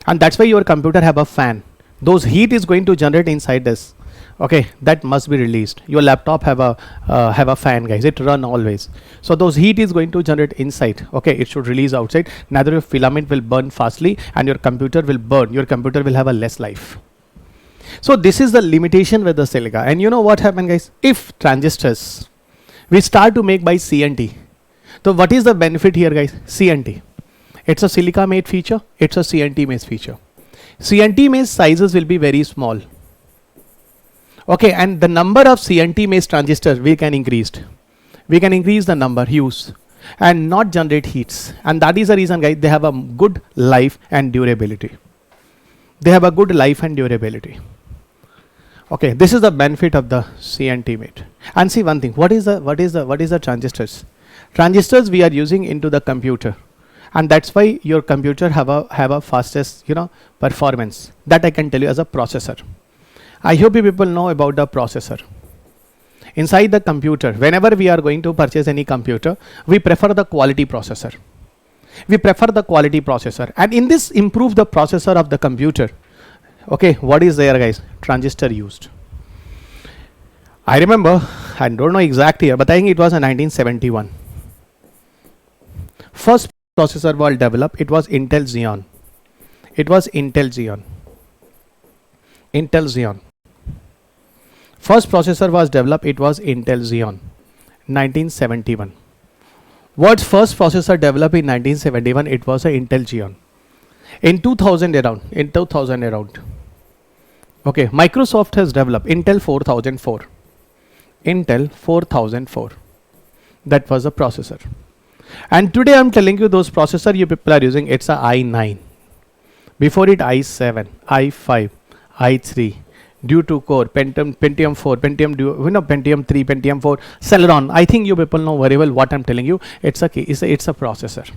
And that's why your computer have a fan. Those heat is going to generate inside this. Okay, that must be released. Your laptop have a fan, guys. It run always. So those heat is going to generate inside. Okay, it should release outside. Neither your filament will burn fastly and your computer will burn. Your computer will have a less life. So this is the limitation with the silica. And you know what happened, guys? If transistors we start to make by CNT. So what is the benefit here, guys? CNT. It's a silica made feature. It's a CNT made feature. CNT made sizes will be very small. Okay, and the number of CNT made transistors we can increase. We can increase the number, use, and not generate heats. And that is the reason, guys, they have a good life and durability. They have a good life and durability. Okay, this is the benefit of the CNT made. And see one thing. What is the transistors? Transistors we are using into the computer. And that's why your computer have a fastest performance. That I can tell you as a processor. I hope you people know about the processor. Inside the computer, whenever we are going to purchase any computer, we prefer the quality processor. We prefer the quality processor. And in this improve the processor of the computer. Okay, what is there, guys? Transistor used. I remember, I don't know exact year, but I think it was in 1971. First processor was developed. It was Intel Xeon. It was Intel Xeon. Intel Xeon. First processor was developed. It was Intel Xeon. 1971. What's first processor developed in 1971? It was a Intel Xeon. In 2000 around. Okay, Microsoft has developed Intel 4004. Intel 4004. That was a processor. And today I'm telling you those processor you people are using, it's a i9. Before it i7, i5, i3, due to core, Pentium 4, Pentium 3, Pentium 4, Celeron. I think you people know very well what I'm telling you. It's a processor.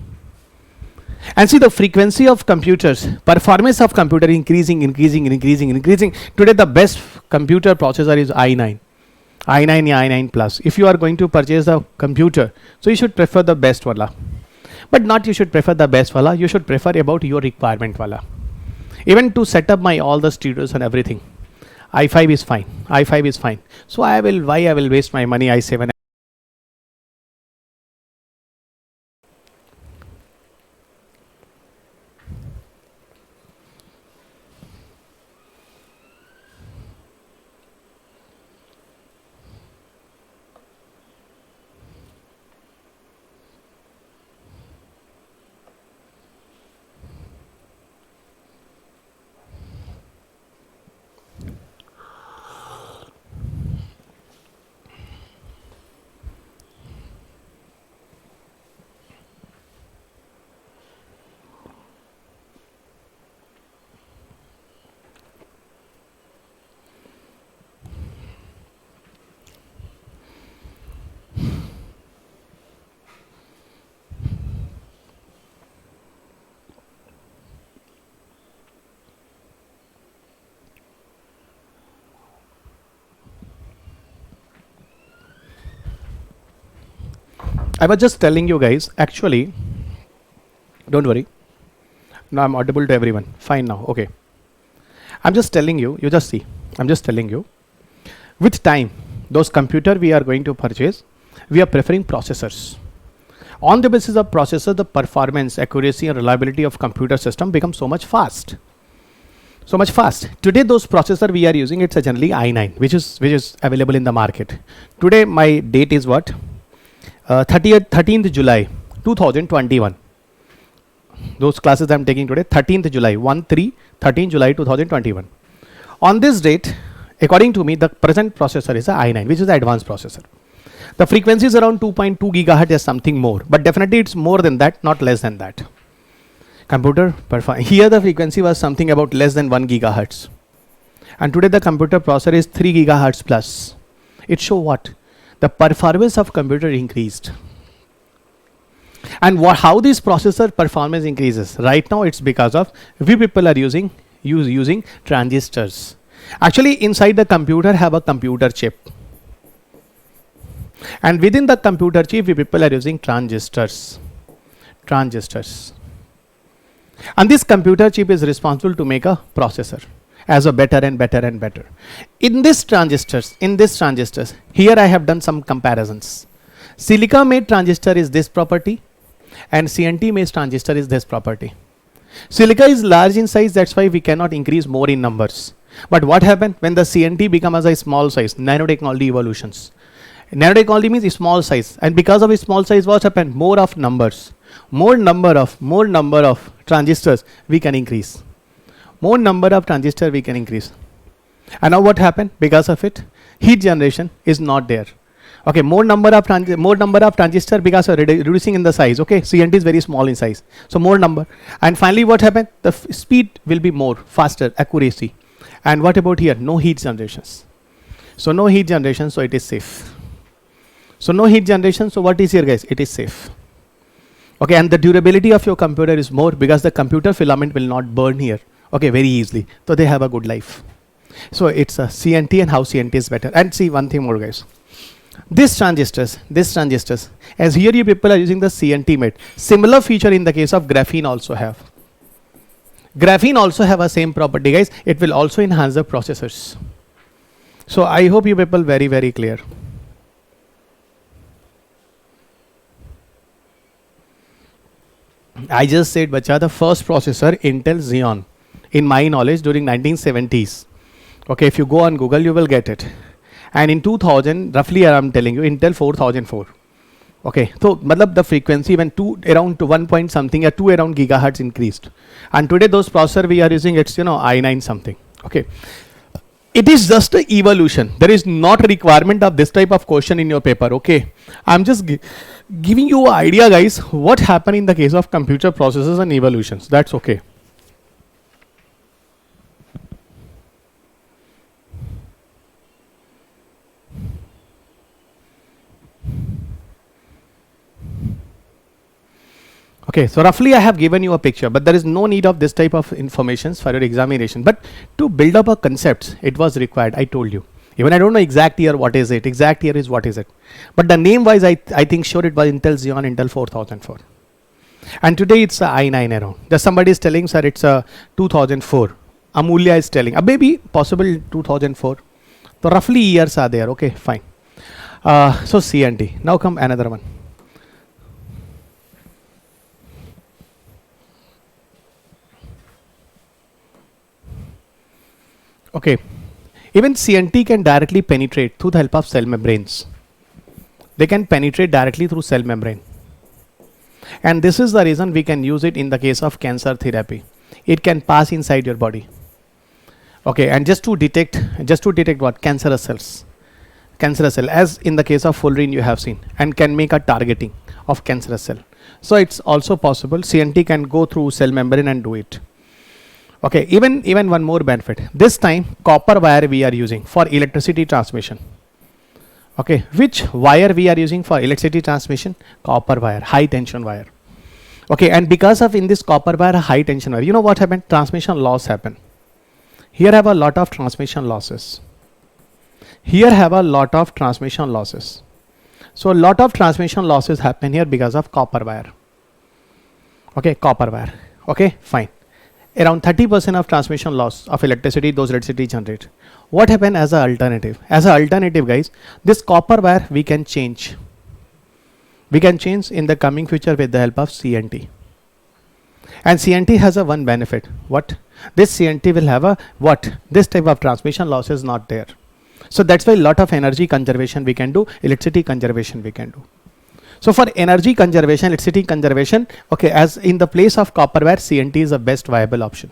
And see the frequency of computers, performance of computer increasing. Today the best computer processor is i9. i9 या i9 plus. If you are going to purchase a computer, so you should prefer the best wala. But not you should prefer the best wala, you should prefer about your requirement wala. Even to set up my all the studios and everything, i5 is fine. i5 is fine. So I will waste my money i7. I was just telling you guys, actually, don't worry. Now I'm audible to everyone. Fine now. Okay. I'm just telling you, you just see. I'm just telling you. With time, those computer we are going to purchase, we are preferring processors. On the basis of processor, the performance, accuracy and reliability of computer system becomes so much fast. So much fast. Today those processor we are using, it's a generally i9, which is available in the market. Today my date is what? 13th July 2021. those classes I'm taking today, 13th July, 13 July 2021. On this date, according to me, the present processor is a i9, which is the advanced processor. The frequency is around 2.2 gigahertz or something more, but definitely it's more than that, not less than that. Computer here the frequency was something about less than 1 gigahertz. And today the computer processor is 3 gigahertz plus. It show what? The performance of computer increased. And how this processor performance increases? Right now it's because of we people are using transistors. Actually inside the computer have a computer chip. And within the computer chip we people are using transistors. And this computer chip is responsible to make a processor as a better and better and better. In this transistors, here I have done some comparisons. Silica made transistor is this property and CNT made transistor is this property. Silica is large in size, that's why we cannot increase more in numbers. But what happened when the CNT becomes a small size? Nanotechnology evolutions. Nanotechnology means small size, and because of a small size, what happened? More of numbers, more number of transistors we can increase. More number of transistors we can increase. And now what happened? Because of it, heat generation is not there. Okay, more number of transistor because of reducing in the size. Okay, CNT is very small in size, so more number. And finally, what happened? The speed will be more faster, accuracy. And what about here? No heat generations. So no heat generation, so it is safe. So no heat generation. So what is here, guys? It is safe. Okay, and the durability of your computer is more because the computer filament will not burn here. Okay, very easily. So they have a good life. So it's a CNT and how CNT is better. And see one thing more, guys. These transistors, as here you people are using the CNT made. Similar feature in the case of graphene also have. Graphene also have a same property, guys. It will also enhance the processors. So I hope you people very, very clear. I just said, bacha, the first processor, Intel Xeon, in my knowledge during 1970s. Okay, if you go on Google, you will get it. And in 2000, roughly I'm telling you, Intel 4004. Okay, so the frequency went around to 1 point something or 2 around gigahertz increased. And today those processor we are using, it's i9 something. Okay, it is just a evolution. There is not a requirement of this type of question in your paper. Okay, I'm just giving you an idea, guys, what happened in the case of computer processors and evolutions. That's okay. Okay, so roughly I have given you a picture, but there is no need of this type of information for your examination. But to build up a concept, it was required, I told you. Even I don't know exact year what is it, exact year is what is it. But the name wise, I think sure it was Intel Xeon, Intel 4004. And today it's a i9 around. There's somebody is telling, sir, it's a 2004. Amulya is telling, maybe possible 2004. So roughly years are there, okay, fine. So CNT, now come another one. Okay, even CNT can directly penetrate through the help of cell membranes. They can penetrate directly through cell membrane. And this is the reason we can use it in the case of cancer therapy. It can pass inside your body. Okay, and just to detect what? Cancerous cells. Cancerous cell, as in the case of fullerene you have seen, and can make a targeting of cancerous cell. So it's also possible CNT can go through cell membrane and do it. Okay, even one more benefit. This time copper wire we are using for electricity transmission. Okay, which wire we are using for electricity transmission? Copper wire, high tension wire. Okay, and because of in this copper wire, high tension wire, you know what happened? Transmission loss happen. Here have a lot of transmission losses. Here have a lot of transmission losses. So a lot of transmission losses happen here because of copper wire. Okay, copper wire. Okay, fine. Around 30% of transmission loss of electricity, those electricity generate. What happened as an alternative? As an alternative, guys, this copper wire we can change. We can change in the coming future with the help of CNT. And CNT has a one benefit. What? This CNT will have a what? This type of transmission loss is not there. So that's why a lot of energy conservation we can do, electricity conservation we can do. So for energy conservation, electricity conservation, okay, as in the place of copper wire, CNT is the best viable option.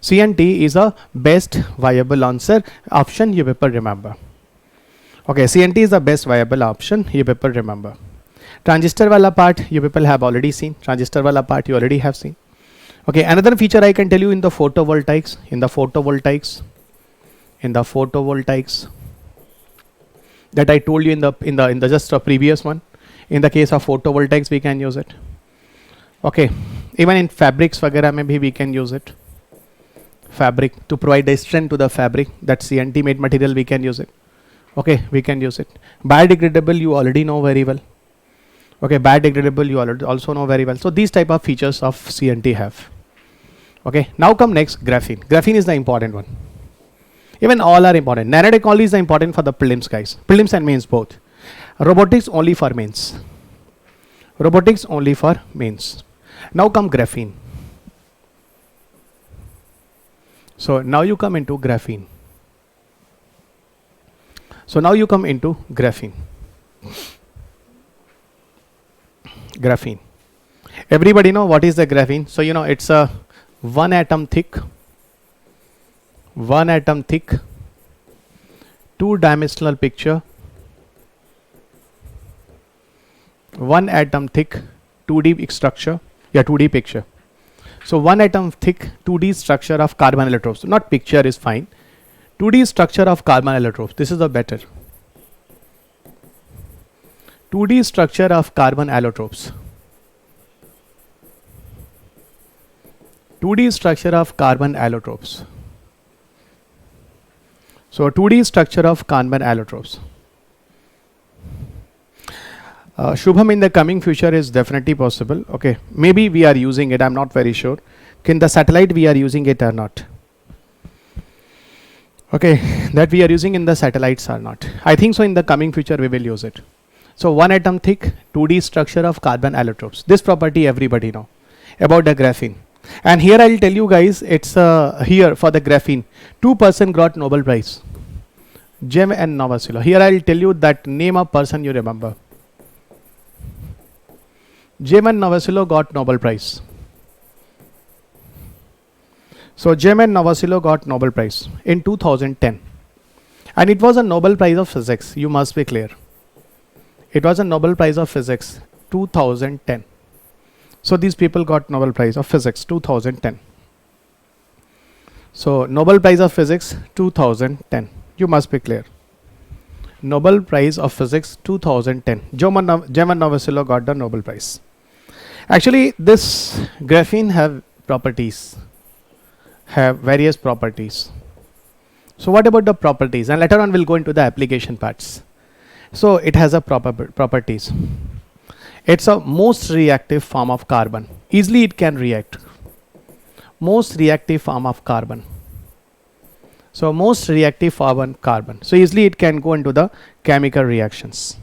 CNT is a best viable option, you people remember. Okay, CNT is the best viable option, you people remember. Transistor wala part, you people have already seen. Transistor wala part, you already have seen. Okay, another feature I can tell you in the photovoltaics, that I told you in the just a previous one. In the case of photovoltaics, we can use it. Okay, even in fabrics वगैरह में भी we can use it. Fabric, to provide the strength to the fabric, that CNT made material, we can use it. Okay, we can use it. Biodegradable, you already know very well. Okay, biodegradable, you already also know very well. So these type of features of CNT have. Okay, now come next, graphene. Graphene is the important one. Even all are important. Nanotechnology is the important for the prelims, guys. Prelims and mains both. Robotics only for mains. Robotics only for mains. Now come graphene. So now you come into graphene. Graphene. Everybody know what is the graphene? So you know it's a 1 atom thick, 2-dimensional picture, 1 atom thick 2D structure, 2D picture. So 1 atom thick 2D structure of carbon allotropes. Not picture is fine. 2D structure of carbon allotropes. This is the better. 2D structure of carbon allotropes. 2D structure of carbon allotropes. So 2D structure of carbon allotropes. Shubham, in the coming future is definitely possible. Okay, maybe we are using it. I'm not very sure. In the satellite we are using it or not. Okay, that we are using in the satellites or not. I think so. In the coming future we will use it. So 1 atom thick 2D structure of carbon allotropes. This property everybody know about the graphene. And here I'll tell you guys, it's here for the graphene, 2 person got Nobel Prize. Jem and Novosilo. Here I'll tell you that name of person you remember. Jem and Novosilo got Nobel Prize. So Jem and Novosilo got Nobel Prize in 2010. And it was a Nobel Prize of Physics. You must be clear. It was a Nobel Prize of Physics 2010. So these people got Nobel Prize of Physics 2010. So Nobel Prize of Physics 2010. You must be clear. Nobel Prize of Physics 2010. Jem and Novosilo got the Nobel Prize. Actually, this graphene have properties, have various properties. So what about the properties? And later on we'll go into the application parts. So it has a properties. It's a most reactive form of carbon. Easily it can react. Most reactive form of carbon. So most reactive form of carbon. So easily it can go into the chemical reactions.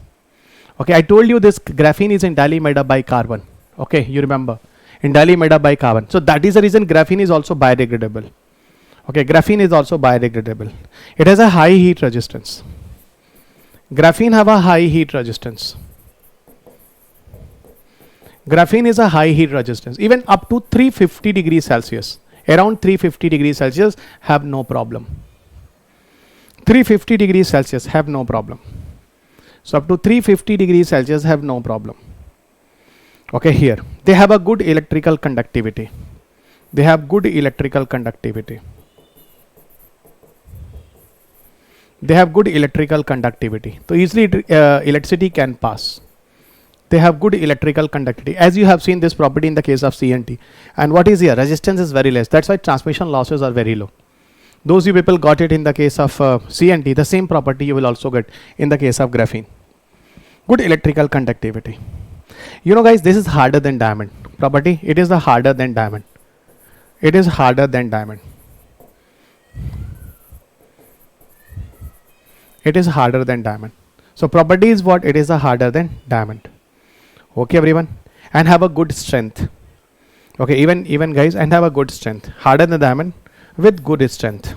Okay, I told you this graphene is entirely made up by carbon. Okay, you remember. Entirely made up by carbon. So that is the reason graphene is also biodegradable. Okay, graphene is also biodegradable. It has a high heat resistance. Graphene have a high heat resistance. Graphene is a high heat resistance. Even up to 350 degrees Celsius. Around 350 degrees Celsius have no problem. 350 degrees Celsius have no problem. So up to 350 degrees Celsius have no problem. Okay, here they have a good electrical conductivity. They have good electrical conductivity. They have good electrical conductivity. So easily electricity can pass. They have good electrical conductivity. As you have seen this property in the case of CNT. And what is here? Resistance is very less. That's why transmission losses are very low. Those you people got it in the case of CNT. The same property you will also get in the case of graphene. Good electrical conductivity. You know guys, this is harder than diamond. Property, it is the harder than diamond. It is harder than diamond. It is harder than diamond. So property is what? It is a harder than diamond. Okay everyone. And have a good strength. Okay, even guys, and have a good strength. Harder than diamond with good strength.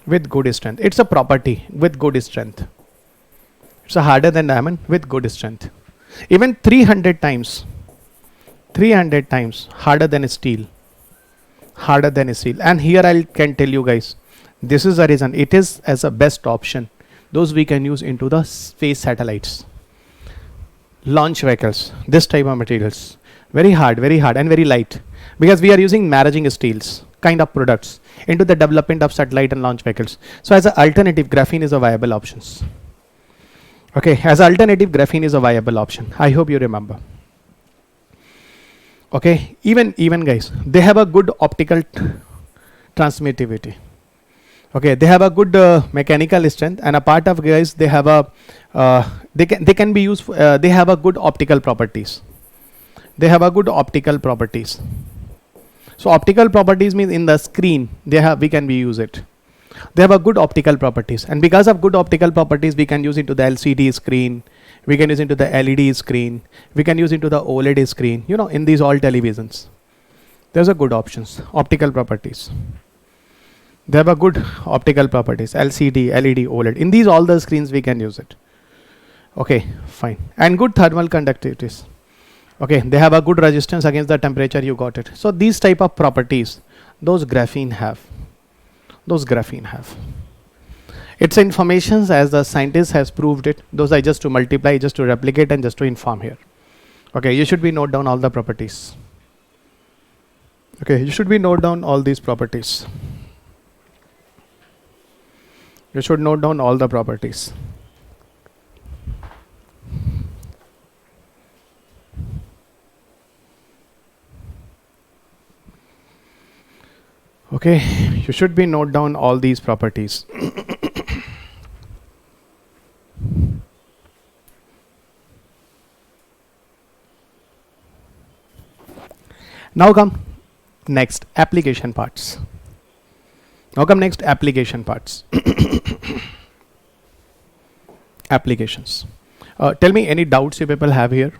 With good strength. It's a property with good strength. It's a harder than diamond with good strength. even 300 times harder than steel, and here I can tell you guys, this is the reason it is as a best option. Those we can use into the space satellites, launch vehicles, this type of materials, very hard and very light, because we are using maraging steels kind of products into the development of satellite and launch vehicles. So as an alternative, graphene is a viable options. Okay, as an alternative, graphene is a viable option. I hope you remember. Okay, even guys, they have a good optical transmittivity. Okay, they have a good mechanical strength, and a part of guys, they have a they can be used. They have a good optical properties. So optical properties means in the screen we can use it. They have a good optical properties, and because of good optical properties, we can use into the LCD screen, we can use into the LED screen, we can use into the OLED screen. You know, in these all televisions, there's a good options, optical properties. They have a good optical properties, LCD, LED, OLED. In these all the screens we can use it. Okay, fine. And good thermal conductivities. Okay, they have a good resistance against the temperature, you got it. So these type of properties, those graphene have. It's informations as the scientist has proved it. Those are just to multiply, just to replicate, and just to inform here. Okay, you should be note down all the properties. Okay, you should be note down all these properties. You should note down all the properties. Okay, you should be note down all these properties. Now come next application parts. Applications. Tell me any doubts you people have here.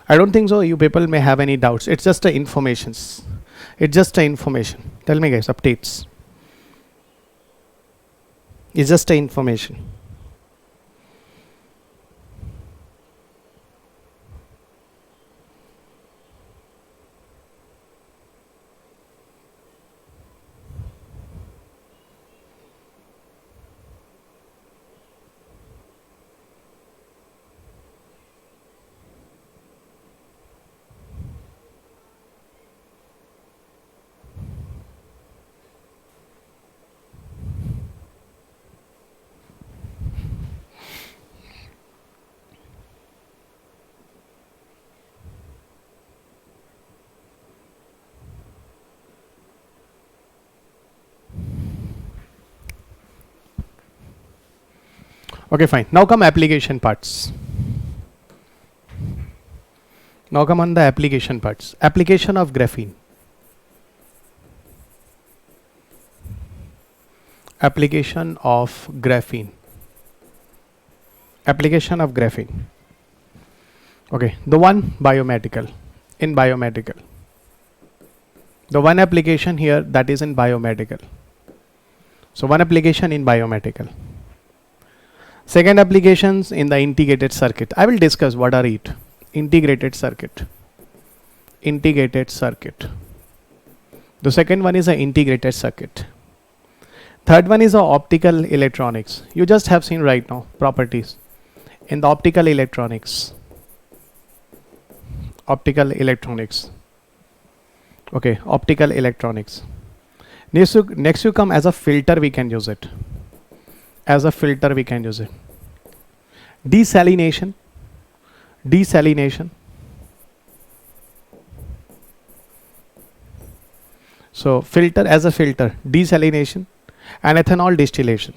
I don't think so. You people may have any doubts. It's just a informations. Tell me guys, updates. It's just a information. Okay, fine. Now come application parts. Now come on the application parts. Application of graphene. Application of graphene. Okay, the one biomedical. In biomedical. The one application here that is in biomedical. So one application in biomedical. Second applications in the integrated circuit. I will discuss what are it. Integrated circuit. The second one is an integrated circuit. Third one is a optical electronics. You just have seen right now properties in the optical electronics. Okay, optical electronics. Next you come as a filter, we can use it. Desalination. So filter, as a filter, desalination, and ethanol distillation.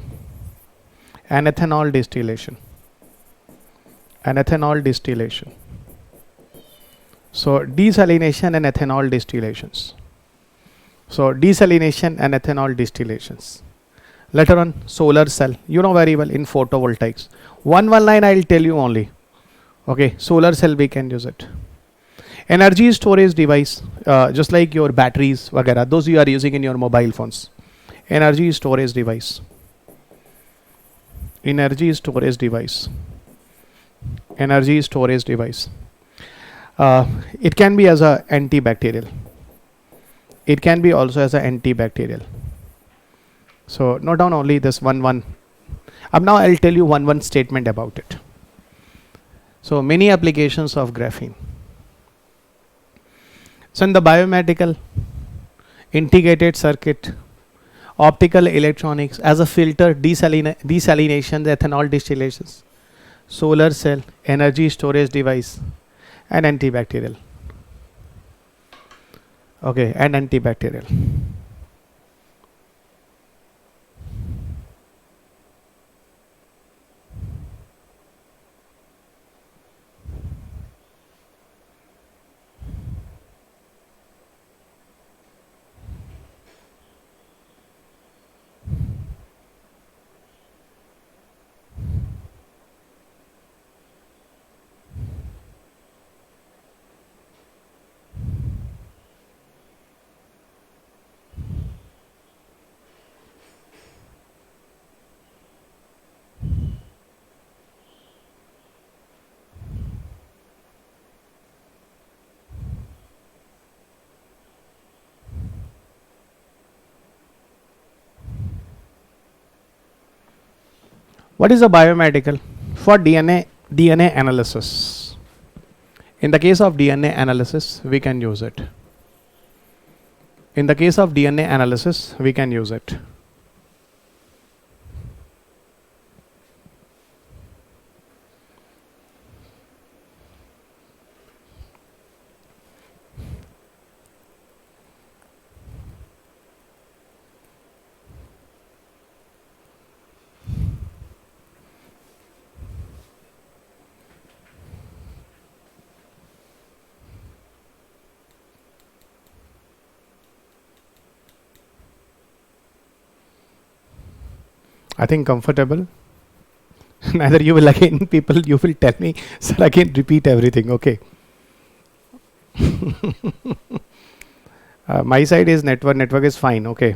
So desalination and ethanol distillations. Later on, solar cell. You know very well in photovoltaics. One line I will tell you only. Okay, solar cell we can use it. Energy storage device, just like your batteries, वगैरह, those you are using in your mobile phones. Energy storage device. energy storage device. It can be as a antibacterial. It can be also as a antibacterial. So note down only this one. Now I'll tell you one statement about it. So many applications of graphene. So in the biomedical, integrated circuit, optical electronics, as a filter, desalination, ethanol distillations, solar cell, energy storage device, and antibacterial. Okay, and antibacterial. What is a biomedical? For DNA analysis. In the case of DNA analysis, we can use it. In the case of DNA analysis, we can use it. I think comfortable. Neither you will again, people, you will tell me, sir, again repeat everything. Okay. My side is network is fine. Okay.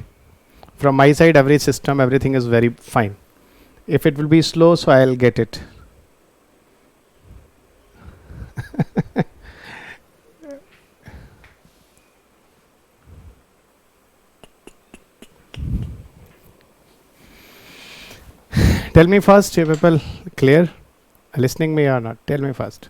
From my side, every system, everything is very fine. If it will be slow, so I'll get it. Tell me first, you people clear? Listening me or not? Tell me first.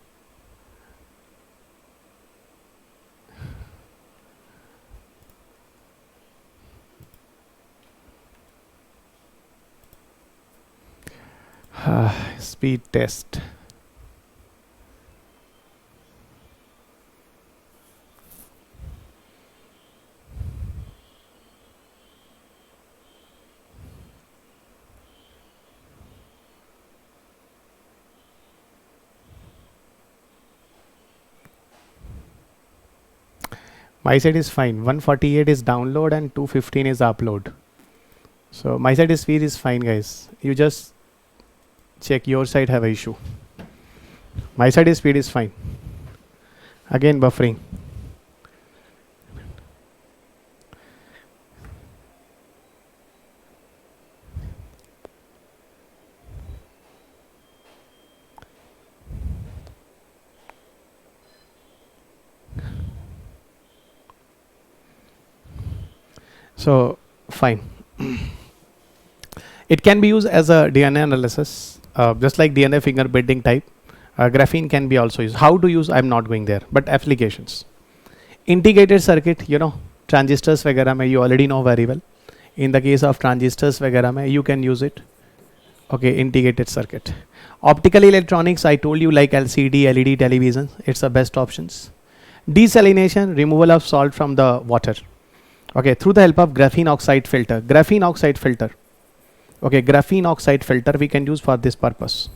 Speed test. My side is fine. 148 is download and 215 is upload. So my side is speed is fine, guys. You just check your side have a issue. My side is speed is fine. Again buffering. So fine. It can be used as a DNA analysis, just like DNA fingerprinting type. Graphene can be also used. How to use? I'm not going there. But applications. Integrated circuit, you know, transistors वगैरह में you already know very well. In the case of transistors वगैरह में you can use it. Okay, integrated circuit. Optical electronics, I told you, like LCD, LED television, it's the best options. Desalination, removal of salt from the water. Okay, through the help of graphene oxide filter. Graphene oxide filter. Okay, graphene oxide filter we can use for this purpose.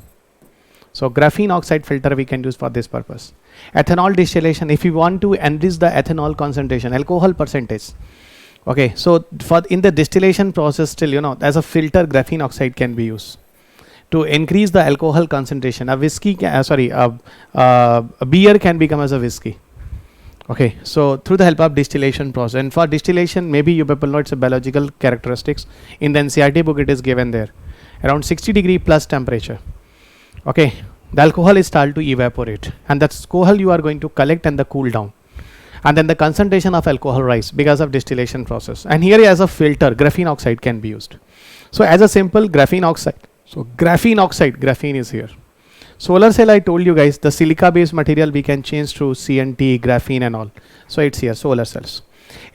So graphene oxide filter we can use for this purpose. Ethanol distillation, if you want to enrich the ethanol concentration, alcohol percentage. Okay, so for in the distillation process still, you know, as a filter graphene oxide can be used to increase the alcohol concentration. A whiskey, a beer can become as a whiskey. Okay, so through the help of distillation process, and for distillation, maybe you people know it's a biological characteristics. In the NCERT book, it is given there, around 60 degree plus temperature. Okay, the alcohol is start to evaporate, and that alcohol you are going to collect and the cool down, and then the concentration of alcohol rise because of distillation process. And here as a filter, graphene oxide can be used. So as a simple graphene oxide, so graphene oxide, graphene is here. Solar cell, I told you guys, the silica based material we can change through CNT, graphene and all. So it's here, solar cells.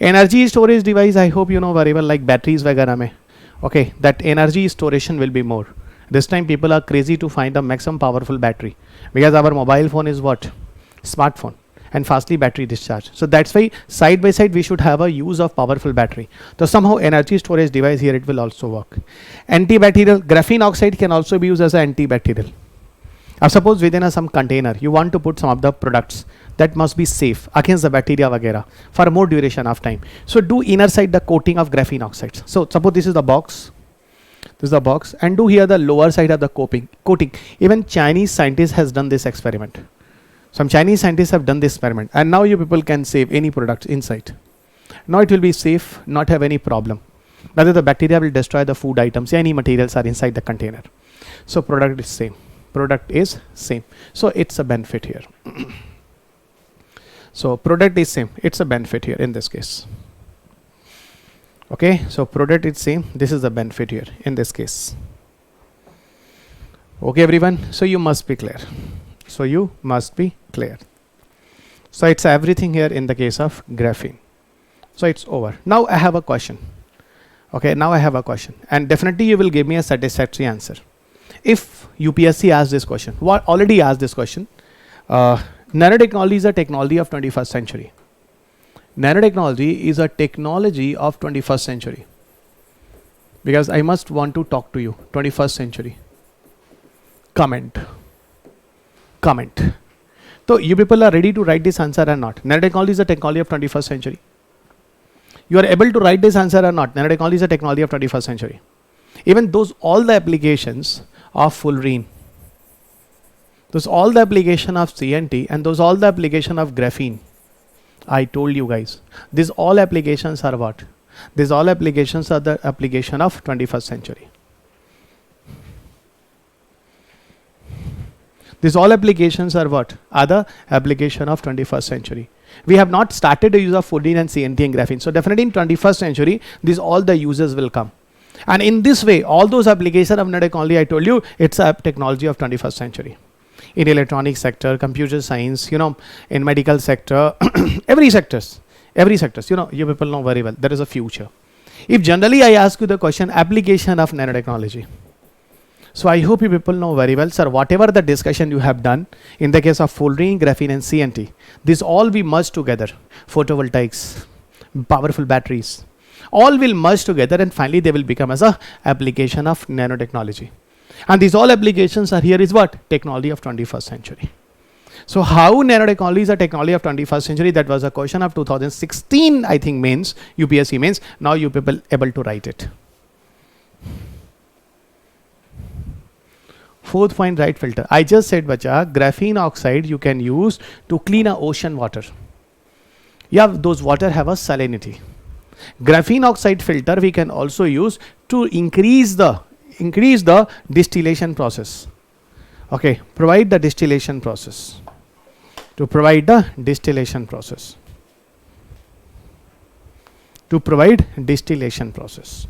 Energy storage device, I hope you know very well, like batteries vagara mein. Okay, that energy storage will be more. This time people are crazy to find a maximum powerful battery, because our mobile phone is what? Smartphone, and fastly battery discharge. So that's why side by side we should have a use of powerful battery. So somehow energy storage device here, it will also work. Antibacterial, graphene oxide can also be used as an antibacterial. Suppose within some container you want to put some of the products that must be safe against the bacteria vagera for more duration of time. So do inner side the coating of graphene oxides. So suppose this is the box, and do here the lower side of the coating. Even Chinese scientists has done this experiment. Some Chinese scientists have done this experiment, and now you people can save any products inside. Now it will be safe, not have any problem. Whether the bacteria will destroy the food items, any materials are inside the container. So product is same. So it's a benefit here. So product is same, it's a benefit here in this case. Okay, so product is same, this is the benefit here in this case. Okay everyone, so you must be clear. So it's everything here in the case of graphene. So it's over. Now I have a question. Okay, and definitely you will give me a satisfactory answer. If UPSC asks this question, already asked this question, nanotechnology is a technology of 21st century. Nanotechnology is a technology of 21st century. Because I must want to talk to you, 21st century. Comment. So you people are ready to write this answer or not? Nanotechnology is a technology of 21st century. You are able to write this answer or not? Nanotechnology is a technology of 21st century. Even those all the applications of fullerene, those all the application of CNT, and those all the application of graphene. I told you guys, these all applications are what? These all applications are the application of 21st century. These all applications are what? Are the application of 21st century. We have not started the use of fullerene and CNT and graphene. So definitely in 21st century, these all the uses will come. And in this way, all those applications of nanotechnology, I told you, it's a technology of 21st century. In electronic sector, computer science, in medical sector, every sectors, you people know very well, there is a future. If generally I ask you the question, application of nanotechnology. So I hope you people know very well, sir, whatever the discussion you have done in the case of fullerene, graphene and CNT, this all we merge together. Photovoltaics, powerful batteries, all will merge together, and finally they will become as a application of nanotechnology. And these all applications are here is what? Technology of 21st century. So how nanotechnology is a technology of 21st century? That was a question of 2016, I think, mains, UPSC mains. Now you people able to write it. 4th point, right filter. I just said, bacha, graphene oxide you can use to clean a ocean water. Yeah, those water have a salinity. Graphene oxide filter we can also use to increase the distillation process. Okay, provide the distillation process. To provide distillation process. To provide distillation process.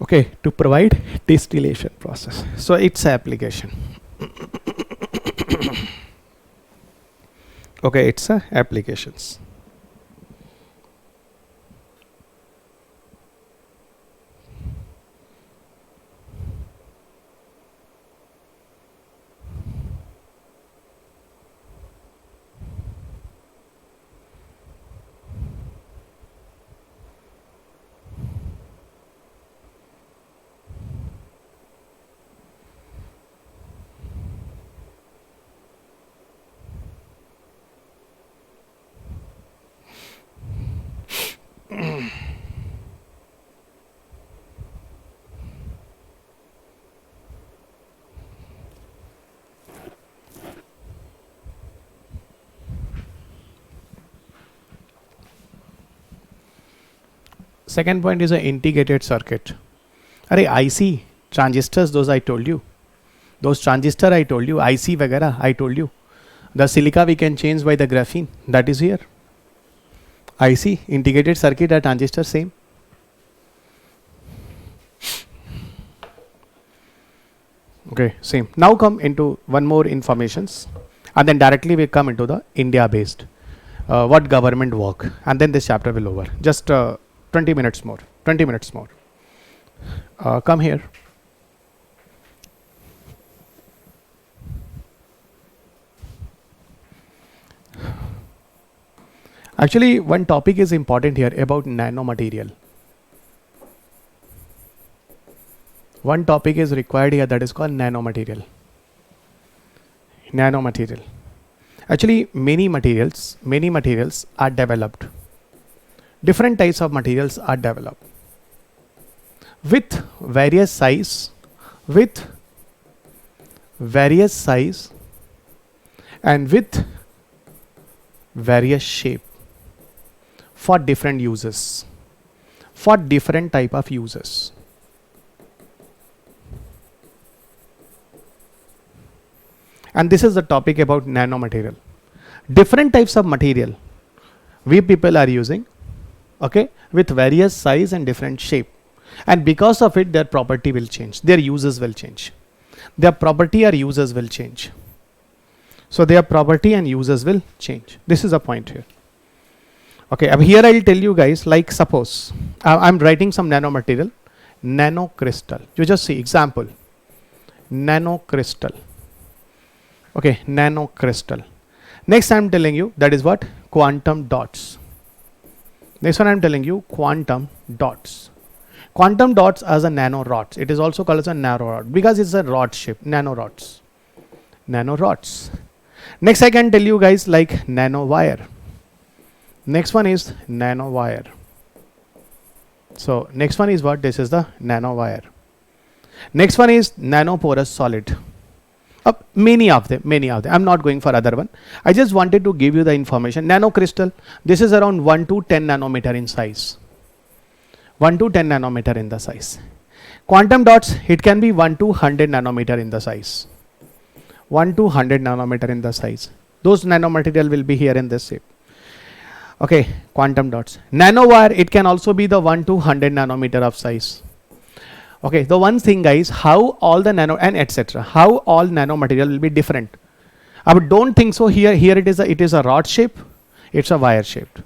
Okay, to provide distillation process. So it's application. Okay, it's applications. Second point is an integrated circuit. अरे IC transistors, those I told you. Those transistor I told you, IC वगैरह I told you. The silica we can change by the graphene, that is here. IC, integrated circuit, or transistor, same. Okay, same. Now come into one more informations, and then directly we come into the India based, what government work, and then this chapter will over. Just 20 minutes more. 20 minutes more. Come here. Actually, one topic is important here about nanomaterial. One topic is required here, that is called nanomaterial. Nanomaterial. Actually, many materials are developed. Different types of materials are developed with various size, and with various shape for different uses, for different type of uses. And this is the topic about nanomaterial. Different types of material we people are using, okay, with various size and different shape, and because of it their property will change, their uses will change, their property or uses will change. So their property and uses will change. This is a point here. Okay, here I'll tell you guys, like suppose I'm writing some nanomaterial, nanocrystal. You just see example, nanocrystal. Okay, nanocrystal. Next I'm telling you, that is what? Quantum dots. Next one I'm telling you, quantum dots. Quantum dots as a nanorods. It is also called as a nanorod because it's a rod shape, nanorods. Nanorods. Next I can tell you guys like nanowire. Next one is nanowire. So next one is what? This is the nanowire. Next one is nanoporous solid. Many of them. I'm not going for other one. I just wanted to give you the information. Nanocrystal, this is around 1 to 10 nanometer in size. 1 to 10 nanometer in the size. Quantum dots, it can be 1 to 100 nanometer in the size. 1 to 100 nanometer in the size. Those nanomaterial will be here in this shape. Okay, quantum dots. Nanowire, it can also be the 1 to 100 nanometer of size. Okay, the one thing guys, how all the nano and etc. how all nanomaterial will be different. But don't think so here. Here it is a rod shape, it's a wire shaped,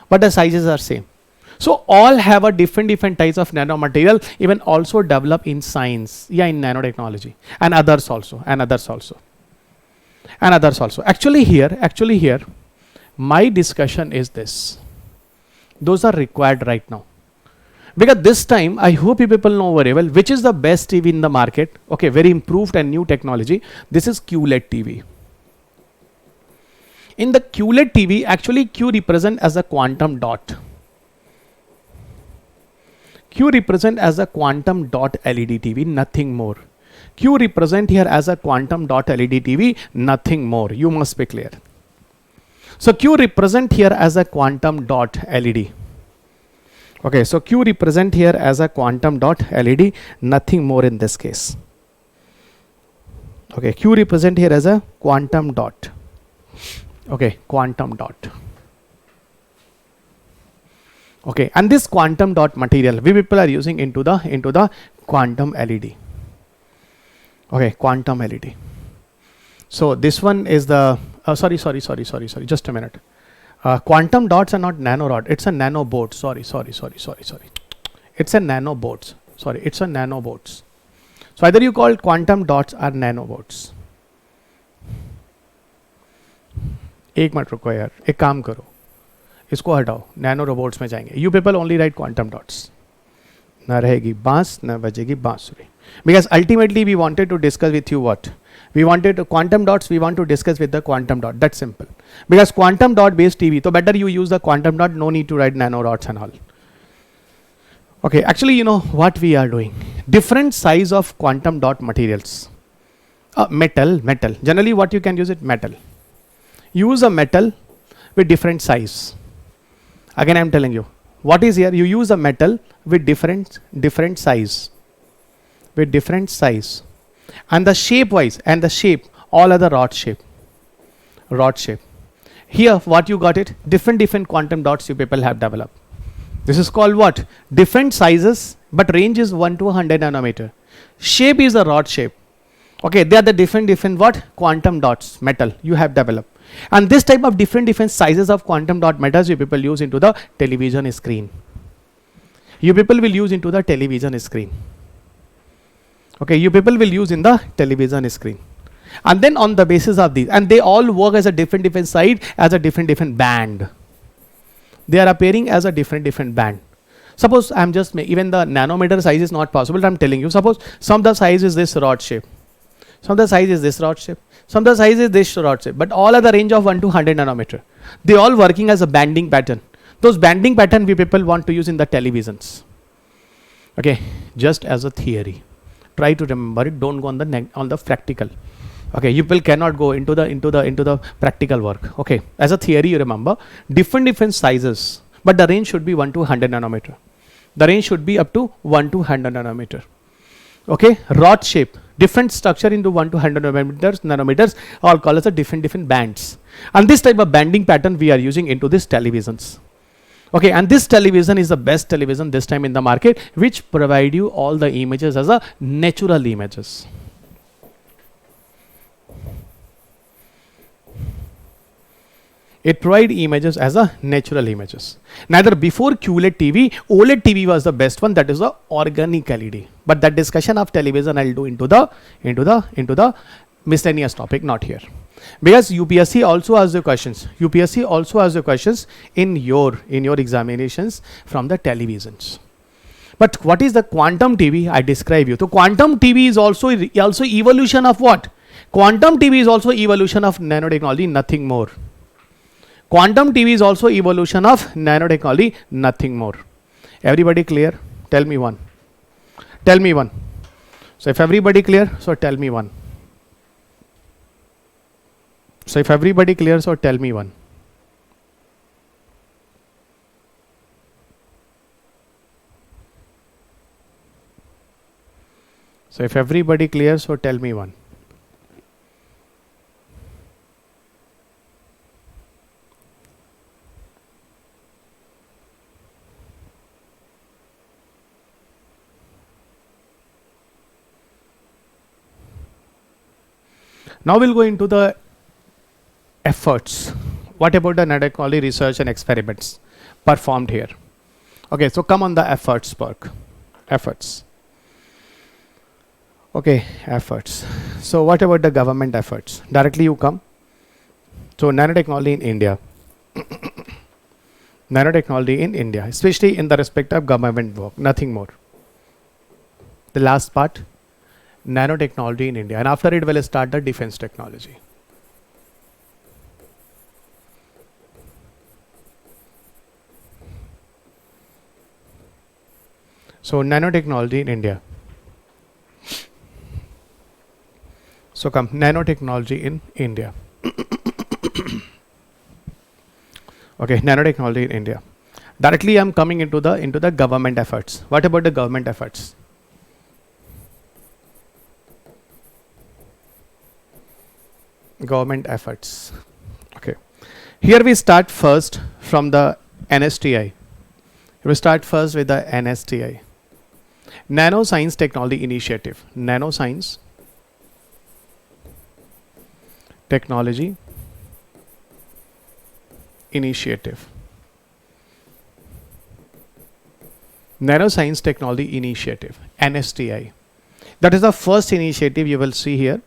but the sizes are same. So all have a different types of nanomaterial, even also develop in science, yeah, in nanotechnology, and others also. Actually here, my discussion is this. Those are required right now. Because this time, I hope you people know very well which is the best TV in the market. Okay, very improved and new technology. This is QLED TV. In the QLED TV, actually Q represent as a quantum dot. Q represent as a quantum dot LED TV, nothing more. Q represent here as a quantum dot LED TV, nothing more. You must be clear. So Q represent here as a quantum dot LED. Okay, so Q represent here as a quantum dot LED, nothing more in this case. Okay, Q represent here as a quantum dot. Okay, quantum dot. Okay, and this quantum dot material we people are using into the quantum LED. Okay, quantum LED. So this one is the sorry, just a minute. Quantum dots are not nanorod, it's a nanoboard. Sorry. It's a nanoboards. Sorry, it's a nanoboards. So either you call quantum dots or nanoboards. एक minute रुको यार, एक काम करो, इसको हटाओ, nano robots में जाएंगे. You people only write quantum dots. ना रहेगी बांस, ना बजेगी बांसुरी. Because ultimately we wanted to discuss with you what? We wanted to quantum dots, we want to discuss with the quantum dot. That's simple. Because quantum dot based TV, so better you use the quantum dot, no need to write nanorods and all. Okay, actually you know what we are doing. Different size of quantum dot materials. Metal. Generally what you can use it, metal. Use a metal with different size. Again I am telling you, What is here? You use a metal with different size, and the shape wise, all are the rod shape. Here, what you got it? Different quantum dots you people have developed. This is called what? Different sizes, but range is 1 to 100 nanometer. Shape is a rod shape. Okay, they are the different what? Quantum dots, metal you have developed. And this type of different sizes of quantum dot metals you people use into the television screen. You people will use into the television screen. Okay, you people will use in the television screen. And then on the basis of these, and they all work as a different side, as a different band. They are appearing as a different band. Suppose I am just even the nanometer size is not possible. I am telling you. Suppose some of the size is this rod shape, some of the size is this rod shape, some of the size is this rod shape, but all are the range of 1 to 100 nanometer. They all working as a banding pattern. Those banding pattern we people want to use in the televisions. Okay, just as a theory. Try to remember it. Don't go on the practical. Okay, you people cannot go into the practical work. Okay, as a theory you remember different sizes, but the range should be 1 to 100 nanometer. The range should be up to 1 to 100 nanometer. Okay, rod shape, different structure into 1 to 100 nanometers, all called as a different bands. And this type of banding pattern we are using into this televisions. Okay, and this television is the best television this time in the market, which provide you all the images as a natural images. It provide images as a natural images. Neither before QLED TV, OLED TV was the best one, that is the organic LED. But that discussion of television I'll do into the miscellaneous topic, not here. Because UPSC also asks the questions. UPSC also asks the questions in your examinations from the televisions. But what is the quantum TV? I describe you. So quantum TV is also evolution of what? Quantum TV is also evolution of nanotechnology, nothing more. Quantum TV is also evolution of nanotechnology, nothing more. Everybody clear? Tell me one. Tell me one. So if everybody clear, so tell me one. So if everybody clear, so tell me one. So if everybody clear, so tell me one. Now we'll go into the efforts. What about the nanotechnology research and experiments performed here? Okay, so come on the efforts work. Efforts. Okay, efforts. So what about the government efforts? Directly you come. So nanotechnology in India. Nanotechnology in India, especially in the respect of government work, nothing more. The last part, nanotechnology in India, and after it will start the defense technology. So nanotechnology in India. So come nanotechnology in India. Okay, nanotechnology in India. Directly I am coming into the government efforts. What about the government efforts? Government efforts. Okay, here we start first from the NSTI. We start first with the NSTI, Nanoscience Technology Initiative. Nanoscience Technology Initiative. Nanoscience Technology Initiative, NSTI. That is the first initiative you will see here.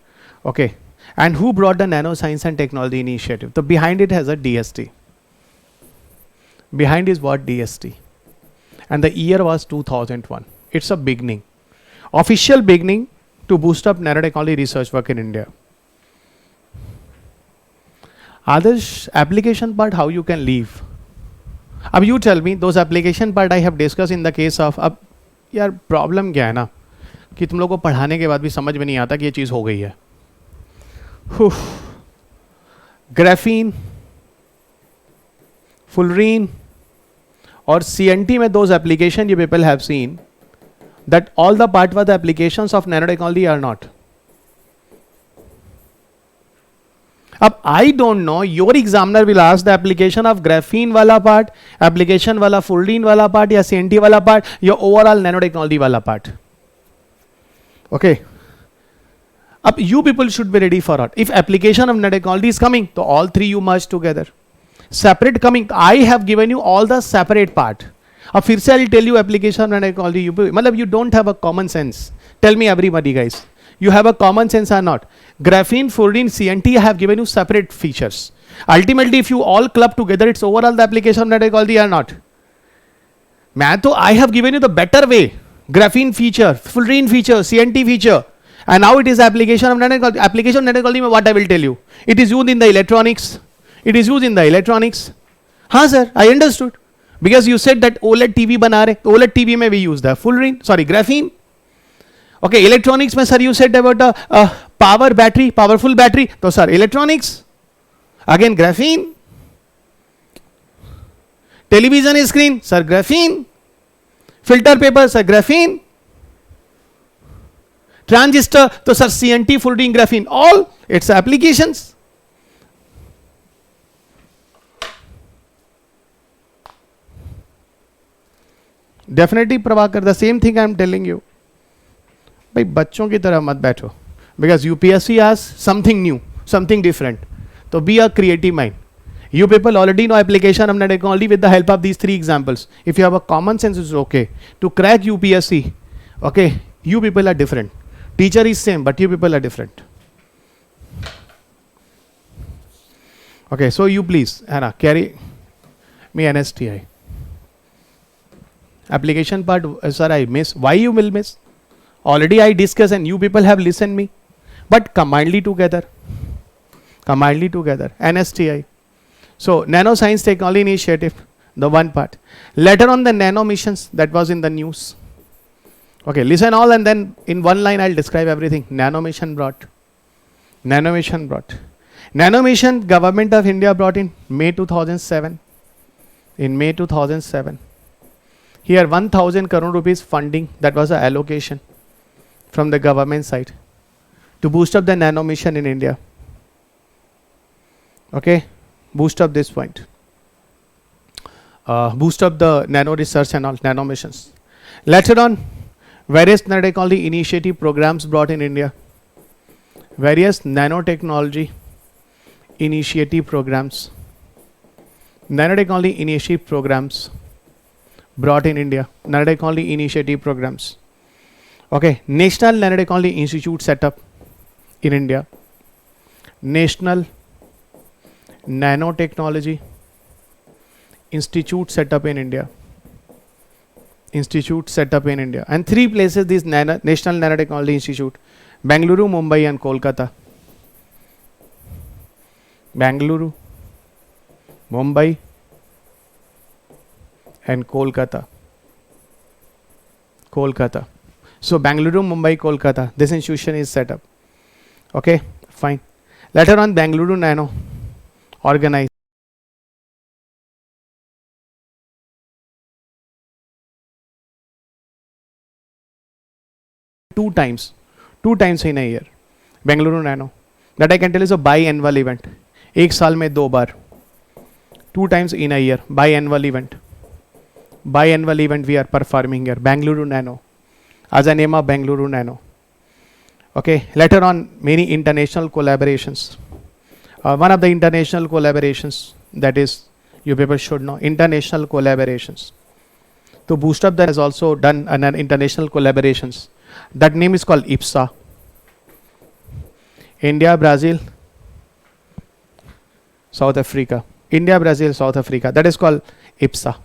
Okay. And who brought the Nanoscience and Technology Initiative? So behind it has a DST. Behind is what? DST. And the year was 2001. It's a beginning. Official beginning to boost up nanotechnology research work in India. Others, application part, how you can leave. Ab you tell me, those application part I have discussed in the case of, अब यार problem क्या है ना कि तुम लोग को पढ़ाने के बाद भी समझ में नहीं आता कि ये चीज़ हो गई है. Graphene, fullerene, or CNT में those application you people have seen that all the part were the applications of nanotechnology or not. अब I don't know, your examiner will ask the application of graphene वाला part, application वाला fullerene वाला part या CNT वाला part, या overall nanotechnology वाला part. Okay. अब you people should be ready for it. If application of nanotechnology is coming, so all three you merge together. Separate coming, I have given you all the separate part. अब फिर से I'll tell you application of nanotechnology. मतलब you don't have a common sense. Tell me everybody guys. You have a common sense or not? Graphene, fullerene, CNT, I have given you separate features. Ultimately, if you all club together, it's overall the application of nanotechnology or not? I have given you the better way. Graphene feature, fullerene feature, CNT feature. And now it is application of nanotechnology. Application of nanotechnology, what I will tell you. It is used in the electronics. It is used in the electronics. हाँ sir, I understood. Because you said that OLED TV बना रहे, OLED TV में we use the fullerene, sorry, graphene. Okay, electronics में sir you said about the power battery, powerful battery. तो sir, electronics. Again, graphene. Television screen, sir, graphene. Filter paper, sir, graphene. Transistor, तो sir, CNT, fullerene, graphene. All its applications. Definitely Prabhakar, the same thing I am telling you. भाई बच्चों की तरह मत बैठो. Because UPSC has something new, something different. So be a creative mind. You people already know application of nanotechnology with the help of these three examples. If you have a common sense, it's okay. To crack UPSC, okay, you people are different. Teacher is same, but you people are different. Okay, so you please, Hannah, carry me NSTI. Application part, sir, I miss. Why you will miss? Already I discussed and you people have listened me. But combinedly together. Combinedly together. NSTI. So, Nanoscience Technology Initiative, the one part. Later on the nano missions, that was in the news. Okay, listen all and then in one line I'll describe everything. Nano mission brought. Nano mission brought. Nano mission, Government of India brought in May 2007. In May 2007. Here 1000 crore rupees funding, that was the allocation from the government side to boost up the nano mission in India. Okay, boost up this point. Boost up the nano research and all, nano missions. Later on, various nanotechnology initiative programs brought in India. Various nanotechnology initiative programs. Nanotechnology initiative programs brought in India. Nanotechnology initiative programs. Okay, National Nanotechnology Institute set up in India. National Nanotechnology Institute set up in India. Institute set up in India. And three places this National Nanotechnology Institute. Bengaluru, Mumbai and Kolkata. Bengaluru, Mumbai and Kolkata. Kolkata. So Bengaluru, Mumbai, Kolkata. This institution is set up. Okay, fine. Later on, Bengaluru Nano organized. Two times in a year. Bengaluru Nano. That I can tell is a biannual event. एक साल में 2 बार. 2 times in a year. Biannual event. Biannual event we are performing here. Bengaluru Nano. As a name of Bengaluru Nano. Okay. Later on, many international collaborations. One of the international collaborations that is, you people should know, international collaborations. To boost up that has also done an international collaborations. That name is called IPSA. India, Brazil, South Africa. India, Brazil, South Africa. That is called IPSA.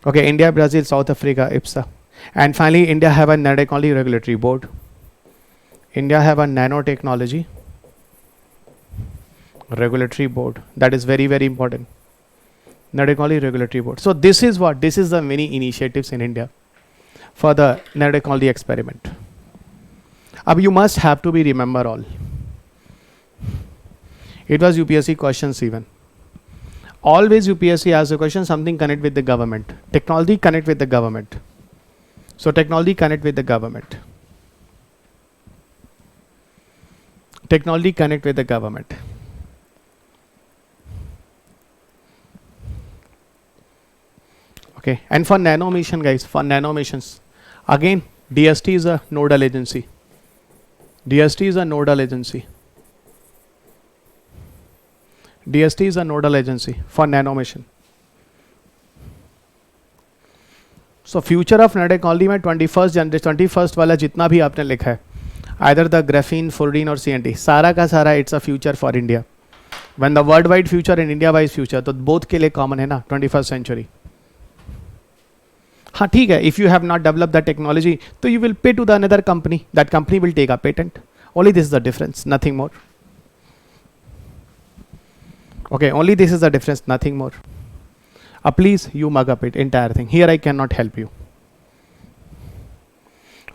Okay, India, Brazil, South Africa, IPSA. And finally, India have a nanotechnology regulatory board. India have a nanotechnology regulatory board. That is very, very important. Nanotechnology regulatory board. So this is what? This is the many initiatives in India for the nanotechnology experiment. You must have to be remember all. It was UPSC questions even. Always UPSC asks a question, something connect with the government. Technology connect with the government. So technology connect with the government. Technology connect with the government. Okay, and for nano mission, guys, for nano missions, again, DST is a nodal agency. DST is a nodal agency. DST is a nodal agency for nano mission. So future of nanotechnology में 21st generation 21st वाला जितना भी आपने लिखा है, either the graphene, fluorine और CNT, सारा का सारा it's a future for India. When the worldwide future and India wise future, तो both के लिए common है ना 21st century. हाँ ठीक है, if you have not developed that technology, तो you will pay to the another company. That company will take a patent. Only this is the difference, nothing more. Okay, only this is the difference, nothing more. Please, you mug up it, entire thing. Here I cannot help you.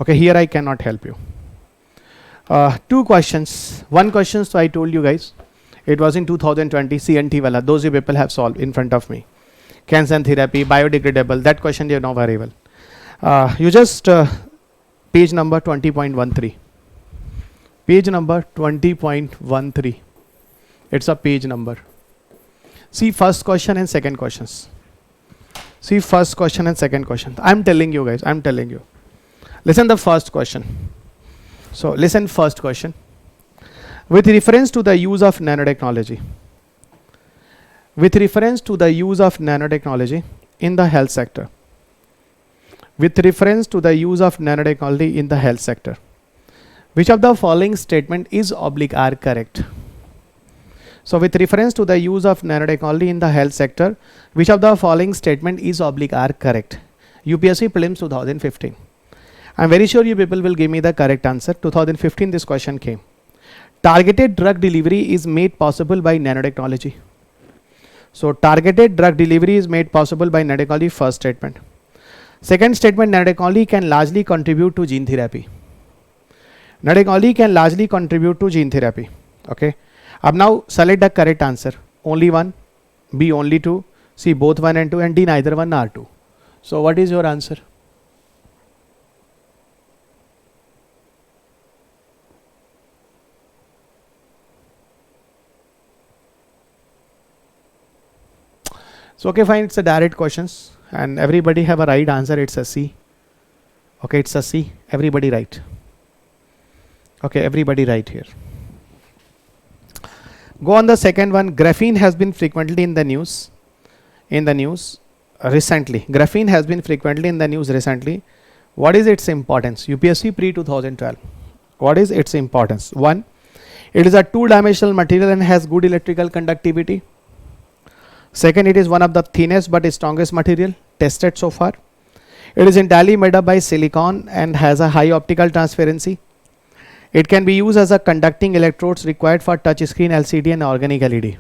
Okay, here I cannot help you. Two questions. One question, so I told you guys, it was in 2020, CNT wala. Those you people have solved in front of me. Cancer therapy, biodegradable, that question you know very well. You just, page number 20.13. Page number 20.13. It's a page number. See first question and second questions. See first question and second question. I'm telling you guys, I'm telling you. Listen the first question. So listen first question. With reference to the use of nanotechnology. With reference to the use of nanotechnology in the health sector. With reference to the use of nanotechnology in the health sector. Which of the following statement is oblique are correct? So with reference to the use of nanotechnology in the health sector, which of the following statement is oblique are correct? UPSC Prelims 2015. I'm very sure you people will give me the correct answer. 2015 this question came. Targeted drug delivery is made possible by nanotechnology. So targeted drug delivery is made possible by nanotechnology, first statement. Second statement, nanotechnology can largely contribute to gene therapy. Nanotechnology can largely contribute to gene therapy. Okay. Now select the correct answer. Only one, B only two, C both 1 and 2, and D neither 1 nor 2. So what is your answer? So okay, fine, it's a direct questions and everybody have a right answer. It's a C. Okay, it's a C. Everybody right. Okay, everybody right here. Go on the second one. Graphene has been frequently in the news. Recently. Graphene has been frequently in the news recently. What is its importance? UPSC pre 2012. What is its importance? 1. It is a two-dimensional material and has good electrical conductivity. Second, it is one of the thinnest but strongest material tested so far. It is entirely made up by silicon and has a high optical transparency. It can be used as a conducting electrodes required for touch screen LCD and organic LED.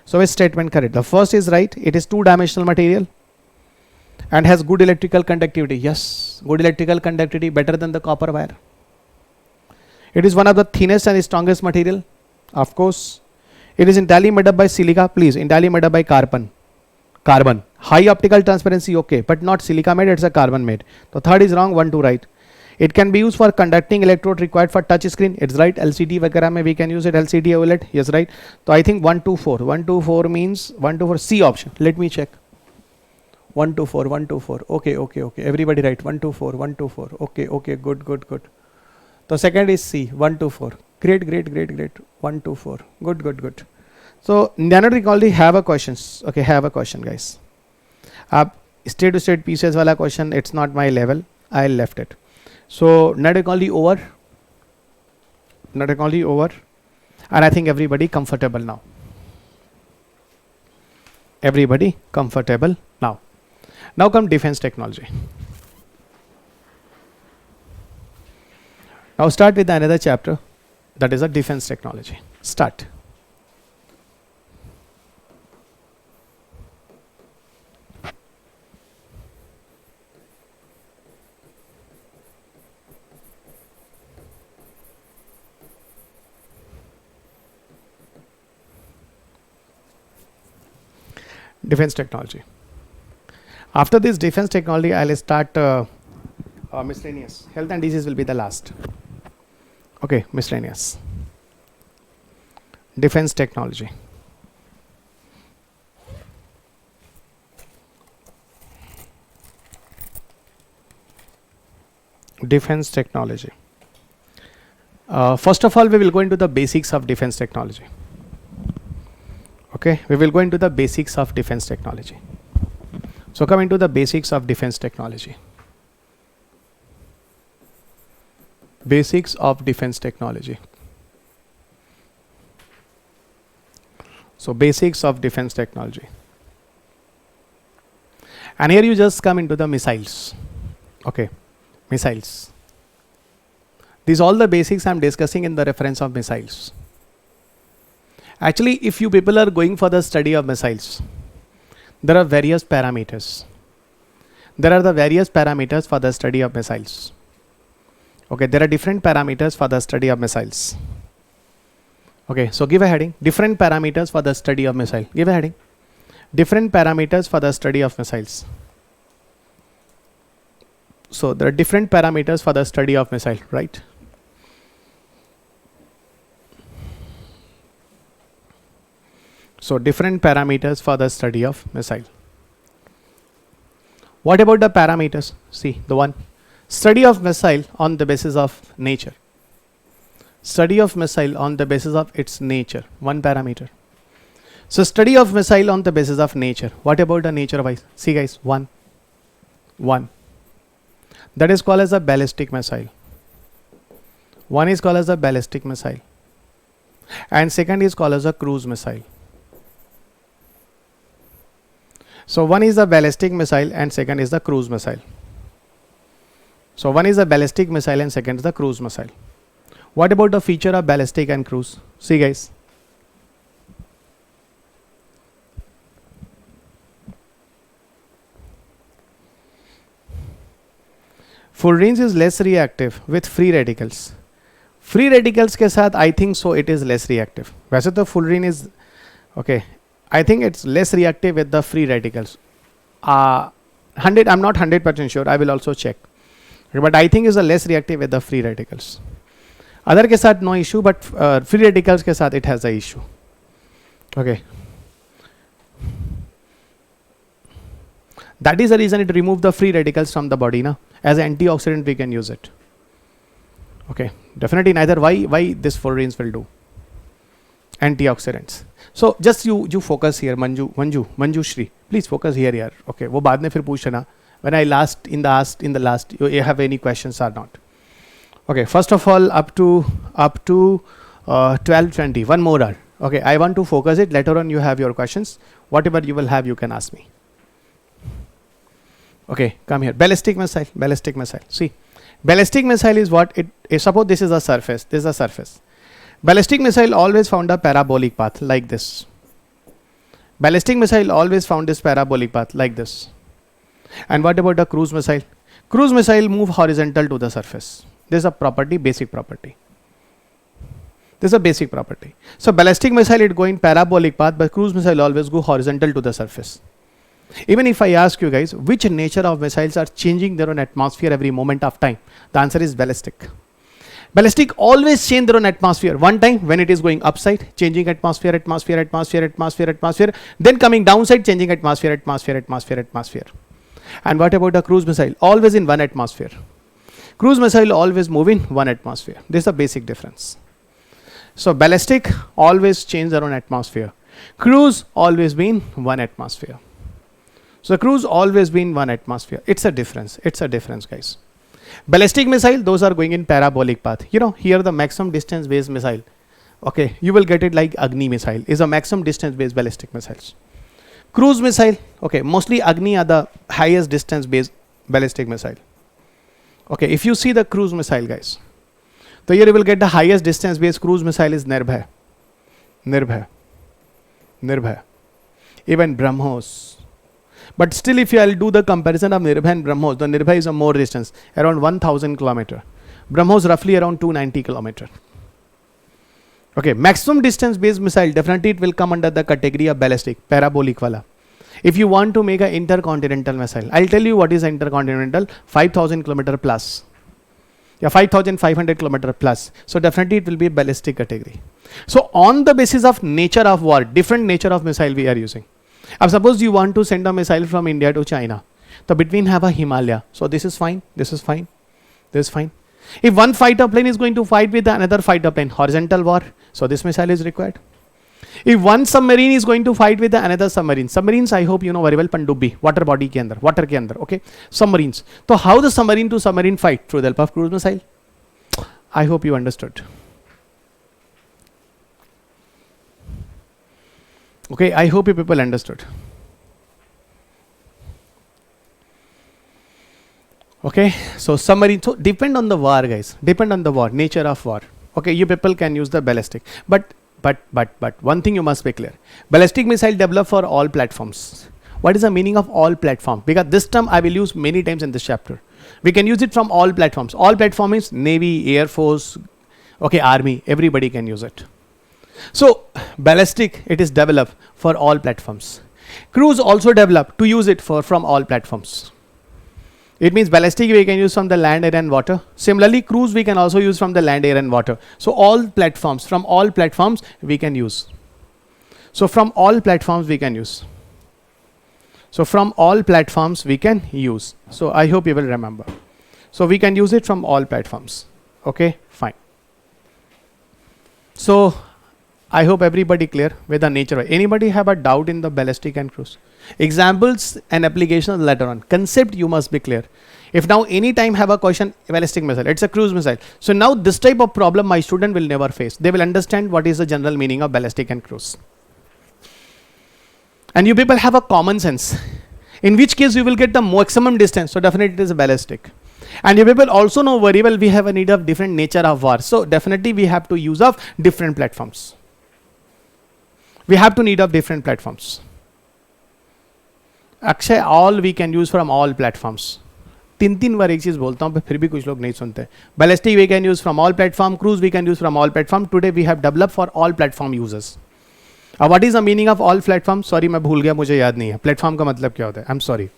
So which statement correct? The first is right. It is two-dimensional material and has good electrical conductivity. Yes, good electrical conductivity, better than the copper wire. It is one of the thinnest and strongest material. Of course, it is entirely made up by silica. Please, entirely made up by carbon. High optical transparency, okay, but not silica made, it's a carbon made. So third is wrong, 1, 2 right. It can be used for conducting electrode required for touch screen. It's right. LCD वगैरह में we can use it. LCD OLED. Yes, right. So I think 1, 2, 4. 1, 2, 4 means 1, 2, 4. C option. Let me check. 1, 2, 4. 1, 2, 4. Okay. Everybody right. 1, 2, 4. 1, 2, 4. Okay. Good. So second is C. 1, 2, 4. Great. 1, 2, 4. Good. So nanotechnology have a questions. Okay, have a question, guys. State to state pieces wala question. It's not my level. I left it. So nanotechnology over, and I think everybody comfortable now. Now come defense technology. Now start with another chapter, that is a defense technology. Start. Defense technology. After this defense technology, I'll start miscellaneous. Health and disease will be the last. Okay, miscellaneous. Defense technology. Defense technology. First of all, we will go into the basics of defense technology. Okay, we will go into the basics of defense technology. So come into the basics of defense technology. Basics of defense technology. So basics of defense technology. And here you just come into the missiles. Okay, missiles. These all the basics I am discussing in the reference of missiles. Actually, if you people are going for the study of missiles, there are various parameters. There are the various parameters for the study of missiles. Okay, there are different parameters for the study of missiles. Okay, so give a heading. Different parameters for the study of missile. Give a heading. Different parameters for the study of missiles. So there are different parameters for the study of missile, right? So different parameters for the study of missile. What about the parameters? See the one. Study of missile on the basis of nature. Study of missile on the basis of its nature. One parameter. So study of missile on the basis of nature. What about the nature of ice? See guys, one. That is called as a ballistic missile. One is called as a ballistic missile. And second is called as a cruise missile. So one is a ballistic missile and second is the cruise missile. So one is a ballistic missile and second is the cruise missile. What about the feature of ballistic and cruise? See guys. Full range is less reactive with free radicals. Free radicals के साथ I think so it is less reactive. वैसे तो full range is okay. I think it's less reactive with the free radicals. 100. I'm not 100% sure. I will also check. Okay, but I think it's a less reactive with the free radicals. Other के साथ no issue, but free radicals के साथ it has a issue. Okay. That is the reason it removed the free radicals from the body. Na? As an antioxidant we can use it. Okay. Definitely neither. Why this full range will do? Antioxidants. So just you focus here, Manju Shri. Please focus here, yaar. Okay. वो बाद में फिर पूछना. When I asked in the last, you have any questions or not? Okay. First of all, up to 12:20. 1 more hour. Okay. I want to focus it. Later on, you have your questions. Whatever you will have, you can ask me. Okay. Come here. Ballistic missile. Ballistic missile. See, ballistic missile is what it is. Suppose this is a surface. This is a surface. Ballistic missile always found a parabolic path like this. Ballistic missile always found this parabolic path like this. And what about the cruise missile? Cruise missile move horizontal to the surface. This is a property, basic property. This is a basic property. So ballistic missile it go in parabolic path, but cruise missile always go horizontal to the surface. Even if I ask you guys, which nature of missiles are changing their own atmosphere every moment of time? The answer is ballistic. Ballistic always change their own atmosphere. One time when it is going upside, changing atmosphere, then coming downside, changing atmosphere. And what about the cruise missile? Always in one atmosphere. Cruise missile always move in one atmosphere. This is a basic difference. So ballistic always change their own atmosphere. Cruise always be in one atmosphere. So cruise always be in one atmosphere. It's a difference. It's a difference, guys. Ballistic missile, those are going in parabolic path. You know, here the maximum distance based missile. Okay, you will get it like Agni missile is a maximum distance based ballistic missiles. Cruise missile, okay, mostly Agni are the highest distance based ballistic missile. Okay, if you see the cruise missile, guys, so here you will get the highest distance based cruise missile is Nirbhay. Even BrahMos. But still, if you will do the comparison of Nirbhay and BrahMos, the Nirbhay is a more distance, around 1000 km. BrahMos roughly around 290 km. Okay, maximum distance based missile, definitely it will come under the category of ballistic, parabolic wala. If you want to make an intercontinental missile, I'll tell you what is intercontinental. 5,000 kilometer plus. Yeah, 5,500 kilometer plus. So definitely it will be a ballistic category. So on the basis of nature of war, different nature of missile we are using. Suppose you want to send a missile from India to China. So between have a Himalaya. So this is fine. This is fine. This is fine. If one fighter plane is going to fight with another fighter plane, horizontal war. So this missile is required. If one submarine is going to fight with another submarines I hope you know very well, Pandubbi, water body ke andar, water ke andar, okay, submarines. So how the submarine to submarine fight? Through the help of cruise missile. I hope you understood. Okay, I hope you people understood. Okay, so submarine, so depend on the war guys, depend on the war, nature of war. Okay, you people can use the ballistic, but one thing you must be clear. Ballistic missile developed for all platforms. What is the meaning of all platform? Because this term I will use many times in this chapter. We can use it from all platforms. All platform is Navy, Air Force, okay, Army, everybody can use it. So ballistic, it is developed for all platforms. Cruise also developed to use it for from all platforms. It means ballistic we can use from the land, air and water. Similarly, cruise we can also use from the land, air and water. So all platforms, from all platforms we can use. So from all platforms we can use. So from all platforms we can use. So I hope you will remember. So we can use it from all platforms. Okay, fine. So I hope everybody clear with the nature. Anybody have a doubt in the ballistic and cruise? Examples and applications later on. Concept you must be clear. If now any time have a question, ballistic missile, it's a cruise missile. So now this type of problem my student will never face. They will understand what is the general meaning of ballistic and cruise. And you people have a common sense. In which case you will get the maximum distance. So definitely it is a ballistic. And you people also know very well we have a need of different nature of war. So definitely we have to use of different platforms. We have to need of different platforms. Akshay all we can use from all platforms. तीन बार एक चीज बोलता हूँ फिर भी कुछ लोग नहीं सुनते. Ballistic we can use from all platform, cruise we can use from all platform. Today we have developed for all platform users. What is the meaning of all platform? Sorry मैं भूल गया, मुझे याद नहीं है. Platform का मतलब क्या होता है? I'm sorry.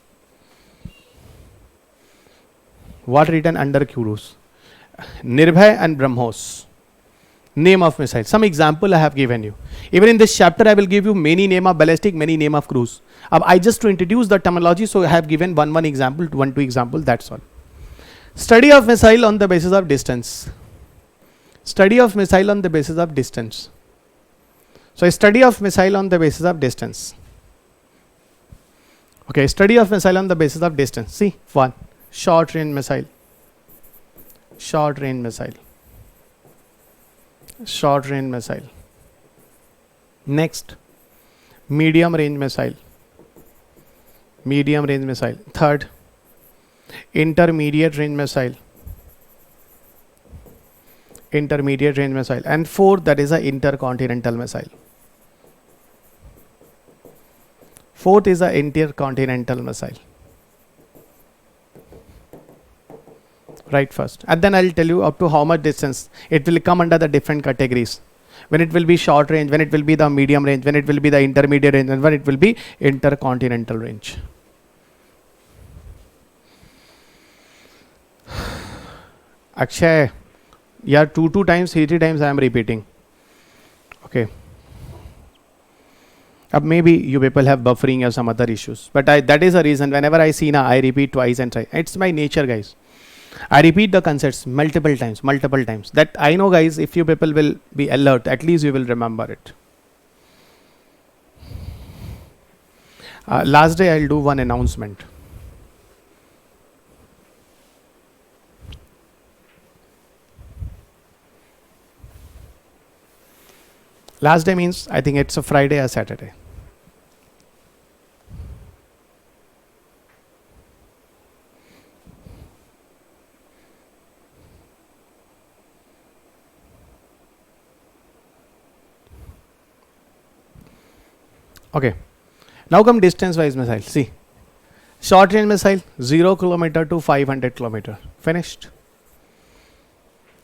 What written under cruise? Nirbhay and BrahMos. Name of missile. Some example I have given you. Even in this chapter I will give you many name of ballistic, many name of cruise. I just to introduce the terminology, so I have given one example, two example, that's all. Study of missile on the basis of distance. Study of missile on the basis of distance. So study of missile on the basis of distance. Okay, study of missile on the basis of distance. See, one, short range missile. Short range missile. Short range missile. Next, medium range missile. Medium range missile. Third, intermediate range missile. Intermediate range missile. And fourth, that is a intercontinental missile. Fourth is a intercontinental missile. Right first, and then I'll tell you up to how much distance it will come under the different categories. When it will be short range, when it will be the medium range, when it will be the intermediate range, and when it will be intercontinental range. Akshay, yeah, two times, three times I am repeating. Okay. Maybe you people have buffering or some other issues, but that is the reason whenever I see now I repeat twice and twice. It's my nature, guys. I repeat the concepts multiple times. That I know, guys, if you people will be alert, at least you will remember it. Last day I'll do one announcement. Last day means I think it's a Friday or Saturday. Okay, now come distance wise missile. See, short range missile 0 kilometer to 500 kilometer. Finished.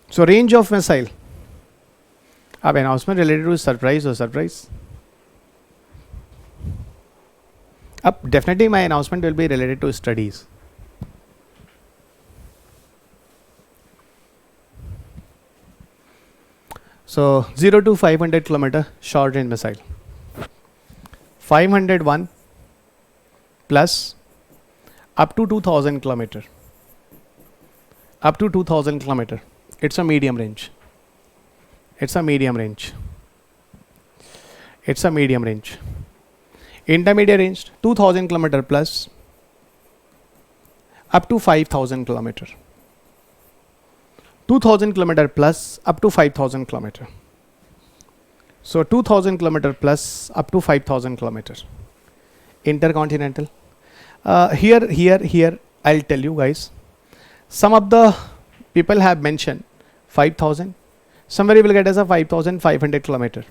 So range of missile. अब announcement related to surprise or surprise. Definitely my announcement will be related to studies. So 0 to 500 kilometer short range missile. 501 plus up to 2000 kilometer. Up to 2000 kilometer. It's a medium range. It's a medium range. It's a medium range. Intermediate range 2000 kilometer plus up to 5000 kilometer. 2000 kilometer plus up to 5000 kilometer. So 2000 kilometer plus up to 5000 kilometer. Intercontinental. Here I'll tell you guys. Some of the people have mentioned 5000. Somebody will get as a 5500 kilometer.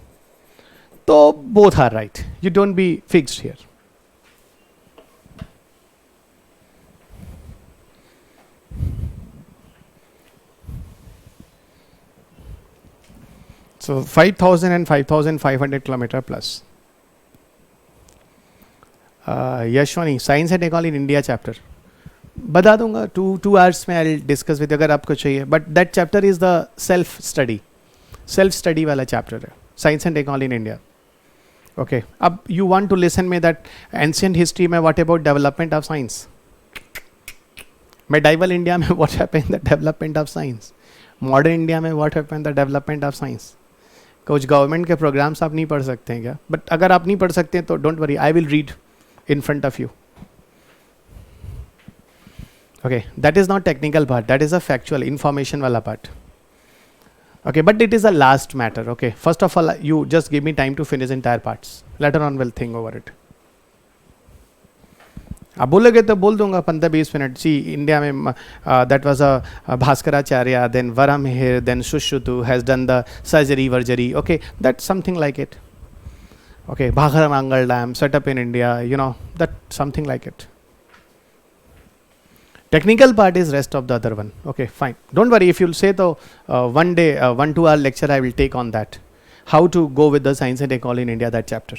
So both are right. You don't be fixed here. So 5000 and 5500 kilometer plus. Yashwani science and technology in India chapter बता दूंगा 2 hours में I discuss with अगर आपको चाहिए but that chapter is the self study वाला chapter है science and technology in India okay अब you want to listen में दैट एंशिएंट हिस्ट्री में what about development of science medieval India में what happened the development of science modern India में what happened the development of science कुछ government के programmes आप नहीं पढ़ सकते हैं क्या बट अगर आप नहीं पढ़ सकते हैं तो don't worry I will read in front of you. Okay, that is not technical part, that is a factual information wala part. Okay, but it is a last matter. Okay, first of all you just give me time to finish entire parts, later on we'll think over it. अब बोलोगे तो बोल दूंगा 15-20 minute सी India में that was a Bhaskaracharya then Varahamihira then Sushruta has done the surgery वर्जरी okay that something like it okay Bhagaram Dam set up in India, you know, that something like it. Technical part is rest of the other one. Okay, fine, don't worry if you'll say though one day 1-2 hour lecture I will take on that, how to go with the science and technology in India, that chapter.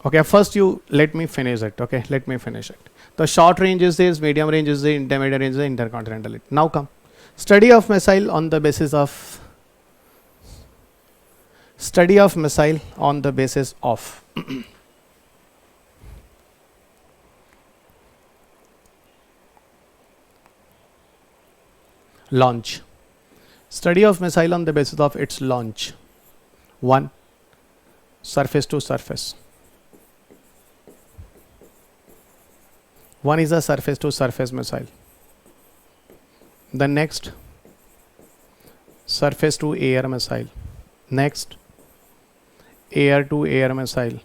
Okay, first you let me finish it. Okay, let me finish it. The short range is this, medium range is the, intermediate range is the, intercontinental. Now come study of missile on the basis of launch. Study of missile on the basis of its launch. 1. Surface to surface. One is a surface to surface missile. The next, surface to air missile. Next, air to air missile.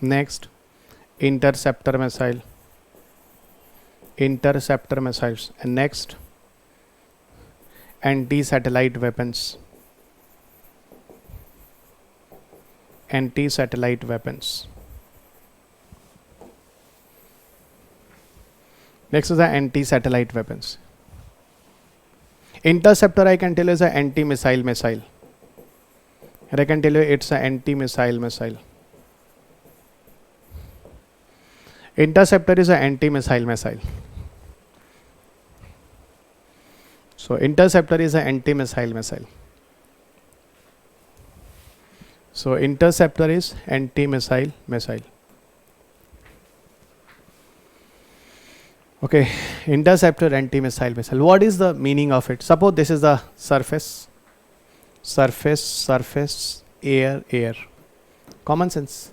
Next, interceptor missile. Interceptor missiles. And next, anti-satellite weapons. Anti-satellite weapons. Next is the anti-satellite weapons. Interceptor I can tell you is an anti-missile missile. And I can tell you it's an anti-missile missile. Interceptor is an anti-missile missile. So interceptor is an anti-missile missile. So interceptor is anti-missile missile. Okay, interceptor anti-missile missile. What is the meaning of it? Suppose this is the surface, air, air. Common sense.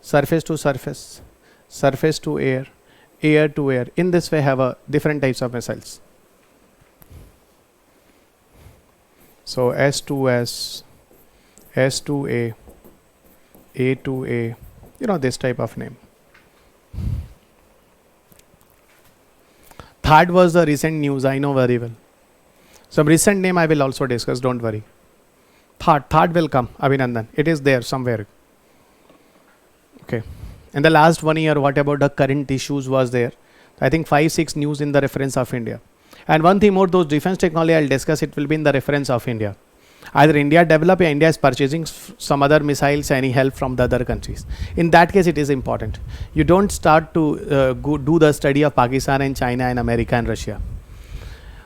Surface to surface, surface to air, air to air. In this way, have a different types of missiles. So S to S, S to A to A. You know, this type of name. Third was the recent news, I know very well. Some recent name I will also discuss, don't worry. Third will come, Abhinandan. It is there somewhere. Okay. In the last 1 year, what about the current issues was there? I think 5-6 news in the reference of India. And one thing more, those defense technology I'll discuss, it will be in the reference of India. Either India develop or India is purchasing some other missiles, any help from the other countries. In that case, it is important. You don't start to go do the study of Pakistan and China and America and Russia.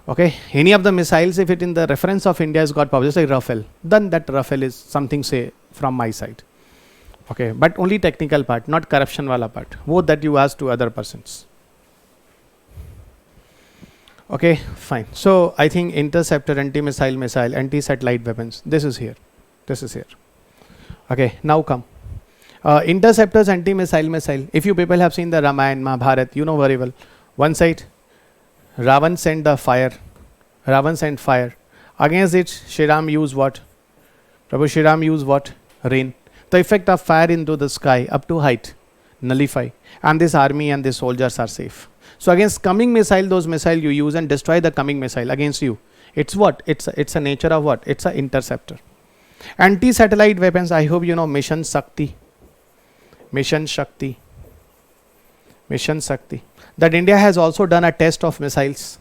Okay, any of the missiles, if it in the reference of India is got published, like Rafale, then that Rafale is something, say, from my side. Okay, but only technical part, not corruption wala part. Both that you ask to other persons. Okay, fine. So I think interceptor, anti-missile, missile, anti-satellite weapons. This is here. This is here. Okay, now come. Interceptors, anti-missile, missile. If you people have seen the Ramayana, Mahabharata, you know very well. One side, Ravan sent the fire. Ravan sent fire. Against it, Shri Ram used what? Prabhu Shri Ram used what? Rain. The effect of fire into the sky up to height, nullify. And this army and these soldiers are safe. So against coming missile, those missile you use and destroy the coming missile against you. It's what? It's a nature of what? It's an interceptor. Anti-satellite weapons, I hope you know Mission Shakti. Mission Shakti. Mission Shakti. That India has also done a test of missiles.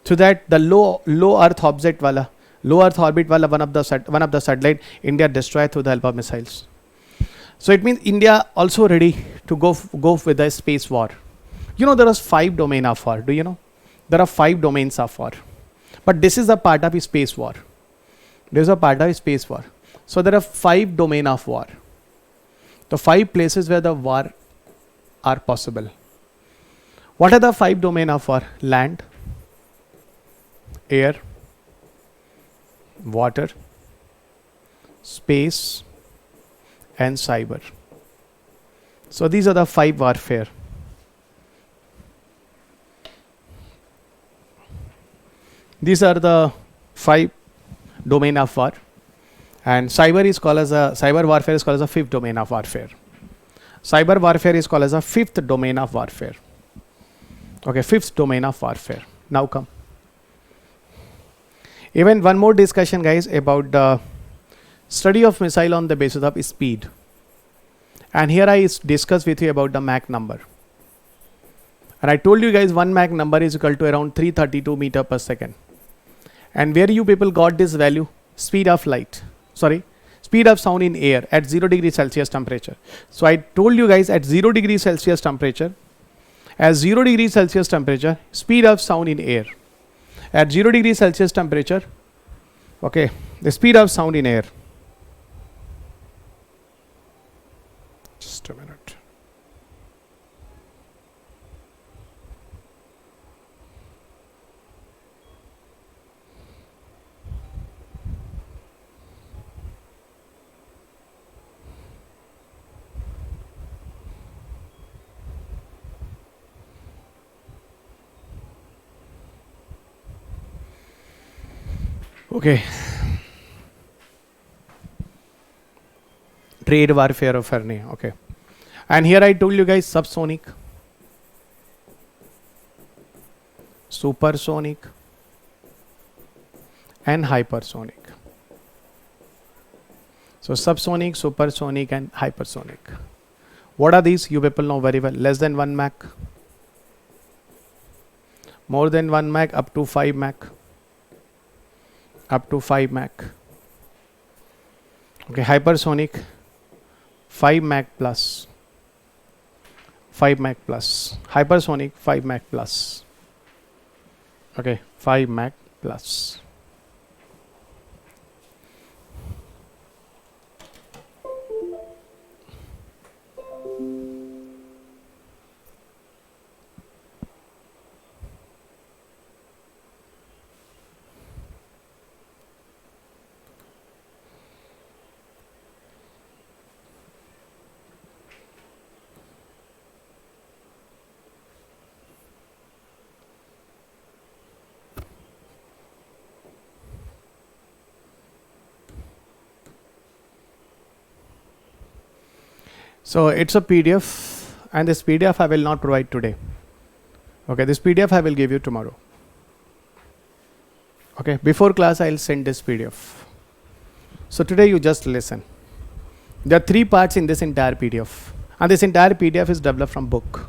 So that the low Earth object wala, low Earth orbit wala, one of the satellite, India destroyed through the help of missiles. So it means India also ready to go with the space war. You know there are 5 domains of war. Do you know? There are 5 domains of war. But this is a part of a space war. There is a part of a space war. So there are 5 domains of war. The 5 places where the war are possible. What are the 5 domains of war? Land, air, water, space, and cyber. So these are the 5 warfare. These are the 5 domain of war, and cyber warfare is called as a 5th domain of warfare. Cyber warfare is called as a 5th domain of warfare. Okay, 5th domain of warfare. Now come. Even one more discussion, guys, about the study of missile on the basis of speed. And here I discuss with you about the Mach number. And I told you guys 1 Mach number is equal to around 332 meter per second. And where you people got this value? Speed of sound in air at 0 degrees Celsius temperature. So I told you guys at 0 degrees Celsius temperature, at 0 degrees Celsius temperature, speed of sound in air. At 0 degrees Celsius temperature, okay, the speed of sound in air. Just a minute. Okay. Trade warfare of Fermi. Okay. And here I told you guys subsonic, supersonic, and hypersonic. So subsonic, supersonic, and hypersonic. What are these? You people know very well. Less than 1 Mach, more than 1 Mach, up to 5 Mach. Up to 5 Mach. Okay, hypersonic, 5 Mach plus. 5 Mach plus. Hypersonic, 5 Mach plus. Okay, 5 Mach plus. So it's a PDF, and this PDF I will not provide today. Okay, this PDF I will give you tomorrow. Okay, before class I'll send this PDF. So today you just listen. There are 3 parts in this entire PDF, and this entire PDF is developed from book.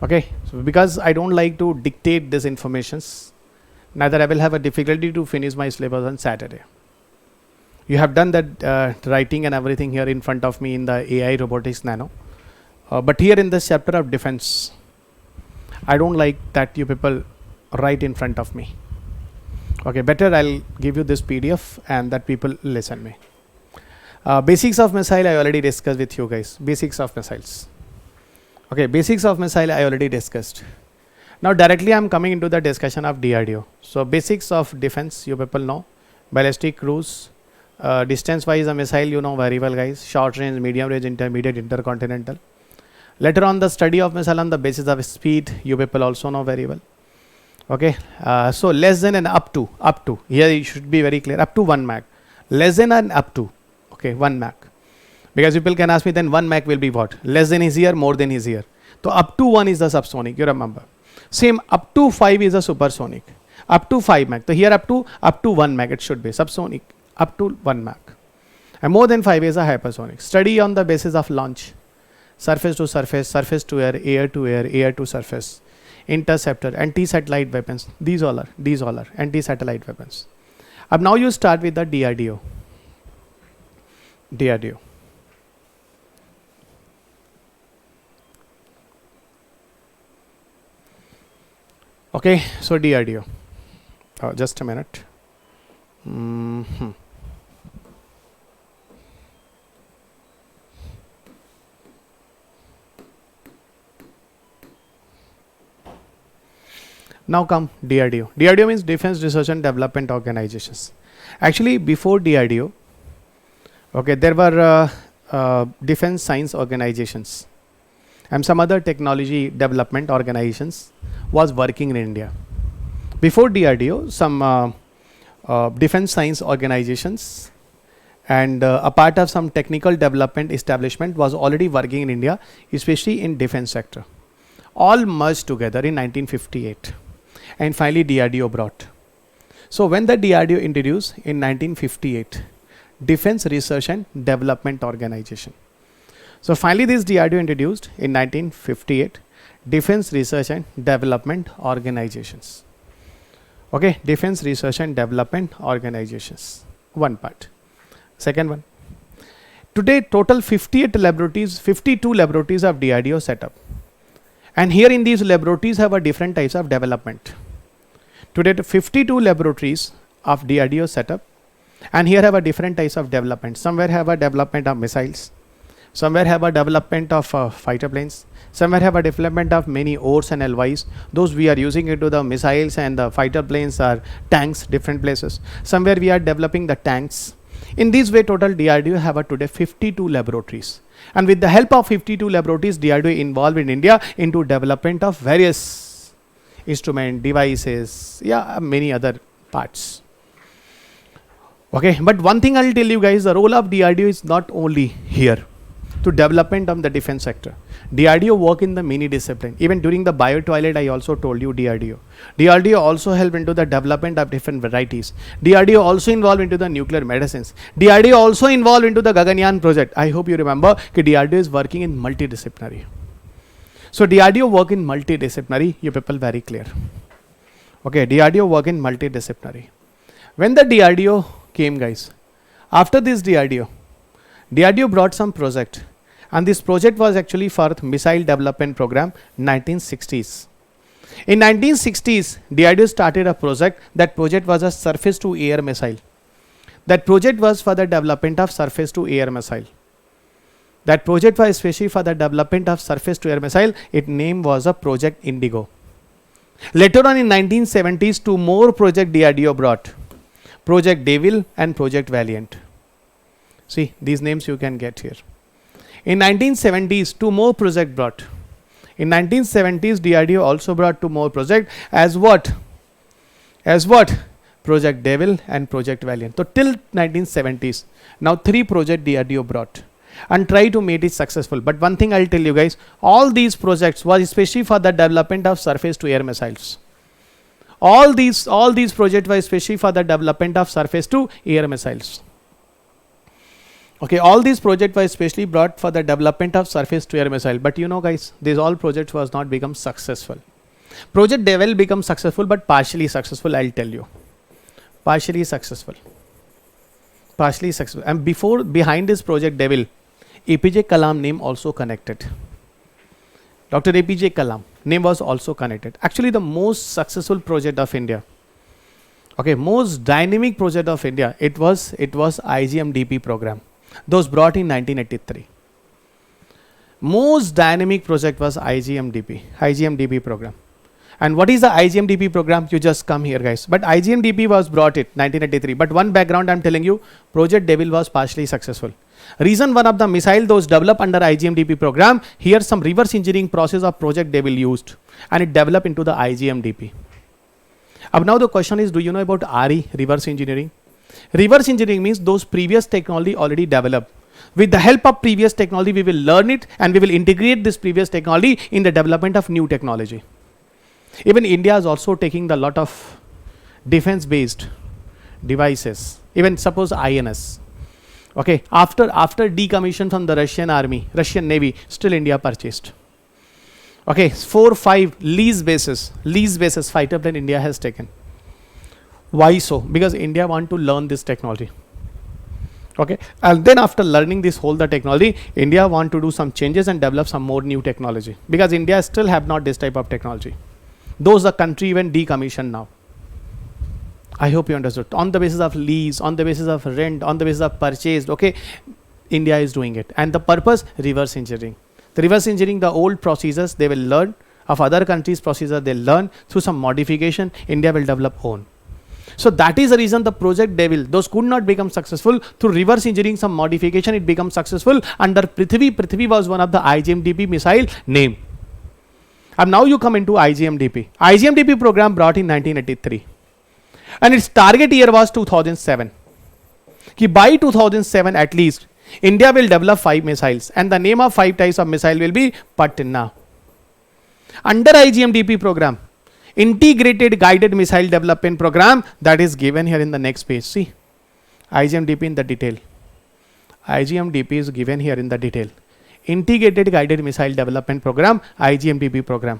Okay, so because I don't like to dictate this informations, neither I will have a difficulty to finish my syllabus on Saturday. You have done that writing and everything here in front of me in the AI robotics nano. But here in this chapter of defense, I don't like that you people write in front of me. Okay, better I'll give you this PDF and that people listen me. Basics of missile I already discussed with you guys. Basics of missiles. Okay, basics of missile I already discussed. Now directly I am coming into the discussion of DRDO. So basics of defense you people know. Ballistic cruise. Distance wise a missile you know very well guys. Short range, medium range, intermediate, intercontinental. Later on the study of missile on the basis of speed you people also know very well. Okay, so less than and up to here it should be very clear, up to 1 Mach, less than and up to, okay, 1 Mach, because people can ask me then 1 Mach will be what, less than is here, more than is here. So up to 1 is the subsonic, you remember. Same up to 5 is a supersonic, up to 5 Mach. So here up to 1 Mach it should be subsonic, up to 1 Mach, and more than 5 is a hypersonic. Study on the basis of launch, surface to surface, surface to air, air to air, air to surface, interceptor, anti-satellite weapons. These all are anti-satellite weapons. Now you start with the DRDO. DRDO. Okay, so DRDO. Just a minute. Now come DRDO. DRDO means Defense Research and Development Organizations. Actually, before DRDO, okay, there were defense science organizations and some other technology development organizations was working in India. Before DRDO, some defense science organizations and a part of some technical development establishment was already working in India, especially in defense sector. All merged together in 1958. And finally DRDO brought. So when the DRDO introduced in 1958, Defense Research and Development Organization. So finally this DRDO introduced in 1958, Defense Research and Development Organizations. Okay, Defense Research and Development Organizations. One part. Second one. Today total 52 laboratories of DRDO set up. And here in these laboratories have a different types of development. Today 52 laboratories of DRDO setup, and here have a different types of development. Somewhere have a development of missiles, somewhere have a development of fighter planes, somewhere have a development of many ORs and LYs. Those we are using into the missiles and the fighter planes are tanks, different places. Somewhere we are developing the tanks. In this way total DRDO have a today 52 laboratories. And with the help of 52 laboratories, DRDO involved in India into development of various instrument, devices, many other parts. Okay, but one thing I'll tell you guys, the role of DRDO is not only here to development of the defense sector. DRDO work in the many discipline. Even during the bio toilet, I also told you DRDO. DRDO also help into the development of different varieties. DRDO also involved into the nuclear medicines. DRDO also involved into the Gaganyaan project. I hope you remember that DRDO is working in multidisciplinary. So DRDO work in multidisciplinary, you people very clear. Okay, DRDO work in multidisciplinary. When the DRDO came guys, after this DRDO brought some project, and this project was actually for missile development program 1960s. In 1960s, DRDO started a project. That project was a surface to air missile. That project was for the development of surface to air missile. That project was especially for the development of surface to air missile. Its name was a Project Indigo. Later on in 1970s, two more project DRDO brought. Project Devil and Project Valiant. See, these names you can get here. In 1970s, two more project brought. In 1970s, DRDO also brought two more projects as what? Project Devil and Project Valiant. So till 1970s, now 3 project DRDO brought and try to make it successful. But one thing I'll tell you guys, all these projects was especially for the development of surface to air missiles. All these projects were especially for the development of surface to air missiles. Okay, all these projects were especially brought for the development of surface to air missile. But you know guys, these all projects was not become successful. Project Devil becomes successful, but partially successful. I'll tell you, partially successful, and behind this Project Devil, APJ Kalam name also connected. Dr. APJ Kalam name was also connected. Actually, the most successful project of India, okay, most dynamic project of India, it was IGMDP program. Those brought in 1983. Most dynamic project was IGMDP program. And what is the IGMDP program? You just come here, guys. But IGMDP was brought in 1983. But one background I'm telling you, Project Devil was partially successful. Reason one of the missile those developed under IGMDP program, here some reverse engineering process of Project Devil used, and it developed into the IGMDP. Now the question is, do you know about RE, reverse engineering? Reverse engineering means those previous technology already developed. With the help of previous technology, we will learn it and we will integrate this previous technology in the development of new technology. Even India is also taking the lot of defense based devices, even suppose INS. Okay, after decommission from the Russian army, Russian navy, still India purchased. Okay, 4-5 lease bases fighter plane India has taken. Why so? Because India want to learn this technology. Okay, and then after learning this whole the technology, India want to do some changes and develop some more new technology, because India still have not this type of technology. Those the country even decommissioned now. I hope you understood. On the basis of lease, on the basis of rent, on the basis of purchase, okay, India is doing it. And the purpose, reverse engineering. The reverse engineering, the old procedures they will learn, of other countries' procedure they'll learn, through some modification, India will develop own. So that is the reason the Project Devil, those could not become successful. Through reverse engineering, some modification, it becomes successful under Prithvi. Prithvi was one of the IGMDP missile name. And now you come into IGMDP. IGMDP program brought in 1983. And its target year was 2007. By 2007 at least, India will develop 5 missiles. And the name of 5 types of missile will be Patna. Under IGMDP program, Integrated Guided Missile Development Program, that is given here in the next page. See, IGMDP in the detail. IGMDP is given here in the detail. Integrated Guided Missile Development Program, IGMDP program.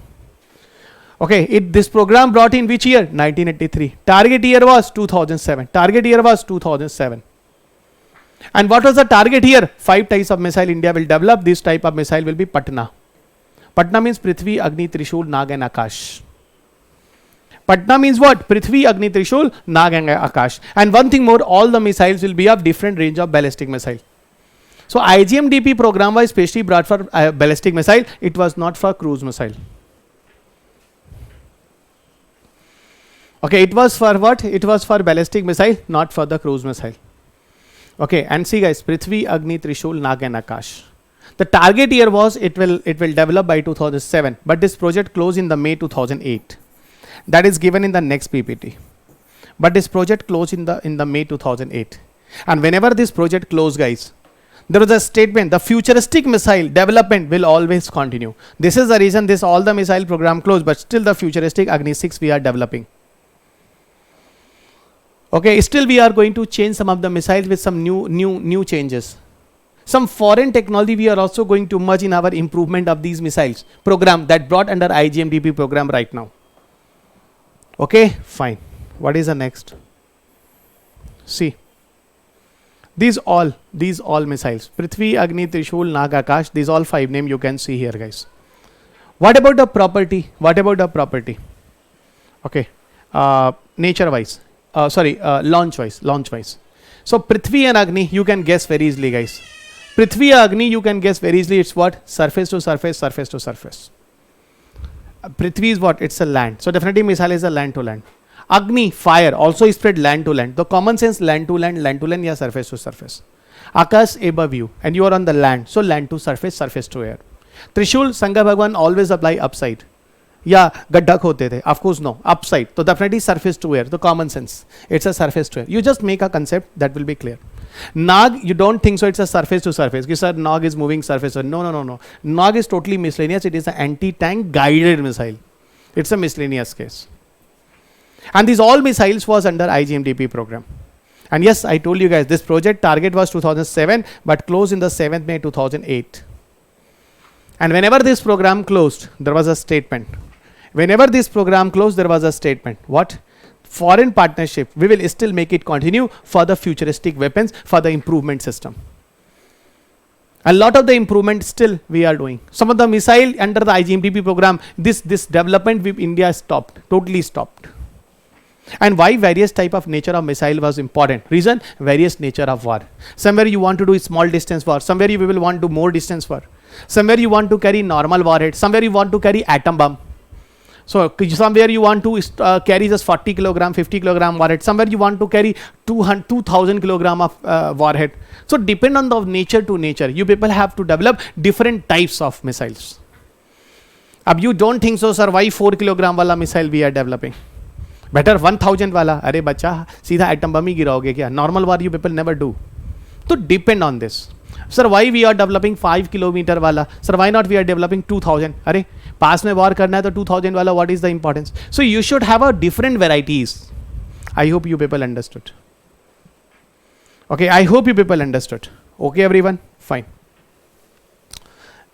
Okay, this program brought in which year? 1983. Target year was 2007. Target year was 2007. And what was the target here? 5 types of missile India will develop. This type of missile will be Patna. Patna means Prithvi, Agni, Trishul, Nag and Akash. Patna means what? Prithvi, Agni, Trishul, Nag and Akash. And one thing more, all the missiles will be of different range of ballistic missile. So IGMDP program was specially brought for ballistic missile. It was not for cruise missile. Okay, it was for what? It was for ballistic missile, not for the cruise missile. Okay, and see guys, Prithvi, Agni, Trishul, Nag and Akash. The target year was it will develop by 2007, but this project closed in the May 2008. That is given in the next PPT. But this project closed in the May 2008. And whenever this project closed, guys, there was a statement: the futuristic missile development will always continue. This is the reason this all the missile program closed, but still the futuristic Agni 6 we are developing. Okay, still we are going to change some of the missiles with some new changes. Some foreign technology we are also going to merge in our improvement of these missiles program that brought under IGMDP program right now. Okay, fine. What is the next? See, these all missiles, Prithvi, Agni, Trishul, Nag, Akash, these all 5 names you can see here, guys. What about the property? Okay, nature wise, launch wise. So Prithvi and Agni, you can guess very easily, guys. Prithvi and Agni, you can guess very easily. It's what? Surface to surface, surface to surface. Prithvi is what? It's a land. So definitely missile is a land to land. Agni, fire, also is spread land to land. The common sense, land to land, yeah, surface to surface. Akash above you, and you are on the land. So land to surface, surface to air. Trishul, Sangha Bhagwan always apply upside. Yeah, gaddak hote the. Of course, no. Upside. So definitely surface to air. The common sense. It's a surface to air. You just make a concept that will be clear. Nag, you don't think so. It's a surface to surface. You said Nag is moving surface. No. Nag is totally miscellaneous. It is an anti-tank guided missile. It's a miscellaneous case. And these all missiles was under IGMDP program. And yes, I told you guys, this project target was 2007, but closed in the 7th May 2008. And whenever this program closed, there was a statement. Whenever this program closed, there was a statement. What? Foreign partnership. We will still make it continue for the futuristic weapons, for the improvement system. A lot of the improvement still we are doing. Some of the missile under the IGMDP program, this development with India stopped, totally stopped. And why various type of nature of missile was important? Reason, various nature of war. Somewhere you want to do small distance war, somewhere you will want to do more distance war. Somewhere you want to carry normal warhead, somewhere you want to carry atom bomb. So somewhere you want to carry just 40 kilogram, 50 kilogram warhead. Somewhere you want to carry 2000 kilogram of warhead. So depend on the nature to nature. You people have to develop different types of missiles. Ab you don't think so, sir, why 4 kilogram wala missile we are developing? Better 1000 wala. Arey bacha, सीधा atom bomb ही गिराओगे क्या? Normal war you people never do. So depend on this. Sir, why we are developing 5 kilometer wala? Sir, why not we are developing 2000? Arey, पास में war करना है तो 2000 वाला, what is the importance? So you should have a different varieties. I hope you people understood. Okay, I hope you people understood. Okay, everyone? Fine.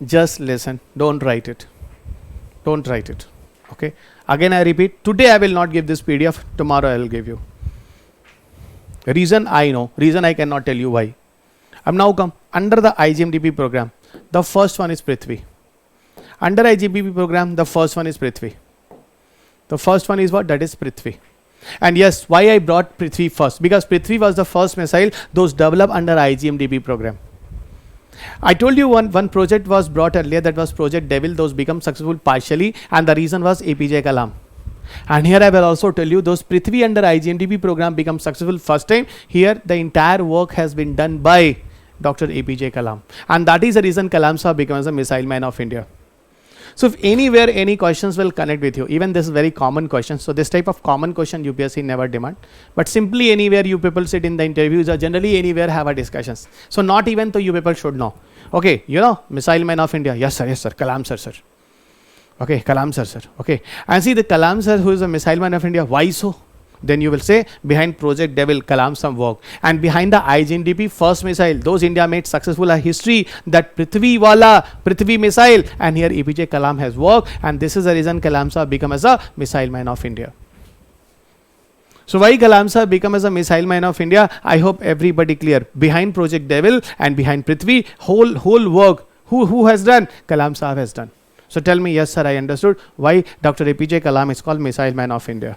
Just listen. Don't write it. Don't write it. Okay. Again, I repeat. Today I will not give this PDF. Tomorrow I will give you. Reason I know. Reason I cannot tell you why. I'm now come under the IGMDP program. The first one is Prithvi. Under IGMDP program, the first one is Prithvi. The first one is what? That is Prithvi. And yes, why I brought Prithvi first? Because Prithvi was the first missile those developed under IGMDP program. I told you one project was brought earlier, that was Project Devil. Those become successful partially, and the reason was APJ Kalam. And here I will also tell you those Prithvi under IGMDP program become successful first time. Here the entire work has been done by Dr. APJ Kalam, and that is the reason Kalam Sahab becomes a missile man of India. So if anywhere any questions will connect with you, even this is very common question. So this type of common question UPSC never demand, but simply anywhere you people sit in the interviews or generally anywhere have a discussions. So not even though you people should know. Okay, you know, missile man of India. Yes sir, Kalam sir. Okay, Kalam sir. Okay, and see the Kalam sir who is a missile man of India. Why so? Then you will say behind Project Devil, Kalam some work, and behind the IGMDP first missile, those India made successful a history, that Prithvi missile, and here APJ Kalam has worked, and this is the reason Kalam Sahab become as a missile man of India. So why Kalam Sahab become as a missile man of India? I hope everybody clear. Behind Project Devil and behind Prithvi, whole work, who has done? Kalam Sahab has done. So tell me, yes sir, I understood why Dr. APJ Kalam is called missile man of India.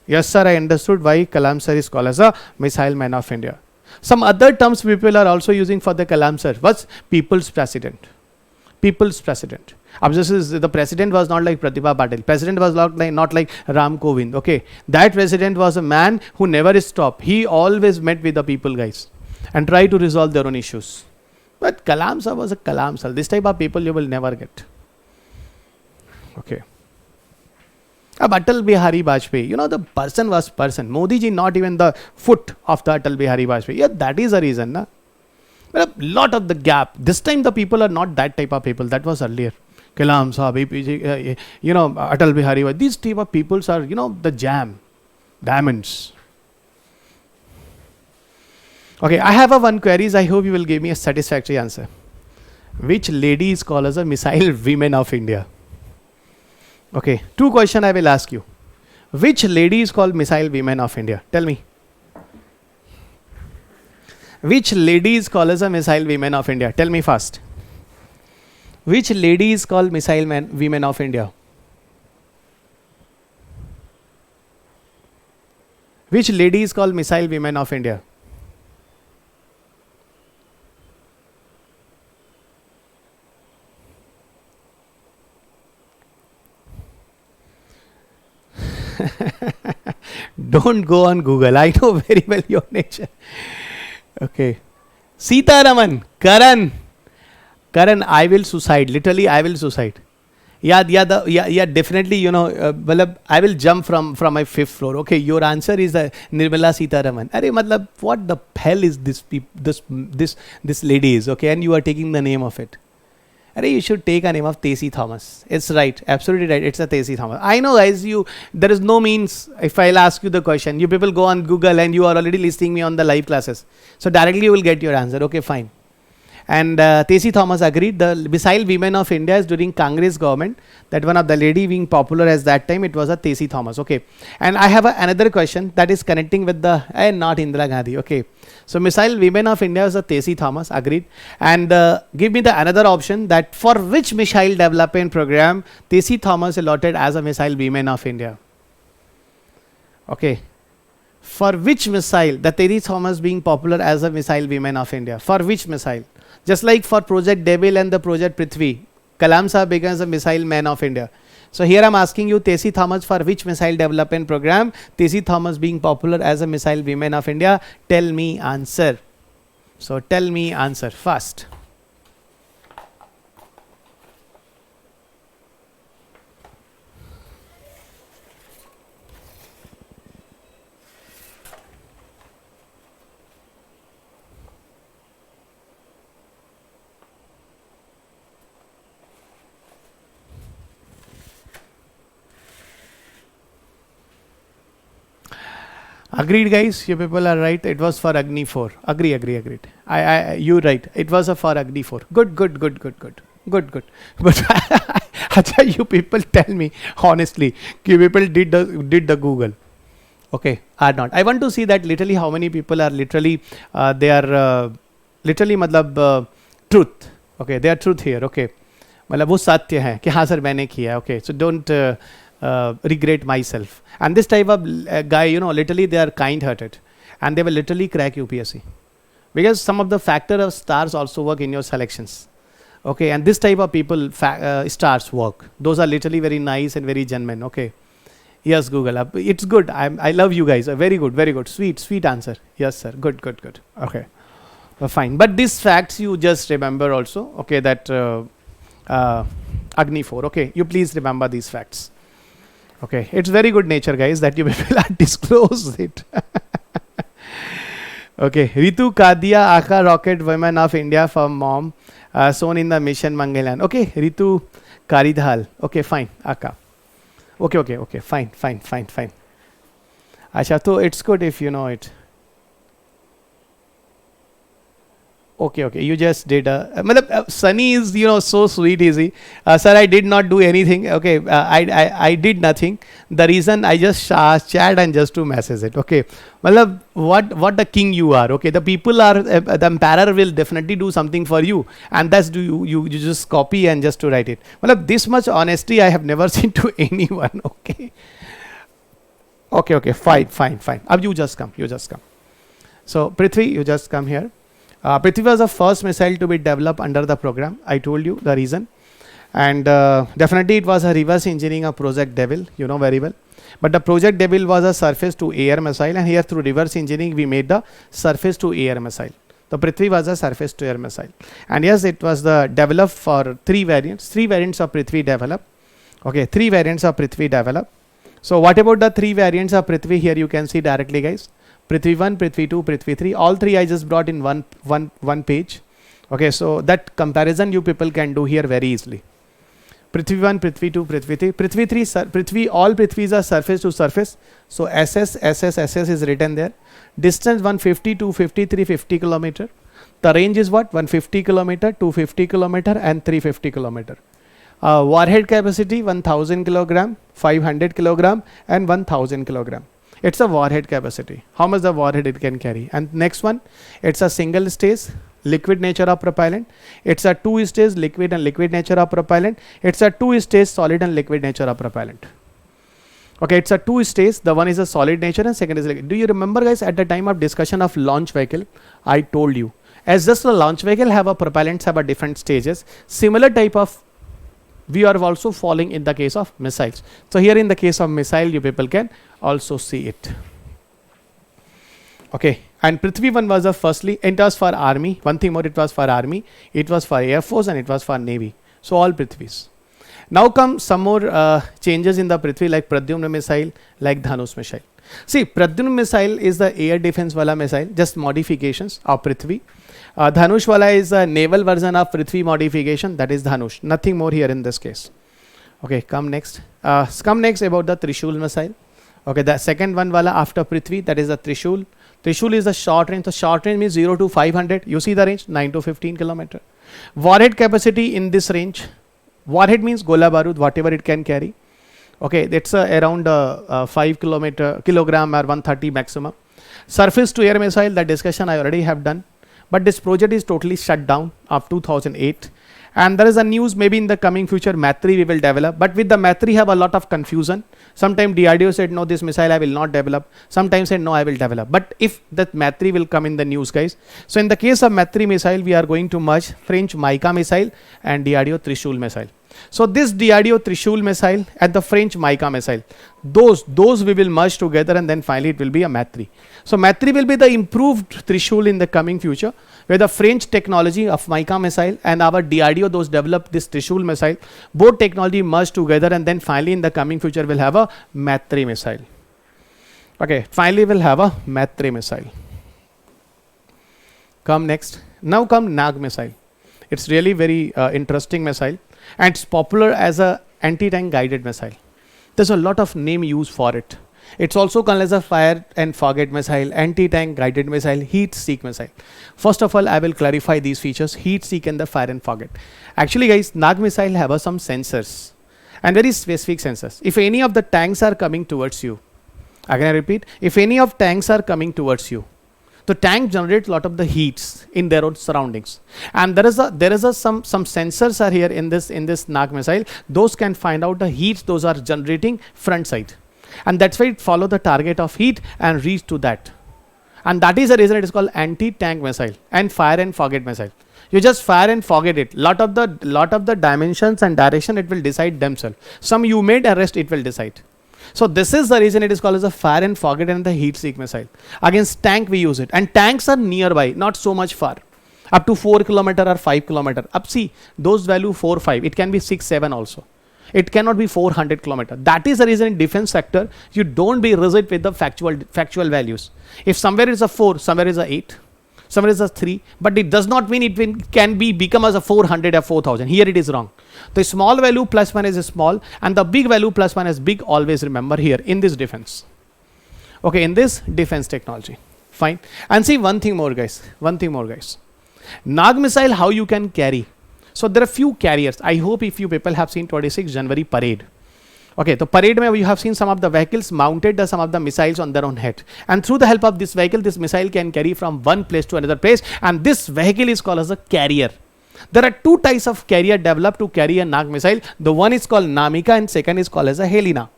Yes sir, I understood why Kalam sir is called as a missile man of India. Some other terms people are also using for the Kalam sir. What's people's president? People's president. This is, the president was not like Pratibha Patil. President was not like Ram Kovind. Okay, that president was a man who never stopped. He always met with the people, guys, and tried to resolve their own issues. But Kalam sir was a Kalam sir. This type of people you will never get. Okay. Atal Bihari Vajpayee, you know, the person was person. Modi ji not even the foot of the Atal Bihari Vajpayee. Yeah, that is the reason. Na? But a lot of the gap. This time the people are not that type of people. That was earlier. Kalam Sahab, APJ, you know, Atal Bihari Vajpayee. These type of people are, you know, the jam. Diamonds. Okay, I have one queries. I hope you will give me a satisfactory answer. Which lady is called as a missile women of India? Okay, 2 questions I will ask you. Which lady is called missile women of India? Tell me. Which lady is called as a missile women of India? Tell me fast. Which lady is called missile women of India? Which lady is called missile women of India? Don't go on Google. I know very well your nature. Okay. Sitaraman, Karan, I will suicide. Literally, I will suicide. Yeah, definitely, you know, I will jump from my 5th floor. Okay, your answer is Nirmala Sitaraman. Arey, matlab, what the hell is this lady is? Okay, and you are taking the name of it. Arey, you should take a name of Tessie Thomas. It's right, absolutely right. It's a Tessie Thomas. I know, guys. There is no means. If I'll ask you the question, you people go on Google and you are already listening me on the live classes. So directly you will get your answer. Okay, fine. And Tessie Thomas agreed. The missile women of India is during Congress government. That one of the lady being popular as that time, it was a Tessie Thomas. Okay. And I have another question that is connecting with the not Indira Gandhi. Okay. So missile women of India is a Tessie Thomas. Agreed. And give me the another option that for which missile development program Tessie Thomas allotted as a missile women of India. Okay. For which missile the Tessie Thomas being popular as a missile women of India? For which missile? Just like for Project Devil and the Project Prithvi, Kalam Sahab becomes a missile man of India. So here I'm asking you, Tessie Thomas, for which missile development program Tessie Thomas being popular as a missile women of India? Tell me answer. So tell me answer first. Agreed, guys. You people are right. It was for Agni 4. Agreed. You right. It was a for Agni 4. Good. But Acha, you people tell me honestly, you people did the Google. Okay, or not? I want to see that literally how many people are literally they are literally मतलब truth. Okay, they are truth here. Okay, मतलब वो सत्य है कि हाँ sir मैंने किया. Okay, so don't regret myself. And this type of guy, you know, literally they are kind-hearted and they will literally crack UPSC because some of the factor of stars also work in your selections. Okay, and this type of people stars work. Those are literally very nice and very genuine. Okay, yes, Google, it's good. I love you guys. Very good. Sweet answer. Yes, sir. Good. Okay, fine. But these facts you just remember also. Okay, that Agni 4. Okay, you please remember these facts. Okay, it's very good nature, guys, that you people are disclose it. Okay, Ritu Kadia Aka rocket women of India from mom, shown in the mission Mangalan. Okay, Ritu Karidhal. Okay, fine, Aka. Okay, fine. Asha, so it's good if you know it. Okay, you just did Sunny is, you know, so sweet, easy. Sir, I did not do anything. Okay, I did nothing. The reason I just chat and just to message it. Okay, what the king you are. Okay, the people are the emperor will definitely do something for you, and that's you just copy and just to write it. This much honesty I have never seen to anyone. Okay, fine. Ab you just come. So Prithvi, you just come here. Prithvi was the first missile to be developed under the program. I told you the reason. And definitely it was a reverse engineering of Project Devil, you know very well. But the Project Devil was a surface to air missile, and here through reverse engineering we made the surface to air missile. The Prithvi was a surface to air missile. And yes, it was the developed for three variants of Prithvi developed. Okay, 3 variants of Prithvi developed. So what about the 3 variants of Prithvi? Here you can see directly, guys. Prithvi 1, Prithvi 2, Prithvi 3. All 3 I just brought in one page. Okay, so that comparison you people can do here very easily. Prithvi 1, Prithvi 2, Prithvi 3. Prithvi 3, all Prithvis are surface to surface. So SS is written there. Distance 150, 250, 350 kilometer. The range is what? 150 kilometer, 250 kilometer and 350 kilometer. Warhead capacity 1000 kilogram, 500 kilogram and 1000 kilogram. It's a warhead capacity. How much the warhead it can carry? And next one, it's a single stage liquid nature of propellant. It's a 2-stage liquid and liquid nature of propellant. It's a 2-stage solid and liquid nature of propellant. Okay, it's a 2-stage. The one is a solid nature and second is liquid. Do you remember, guys, at the time of discussion of launch vehicle, I told you, as just the launch vehicle have a propellants have a different stages. Similar type of we are also following in the case of missiles. So here in the case of missile, you people can also see it. Okay, and Prithvi 1 was firstly, it was for army. One thing more, it was for army, it was for air force and it was for navy. So all Prithvis. Now come some more changes in the Prithvi, like Pradyumna missile, like Dhanush missile. See, Pradyumna missile is the air defense wala missile, just modifications of Prithvi. Dhanush wala is a naval version of Prithvi modification, that is Dhanush. Nothing more here in this case. Okay, come next. Come next about the Trishul missile. Okay, the second one wala after Prithvi, that is the Trishul. Trishul is the short range. So short range means 0 to 500. You see the range, 9 to 15 kilometer. Warhead capacity in this range. Warhead means Gola Barud, whatever it can carry. Okay, that's around 5 kilogram or 130 maximum. Surface to air missile, that discussion I already have done. But this project is totally shut down of 2008. And there is a news maybe in the coming future MATRI we will develop. But with the MATRI have a lot of confusion. Sometimes DRDO said no, this missile I will not develop. Sometimes said no, I will develop. But if that MATRI will come in the news, guys. So in the case of MATRI missile, we are going to merge French Mica missile and DRDO Trishul missile. So this DRDO Trishul missile and the French Mica missile, those we will merge together, and then finally it will be a MATRI. So MATRI will be the improved Trishul in the coming future, where the French technology of Mica missile and our DRDO, those developed this Trishul missile, both technology merged together, and then finally in the coming future we'll have a MATRI missile. Okay, finally we'll have a MATRI missile. Come next. Now come Nag missile. It's really very interesting missile, and it's popular as a anti-tank guided missile. There's a lot of name used for it. It's also called as a fire and forget missile, anti-tank guided missile, heat seek missile. First of all, I will clarify these features, heat seek and the fire and forget. Actually guys, Nag missile have some sensors and very specific sensors. If any of the tanks are coming towards you, again I repeat, if any of tanks are coming towards you, the tank generates a lot of the heats in their own surroundings, and there is some sensors are here in this Nag missile. Those can find out the heats those are generating front side, and that's why it follow the target of heat and reach to that, and that is the reason it is called anti-tank missile and fire and forget missile. You just fire and forget it. Lot of the dimensions and direction it will decide themselves. Some you made, and rest it will decide. So this is the reason it is called as a fire and forget and the heat seek missile. Against tank we use it, and tanks are nearby, not so much far, up to 4 kilometer or 5 kilometer. Up see those value 4, 5. It can be 6, 7 also. It cannot be 400 kilometer. That is the reason in defense sector you don't be rigid with the factual values. If somewhere is a 4, somewhere is a 8, somewhere is a 3, but it does not mean it can be become as a 400 or 4000. Here it is wrong. The small value plus minus is small, and the big value plus minus big, always remember here in this defense. Okay, in this defense technology. Fine. And see one thing more guys. Nag missile, how you can carry. So there are few carriers. I hope if you people have seen 26 January parade. Okay, the parade mein you have seen some of the vehicles mounted some of the missiles on their own head, and through the help of this vehicle, this missile can carry from one place to another place, and this vehicle is called as a carrier. There are two types of carrier developed to carry a Nag missile. The one is called Namika and second is called as a Helena.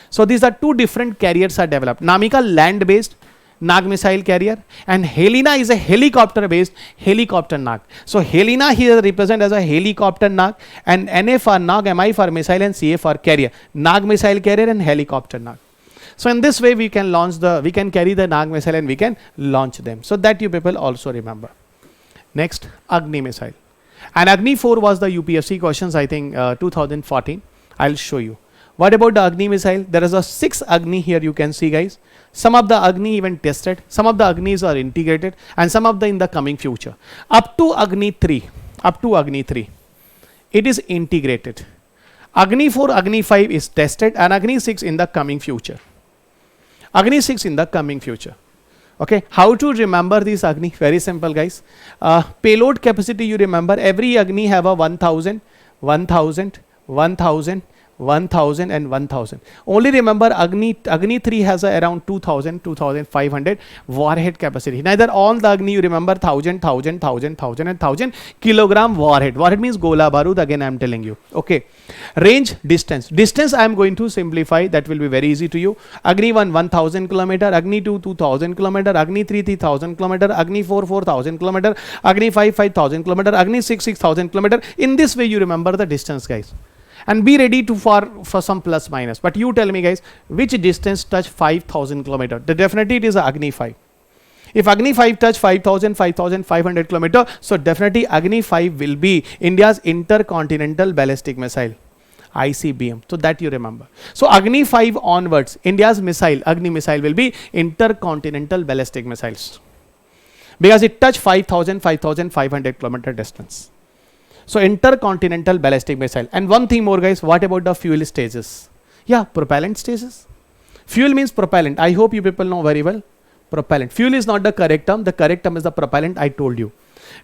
So these are two different carriers are developed. Namika land based Nag missile carrier, and Helena is a helicopter based helicopter Nag. So Helena here represent as a helicopter Nag, and NA for Nag, MI for missile, and CA for carrier. Nag missile carrier and helicopter Nag. So in this way we can carry the Nag missile and we can launch them. So that you people also remember. Next, Agni missile. And Agni 4 was the UPSC questions, I think 2014. I'll show you. What about the Agni missile? There is a 6 Agni here you can see guys. Some of the Agni even tested, some of the Agnis are integrated, and some of the in the coming future. Up to Agni 3, it is integrated. Agni 4, Agni 5 is tested, and Agni 6 in the coming future. Okay, how to remember this Agni? Very simple guys. Payload capacity you remember, every Agni have a 1000, 1000, 1000, 1000 and 1000. Only remember Agni 3 has around 2000, 2500 warhead capacity. Neither all the Agni you remember 1000 and 1000 kilogram warhead. Warhead means Gola Barud, again I am telling you. Okay. Range, distance I am going to simplify, that will be very easy to you. Agni 1 1000 kilometer, Agni 2 2000 kilometer, Agni 3 3000 kilometer, Agni 4 4000 kilometer, Agni 5 5000 kilometer, Agni 6 6000 kilometer. In this way you remember the distance guys, and be ready to for some plus minus. But you tell me guys, which distance touch 5000 kilometer? Definitely it is Agni 5. If Agni 5 touch 5500 kilometer, so definitely Agni 5 will be India's intercontinental ballistic missile, ICBM. So that you remember. So Agni 5 onwards, India's missile, Agni missile will be intercontinental ballistic missiles, because it touch 5500 kilometer distance. So intercontinental ballistic missile. And one thing more guys, what about the fuel stages? Yeah, propellant stages. Fuel means propellant. I hope you people know very well. Propellant. Fuel is not the correct term. The correct term is the propellant. I told you.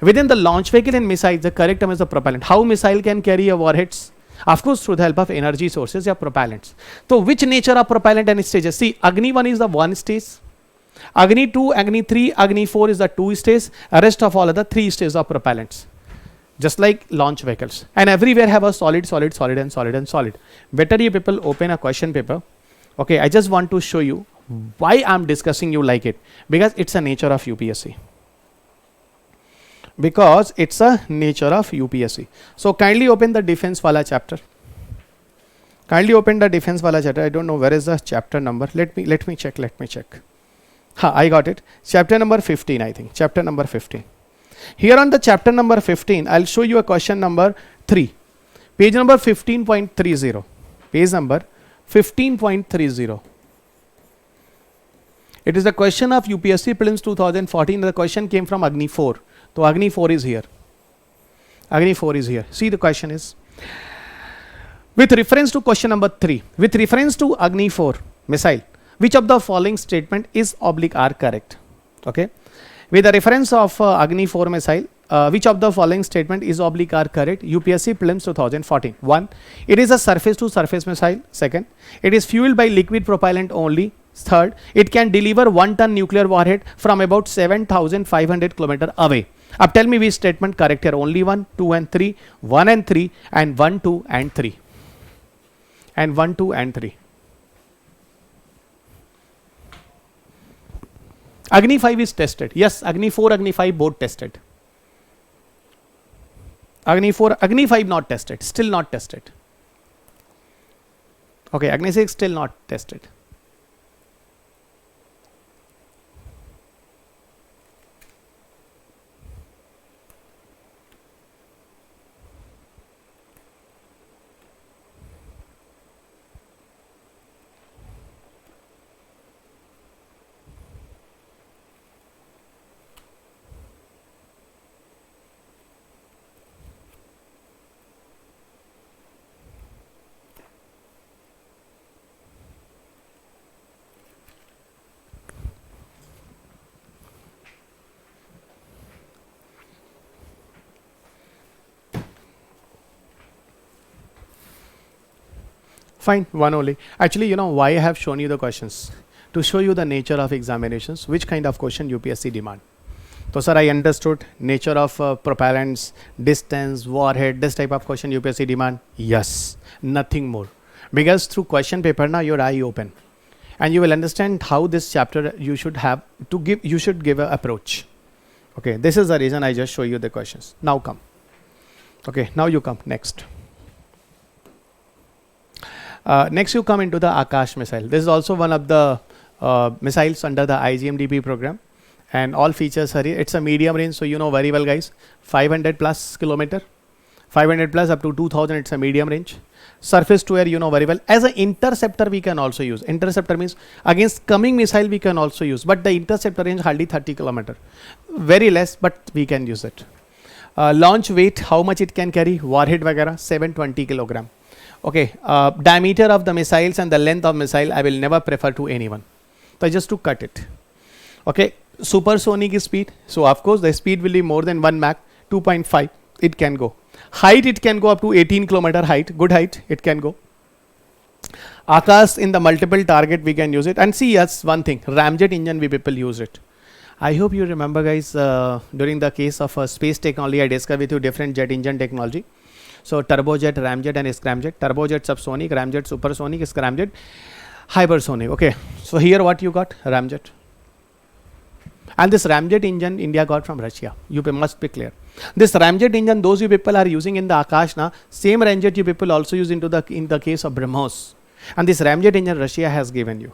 Within the launch vehicle and missiles, the correct term is the propellant. How missile can carry a warheads? Of course, through the help of energy sources or propellants. So, which nature of propellant and stages? See, Agni 1 is the 1 stage. Agni 2, Agni 3, Agni 4 is the 2 stage. Rest of all are the 3 stages of propellants. Just like launch vehicles. And everywhere have a solid, solid, solid and solid and solid. Better you people open a question paper. Okay, I just want to show you why I am discussing you like it. Because it's a nature of UPSC. Because it's a nature of UPSC. So kindly open the defense wala chapter. Kindly open the defense wala chapter. I don't know where is the chapter number. Let me check. Ha, I got it. Chapter number 15, I think. Chapter number 15. Here on the chapter number 15, I'll show you a question number 3. Page number 15.30. Page number 15.30. It is the question of UPSC prelims 2014. The question came from Agni 4. So Agni 4 is here. Agni 4 is here. See, the question is, with reference to question number 3, with reference to Agni 4 missile, which of the following statement is oblique are correct? Okay. With the reference of Agni 4 missile, which of the following statement is oblique are correct? UPSC prelims 2014. 1. It is a surface to surface missile. 2nd. It is fueled by liquid propellant only. 3rd. It can deliver 1 ton nuclear warhead from about 7,500 km away. अब tell me which statement correct here. Only 1, 2 and 3, 1 and 3 and 1, 2 and 3. And 1, 2 and 3. Agni 5 is tested. Yes, Agni 4, Agni 5 both tested. Agni 4, Agni 5 not tested. Still not tested. Okay, Agni 6 still not tested. Fine, one only. Actually, you know why I have shown you the questions? To show you the nature of examinations, which kind of question UPSC demand. So sir, I understood nature of propellants, distance, warhead, this type of question UPSC demand. Yes, nothing more. Because through question paper now your eye open. And you will understand how this chapter you should have to give, you should give an approach. Okay, this is the reason I just show you the questions. Now come. Okay, now you come next. Next you come into the Akash missile. This is also one of the missiles under the IGMDP program, and all features are here. It's a medium range, so you know very well guys, 500 plus kilometer, 500 plus up to 2000, it's a medium range. Surface to air, you know very well. As an interceptor we can also use. Interceptor means against coming missile we can also use, but the interceptor range hardly 30 kilometer, very less, but we can use it. Launch weight, how much it can carry, warhead vagara 720 kilogram. Okay, diameter of the missiles and the length of missile I will never prefer to anyone. So just to cut it. Okay, supersonic speed. So of course the speed will be more than 1 Mach, 2.5 it can go. Height it can go up to 18 kilometer height, good height it can go. Akash in the multiple target we can use it. And see, yes, one thing, ramjet engine we people use it. I hope you remember guys, during the case of space technology I discussed with you different jet engine technology. So turbojet, ramjet and scramjet. Turbojet subsonic, ramjet supersonic, scramjet hypersonic. Okay, so here what you got? Ramjet. And this ramjet engine India got from Russia. You must be clear. This ramjet engine those you people are using in the Akash now, same ramjet you people also use in the case of BrahMos. And this ramjet engine Russia has given you.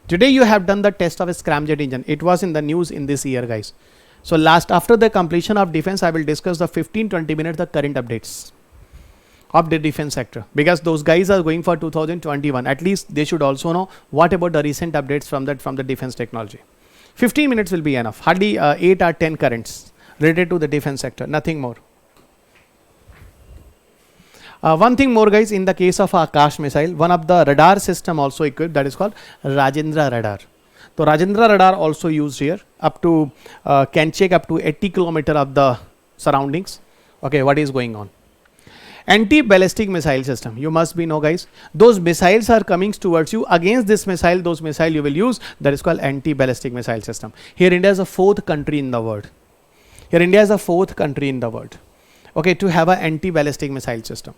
Today you have done the test of a scramjet engine. It was in the news in this year guys. So after the completion of defense I will discuss the 15-20 minutes the current updates of the defense sector, because those guys are going for 2021. At least they should also know what about the recent updates from the defense technology. 15 minutes will be enough. Hardly 8 or 10 currents related to the defense sector, nothing more. One thing more guys, in the case of Akash missile, one of the radar system also equipped, that is called Rajendra radar. So Rajendra radar also used here, up to can check up to 80 kilometer of the surroundings. Okay, what is going on? Anti-ballistic missile system. You must be know, guys. Those missiles are coming towards you. Against this missile, those missile you will use. That is called anti-ballistic missile system. Here India is the 4th country in the world. Here India is the 4th country in the world. Okay, to have an anti-ballistic missile system.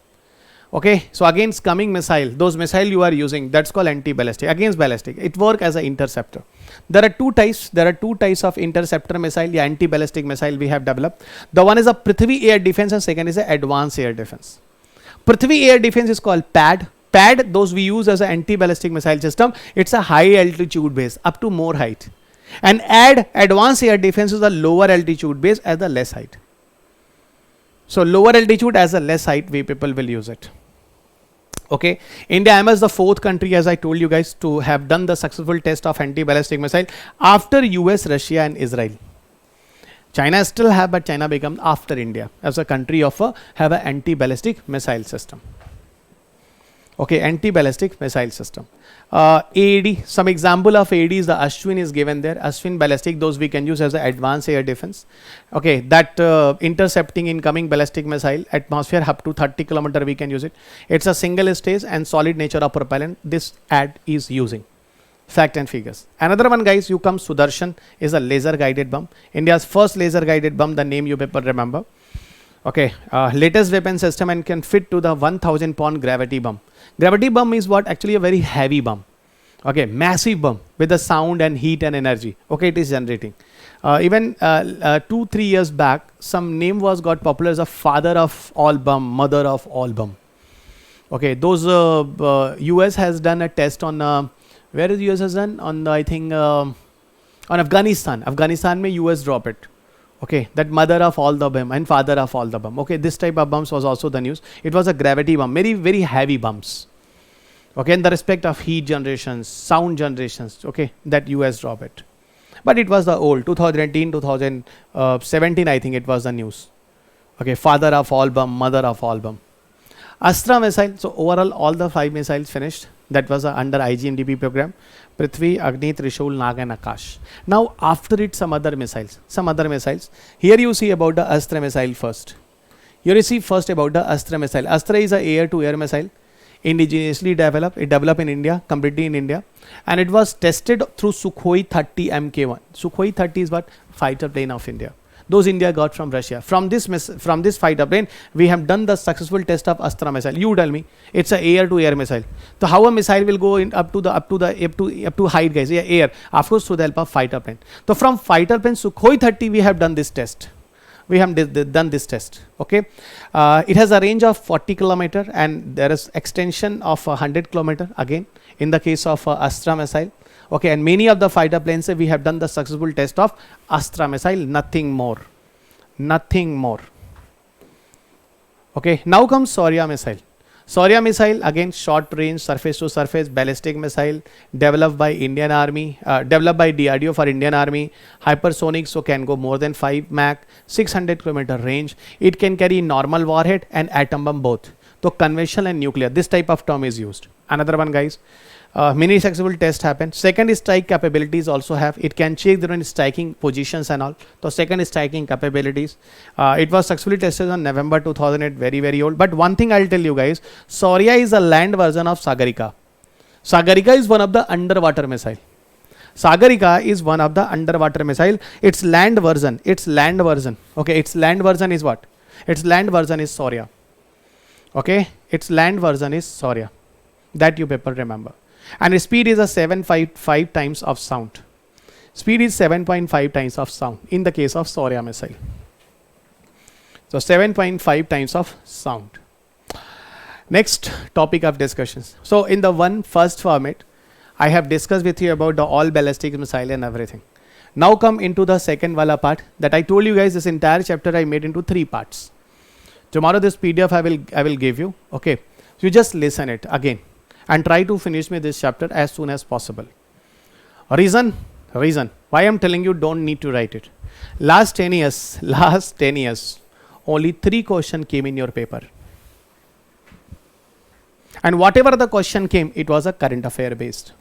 Okay, so against coming missile, those missile you are using, that's called anti-ballistic. Against ballistic, it work as an interceptor. There are two types. There are two types of interceptor missile, the anti-ballistic missile we have developed. The one is a Prithvi air defense and second is a advanced air defense. Prithvi air defense is called PAD. PAD, those we use as an anti-ballistic missile system. It's a high altitude base, up to more height. And advanced air defense is a lower altitude base as the less height. So lower altitude as a less height, we people will use it. Okay, India is the 4th country, as I told you guys, to have done the successful test of anti-ballistic missile after US, Russia and Israel. China still have, but China become after India as a country of have an anti-ballistic missile system. Okay, anti-ballistic missile system. AAD, some example of AAD is the Ashwin is given there. Ashwin ballistic, those we can use as an advanced air defense. Okay, that intercepting incoming ballistic missile, atmosphere up to 30 kilometer we can use it. It's a single stage and solid nature of propellant. This AD is using. Fact and figures. Another one, guys, you come Sudarshan is a laser guided bomb. India's first laser guided bomb, the name you people remember. Okay, latest weapon system and can fit to the 1000 pound gravity bomb. Gravity bomb is what? Actually a very heavy bomb. Okay, massive bomb with the sound and heat and energy. Okay, it is generating. Even 2-3 years back, some name was got popular as a father of all bomb, mother of all bomb. Okay, those US has done a test on where is US has done on I think on Afghanistan. Afghanistan mein US drop it. Okay, that mother of all the bomb and father of all the bomb. Okay, this type of bombs was also the news. It was a gravity bomb, very very heavy bombs. Okay, in the respect of heat generations, sound generations. Okay, that US drop it. But it was the old 2018, 2017. I think it was the news. Okay, father of all bomb, mother of all bomb. Astra missile. So overall, all the 5 missiles finished. That was under IGMDP program. Prithvi, Agni, Trishul, Nag and Akash. Now after it some other missiles. Here you see about the Astra missile first. Here you see first about the Astra missile. Astra is a air-to-air missile. Indigenously developed. It developed in India, completely in India. And it was tested through Sukhoi 30 Mk1. Sukhoi 30 is what? Fighter plane of India. Those India got from Russia. From this fighter plane, we have done the successful test of Astra missile. You tell me, it's a air-to-air missile. So how a missile will go in up to height, guys? Yeah, air. Of course, through the help of fighter plane. So from fighter plane Sukhoi 30, we have done this test. Done this test. Okay, it has a range of 40 kilometer and there is extension of 100 kilometer. Again, in the case of Astra missile. Okay, and many of the fighter planes we have done the successful test of Astra missile, nothing more. Okay, now comes Saurya missile. Saurya missile, again short range, surface to surface, ballistic missile, developed by Indian Army, developed by DRDO for Indian Army, hypersonic, so can go more than 5 Mach, 600 kilometer range. It can carry normal warhead and atom bomb both. So conventional and nuclear, this type of term is used. Another one, guys. Many successful tests happen. Second is strike capabilities also have. It can check different striking positions and all. So second is striking capabilities. It was successfully tested on November 2008. Very very old. But one thing I'll tell you guys. Saurya is a land version of Sagarika. Sagarika is one of the underwater missile. Sagarika is one of the underwater missile. Its land version. Okay, its land version is what? Its land version is Saurya. Okay, its land version is Saurya. That you people remember. And speed is a 7.5 times of sound. Speed is 7.5 times of sound in the case of Saurya missile. So 7.5 times of sound. Next topic of discussions. So in the first format, I have discussed with you about the all ballistic missile and everything. Now come into the second wala part that I told you guys. This entire chapter I made into 3 parts. Tomorrow this PDF I will give you. Okay, so you just listen it again and try to finish me this chapter as soon as possible. Reason why I'm telling you don't need to write it. Last 10 years, only 3 questions came in your paper. And whatever the question came, it was a current affair based.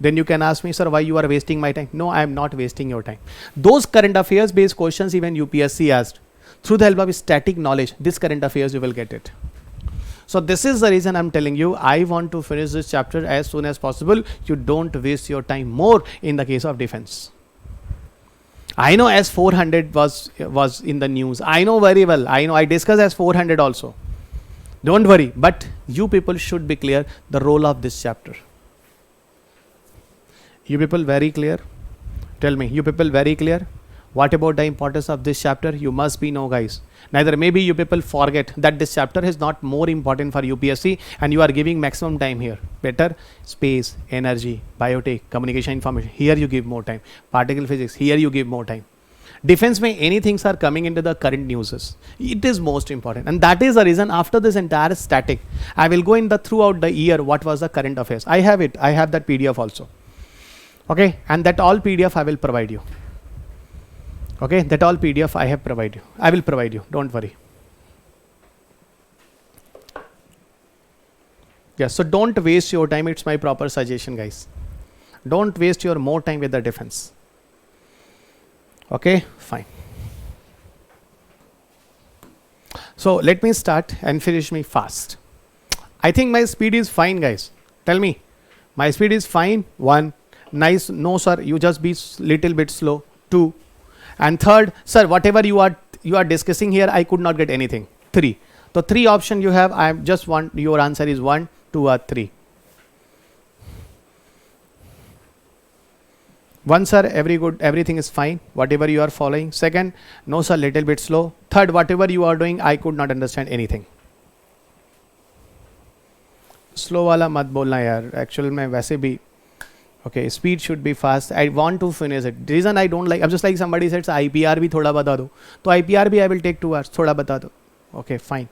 Then you can ask me, sir, why you are wasting my time? No, I am not wasting your time. Those current affairs based questions even UPSC asked, through the help of static knowledge, this current affairs you will get it. So this is the reason I'm telling you, I want to finish this chapter as soon as possible. You don't waste your time more in the case of defense. I know S400 was in the news. I know very well. I know I discussed S400 also. Don't worry. But you people should be clear the role of this chapter. You people very clear? Tell me, you people very clear? What about the importance of this chapter? You must be know, guys. Neither maybe you people forget that this chapter is not more important for UPSC and you are giving maximum time here. Better space, energy, biotech, communication information. Here you give more time. Particle physics. Here you give more time. Defense may any things are coming into the current newses. It is most important. And that is the reason after this entire static, I will go in the throughout the year what was the current affairs. I have it. I have that PDF also. Okay. And that all PDF I will provide you. Okay, that all PDF I have provided you. I will provide you. Don't worry. Yes, so don't waste your time. It's my proper suggestion, guys. Don't waste your more time with the defense. Okay, fine. So let me start and finish me fast. I think my speed is fine, guys. Tell me, my speed is fine. 1, nice. No, sir, you just be little bit slow. 2. And third, sir, whatever you are discussing here, I could not get anything. 3. So 3 option you have. I just want your answer is 1, 2, or 3. 1, sir, everything is fine. Whatever you are following. 2nd, no, sir, little bit slow. 3rd, whatever you are doing, I could not understand anything. Slow वाला मत बोलना यार. Actual में वैसे भी. Okay, speed should be fast. I want to finish it. The reason I don't like, just like somebody said, IPR भी थोड़ा बता दो. तो IPR भी I will take 2 hours. थोड़ा बता दो. Okay, fine.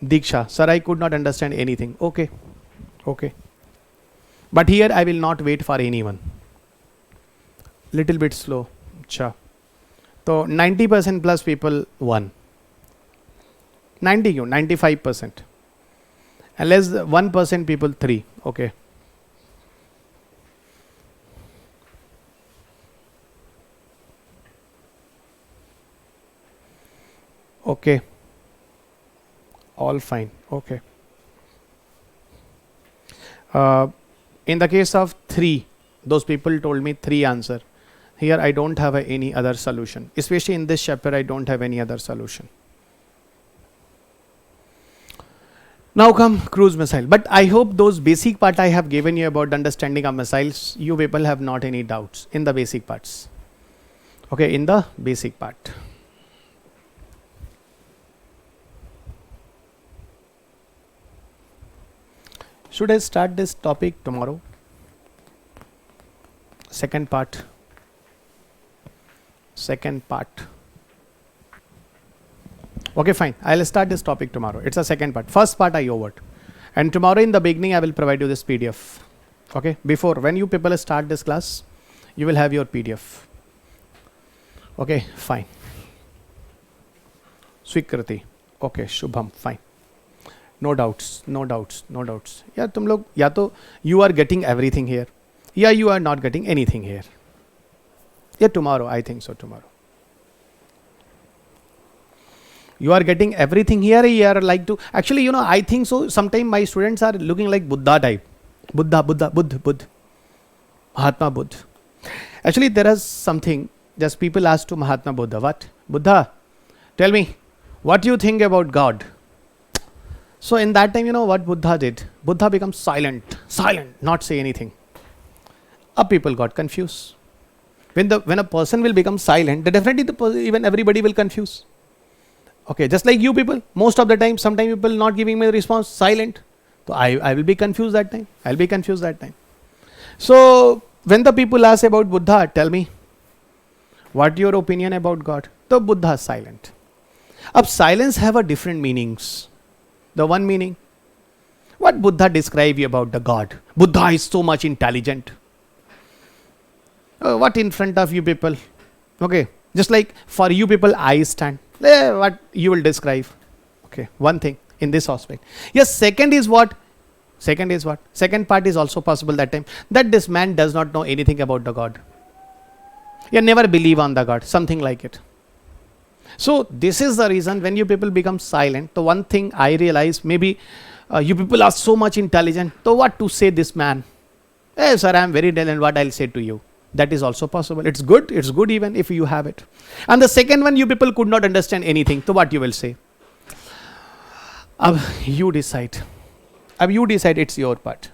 Diksha, sir, I could not understand anything. Okay, okay. But here I will not wait for anyone. Little bit slow. Acha. So 90% plus people 1. 90 क्यों 95% and less 1% people 3. Okay, okay, all fine. Okay, in the case of 3, those people told me 3 answer. Here I don't have any other solution, especially in this chapter. I don't have any other solution. Now come cruise missile. But I hope those basic part I have given you about understanding of missiles, you people have not any doubts in the basic parts. Okay, in the basic part. Should I start this topic tomorrow? Second part. Okay, fine. I'll start this topic tomorrow. It's a second part. First part I over. And tomorrow in the beginning, I will provide you this PDF. Okay. Before, when you people start this class, you will have your PDF. Okay, fine. Swikriti. Okay, Shubham. Fine. No doubts. Yeah, tum log, ya to you are getting everything here. Yeah, you are not getting anything here. Yeah, tomorrow. I think so, tomorrow. You are getting everything here. You are like to actually, I think so. Sometimes my students are looking like Buddha type. Buddha. Mahatma Buddha. Actually, there is something. Just people ask to Mahatma Buddha, what? Buddha, tell me, what do you think about God? So in that time, what Buddha did? Buddha becomes silent, not say anything. People got confused. When a person will become silent, definitely even everybody will confuse. Okay, just like you people, most of the time, sometimes people not giving me the response, silent. So I will be confused that time. So when the people ask about Buddha, tell me, what your opinion about God? So Buddha is silent. Ab silence have a different meanings. The one meaning, what Buddha describe you about the God? Buddha is so much intelligent. What in front of you people? Okay, just like for you people, I stand. What you will describe? Okay. Okay, one thing in this aspect. Yes, second is what? Second part is also possible that time, that this man does not know anything about the God. You never believe on the God, something like it. So this is the reason when you people become silent. The one thing I realize, maybe you people are so much intelligent. So what to say this man? Hey sir, I am very intelligent. What I'll say to you? That is also possible. It's good even if you have it. And the second one, you people could not understand anything. So what you will say? You decide. It's your part.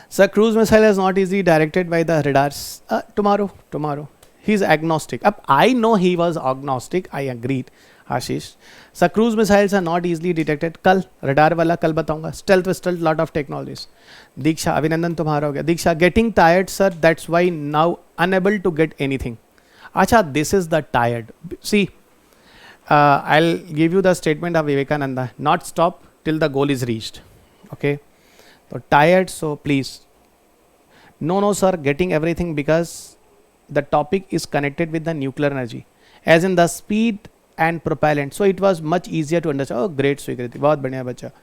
Sir, cruise missile is not easily directed by the radars. Tomorrow. He's agnostic. I know he was agnostic. I agreed. Ashish. Sir, cruise missiles are not easily detected. Kal radar wala kal bataunga. Stealth, lot of technologies. Diksha, Abhinandan tumhara ho gaya. Diksha, getting tired, sir. That's why now unable to get anything. Acha, this is the tired. See, I'll give you the statement of Vivekananda. Not stop till the goal is reached. Okay. So tired, so please. No, sir. Getting everything because the topic is connected with the nuclear energy. As in the speed and propellant. So it was much easier to understand. Oh, great, Swikriti. Bahut badhiya bacha.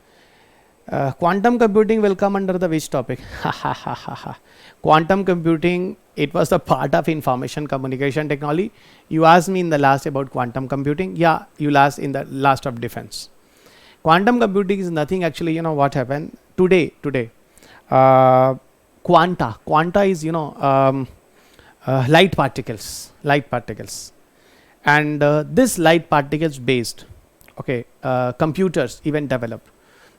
Quantum computing will come under the which topic? Quantum computing, it was the part of information communication technology. You asked me in the last about quantum computing. Yeah, you asked in the last of defense. Quantum computing is nothing actually, you know what happened today. Quanta is, light particles. And this light particles based, computers even developed.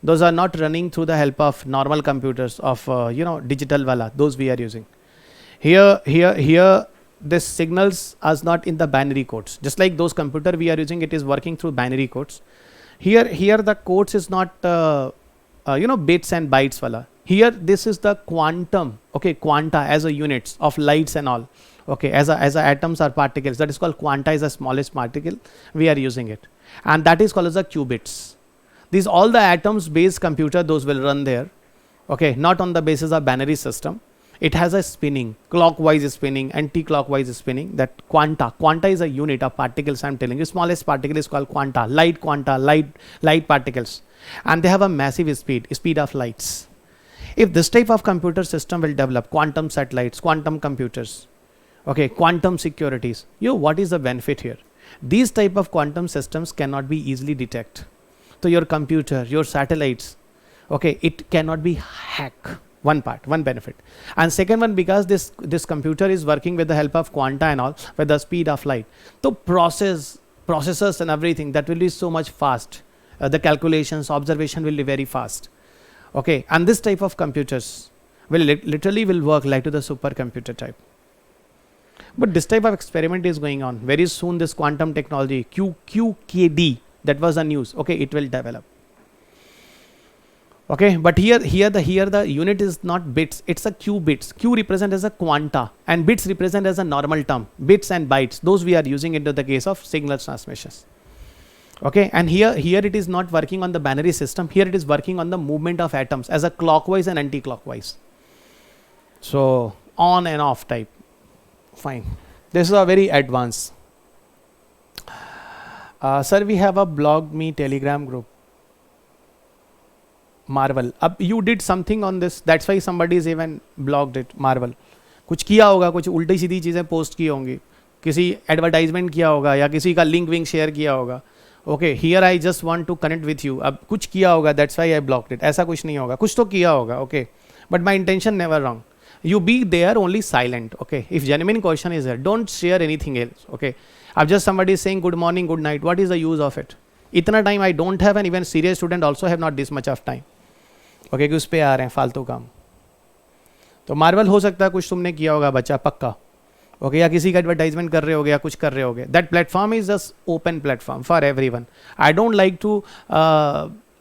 Those are not running through the help of normal computers of, digital wala, those we are using. Here, this signals are not in the binary codes. Just like those computer we are using, it is working through binary codes. Here the codes is not, bits and bytes wala. Here, this is the quantum, quanta as a units of lights and all. As a atoms or particles, that is called quanta, is the smallest particle. We are using it, and that is called as the qubits. These all the atoms based computer, those will run there. Not on the basis of binary system. It has a spinning, clockwise spinning, anti-clockwise spinning. That quanta is a unit of particles. I'm telling you, smallest particle is called quanta, light particles, and they have a massive speed of lights. If this type of computer system will develop, quantum satellites, quantum computers, quantum securities, what is the benefit here? These type of quantum systems cannot be easily detected. So your computer, your satellites, it cannot be hacked. One benefit. And second one, because this computer is working with the help of quanta and all, with the speed of light. So processors and everything, that will be so much fast. The calculations, observation will be very fast. And this type of computers will literally work like to the supercomputer type. But this type of experiment is going on. Very soon this quantum technology, QKD, that was the news. It will develop. But here the unit is not bits, it's a qubits. Q represent as a quanta and bits represent as a normal term. Bits and bytes, those we are using into the case of signal transmissions. And here it is not working on the binary system. Here it is working on the movement of atoms as a clockwise and anti-clockwise. So on and off type. Fine. This is a very advanced. Sir, we have a blog me telegram group. Marvel. You did something on this. That's why somebody is even blogged it. Marvel. कुछ किया होगा, कुछ उल्टी सीधी चीज़ें post की होंगी, किसी advertisement किया होगा या किसी का लिंक विंक शेयर किया होगा. Here I just want to connect with you. अब कुछ किया होगा, that's why I blocked it. ऐसा कुछ नहीं होगा, कुछ तो किया होगा. But my intention never wrong. You be there only silent. If genuine question is there, don't share anything else. If just somebody is saying good morning, good night, what is the use of it? इतना time I don't have, and even serious student also have not this much of time. कि उस पे आ रहे हैं फालतू काम. तो Marvel हो सकता है कुछ तुमने किया होगा बच्चा पक्का. या किसी का एडवर्टाइजमेंट कर रहे होगे या कुछ कर रहे होगे. That platform is just open platform for everyone. I don't like to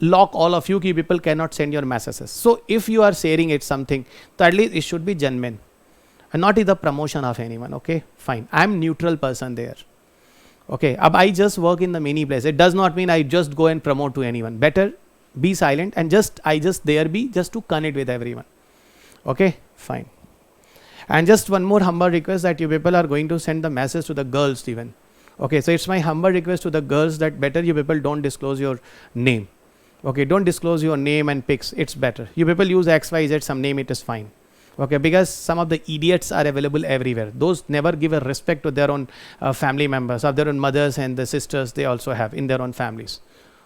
lock all of you, people cannot send your messages. So if you are sharing it something, so at least it should be genuine and not in the promotion of anyone. Fine. I'm neutral person there. Ab I just work in the many places. It does not mean I just go and promote to anyone. Better be silent and I just there be just to connect with everyone. Fine. And just one more humble request that you people are going to send the message to the girls even. Okay, so it's my humble request to the girls that better you people don't disclose your name. Okay, don't disclose your name and pics. It's better. You people use XYZ, some name, it is fine. Okay, because some of the idiots are available everywhere. Those never give a respect to their own family members, of their own mothers and the sisters they also have in their own families.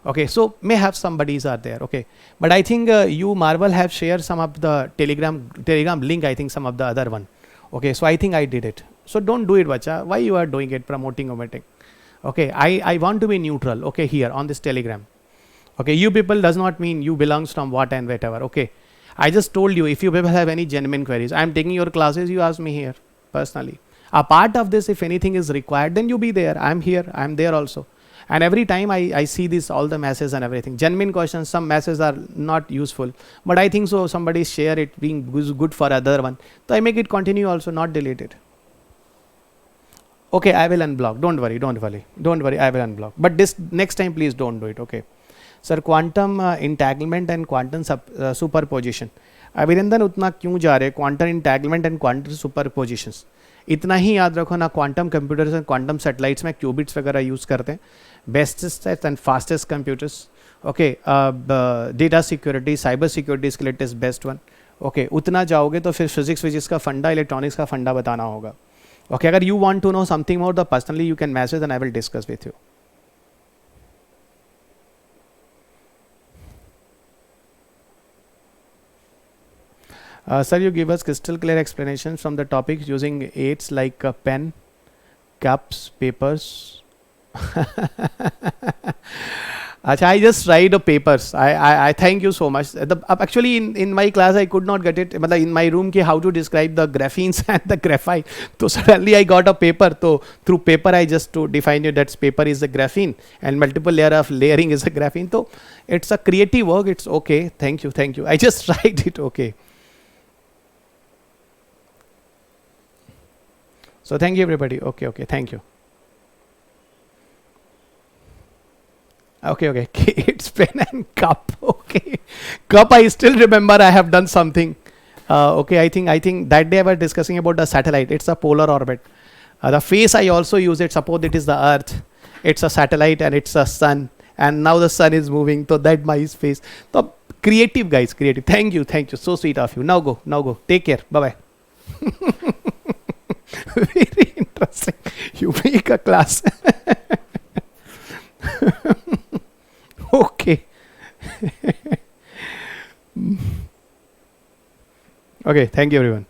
Okay, so may have somebody's are there. Okay, but I think you Marvel have shared some of the telegram link. I think some of the other one. Okay, so I think I did it. So don't do it, bacha. Why you are doing it, promoting, omitting? Okay, I want to be neutral. Okay, here on this telegram. Okay, you people does not mean you belongs from what and whatever. Okay, I just told you, if you people have any genuine queries, I am taking your classes, you ask me here personally. A part of this, if anything is required, then you be there. I am here, I am there also. And every time I see this, all the messages and everything, genuine questions, some messages are not useful, but I think so somebody share it being good for other one. So I make it continue also, not delete it. Okay, I will unblock. Don't worry, I will unblock. But this next time, please don't do it. Okay. Sir, quantum entanglement and quantum superposition. अभिनंदन उतना क्यों जा रहे quantum entanglement and quantum सुपरपोजिशंस इतना ही याद रखो ना quantum computers and quantum satellites में क्यूबिट्स वगैरह यूज़ करते हैं bestest and fastest computers okay data security cyber security के लिए it is best one okay उतना जाओगे तो फिर फिजिक्स का फंडा इलेक्ट्रॉनिक्स का फंडा बताना होगा ओके अगर you want to know something more the personally you can message and I will discuss with you sir, you give us crystal clear explanations from the topics using aids like pen, cups, papers. Achha, I just write the papers. I thank you so much. Actually, in my class, I could not get it. In my room, how to describe the graphenes and the graphite. So suddenly I got a paper. So through paper, I just to define you that paper is a graphene and multiple layer of layering is a graphene. So it's a creative work. It's okay. Thank you. I just write it. Okay. So thank you everybody. Okay, thank you. Okay, it's pen and cup. Okay, cup. I still remember I have done something. Okay, I think that day I was discussing about the satellite. It's a polar orbit. The face I also use it. Suppose it is the Earth. It's a satellite and it's a sun. And now the sun is moving. So that my face. So creative guys, creative. Thank you. So sweet of you. Now go. Take care. Bye. Very interesting. You make a class. Okay. Okay, thank you everyone.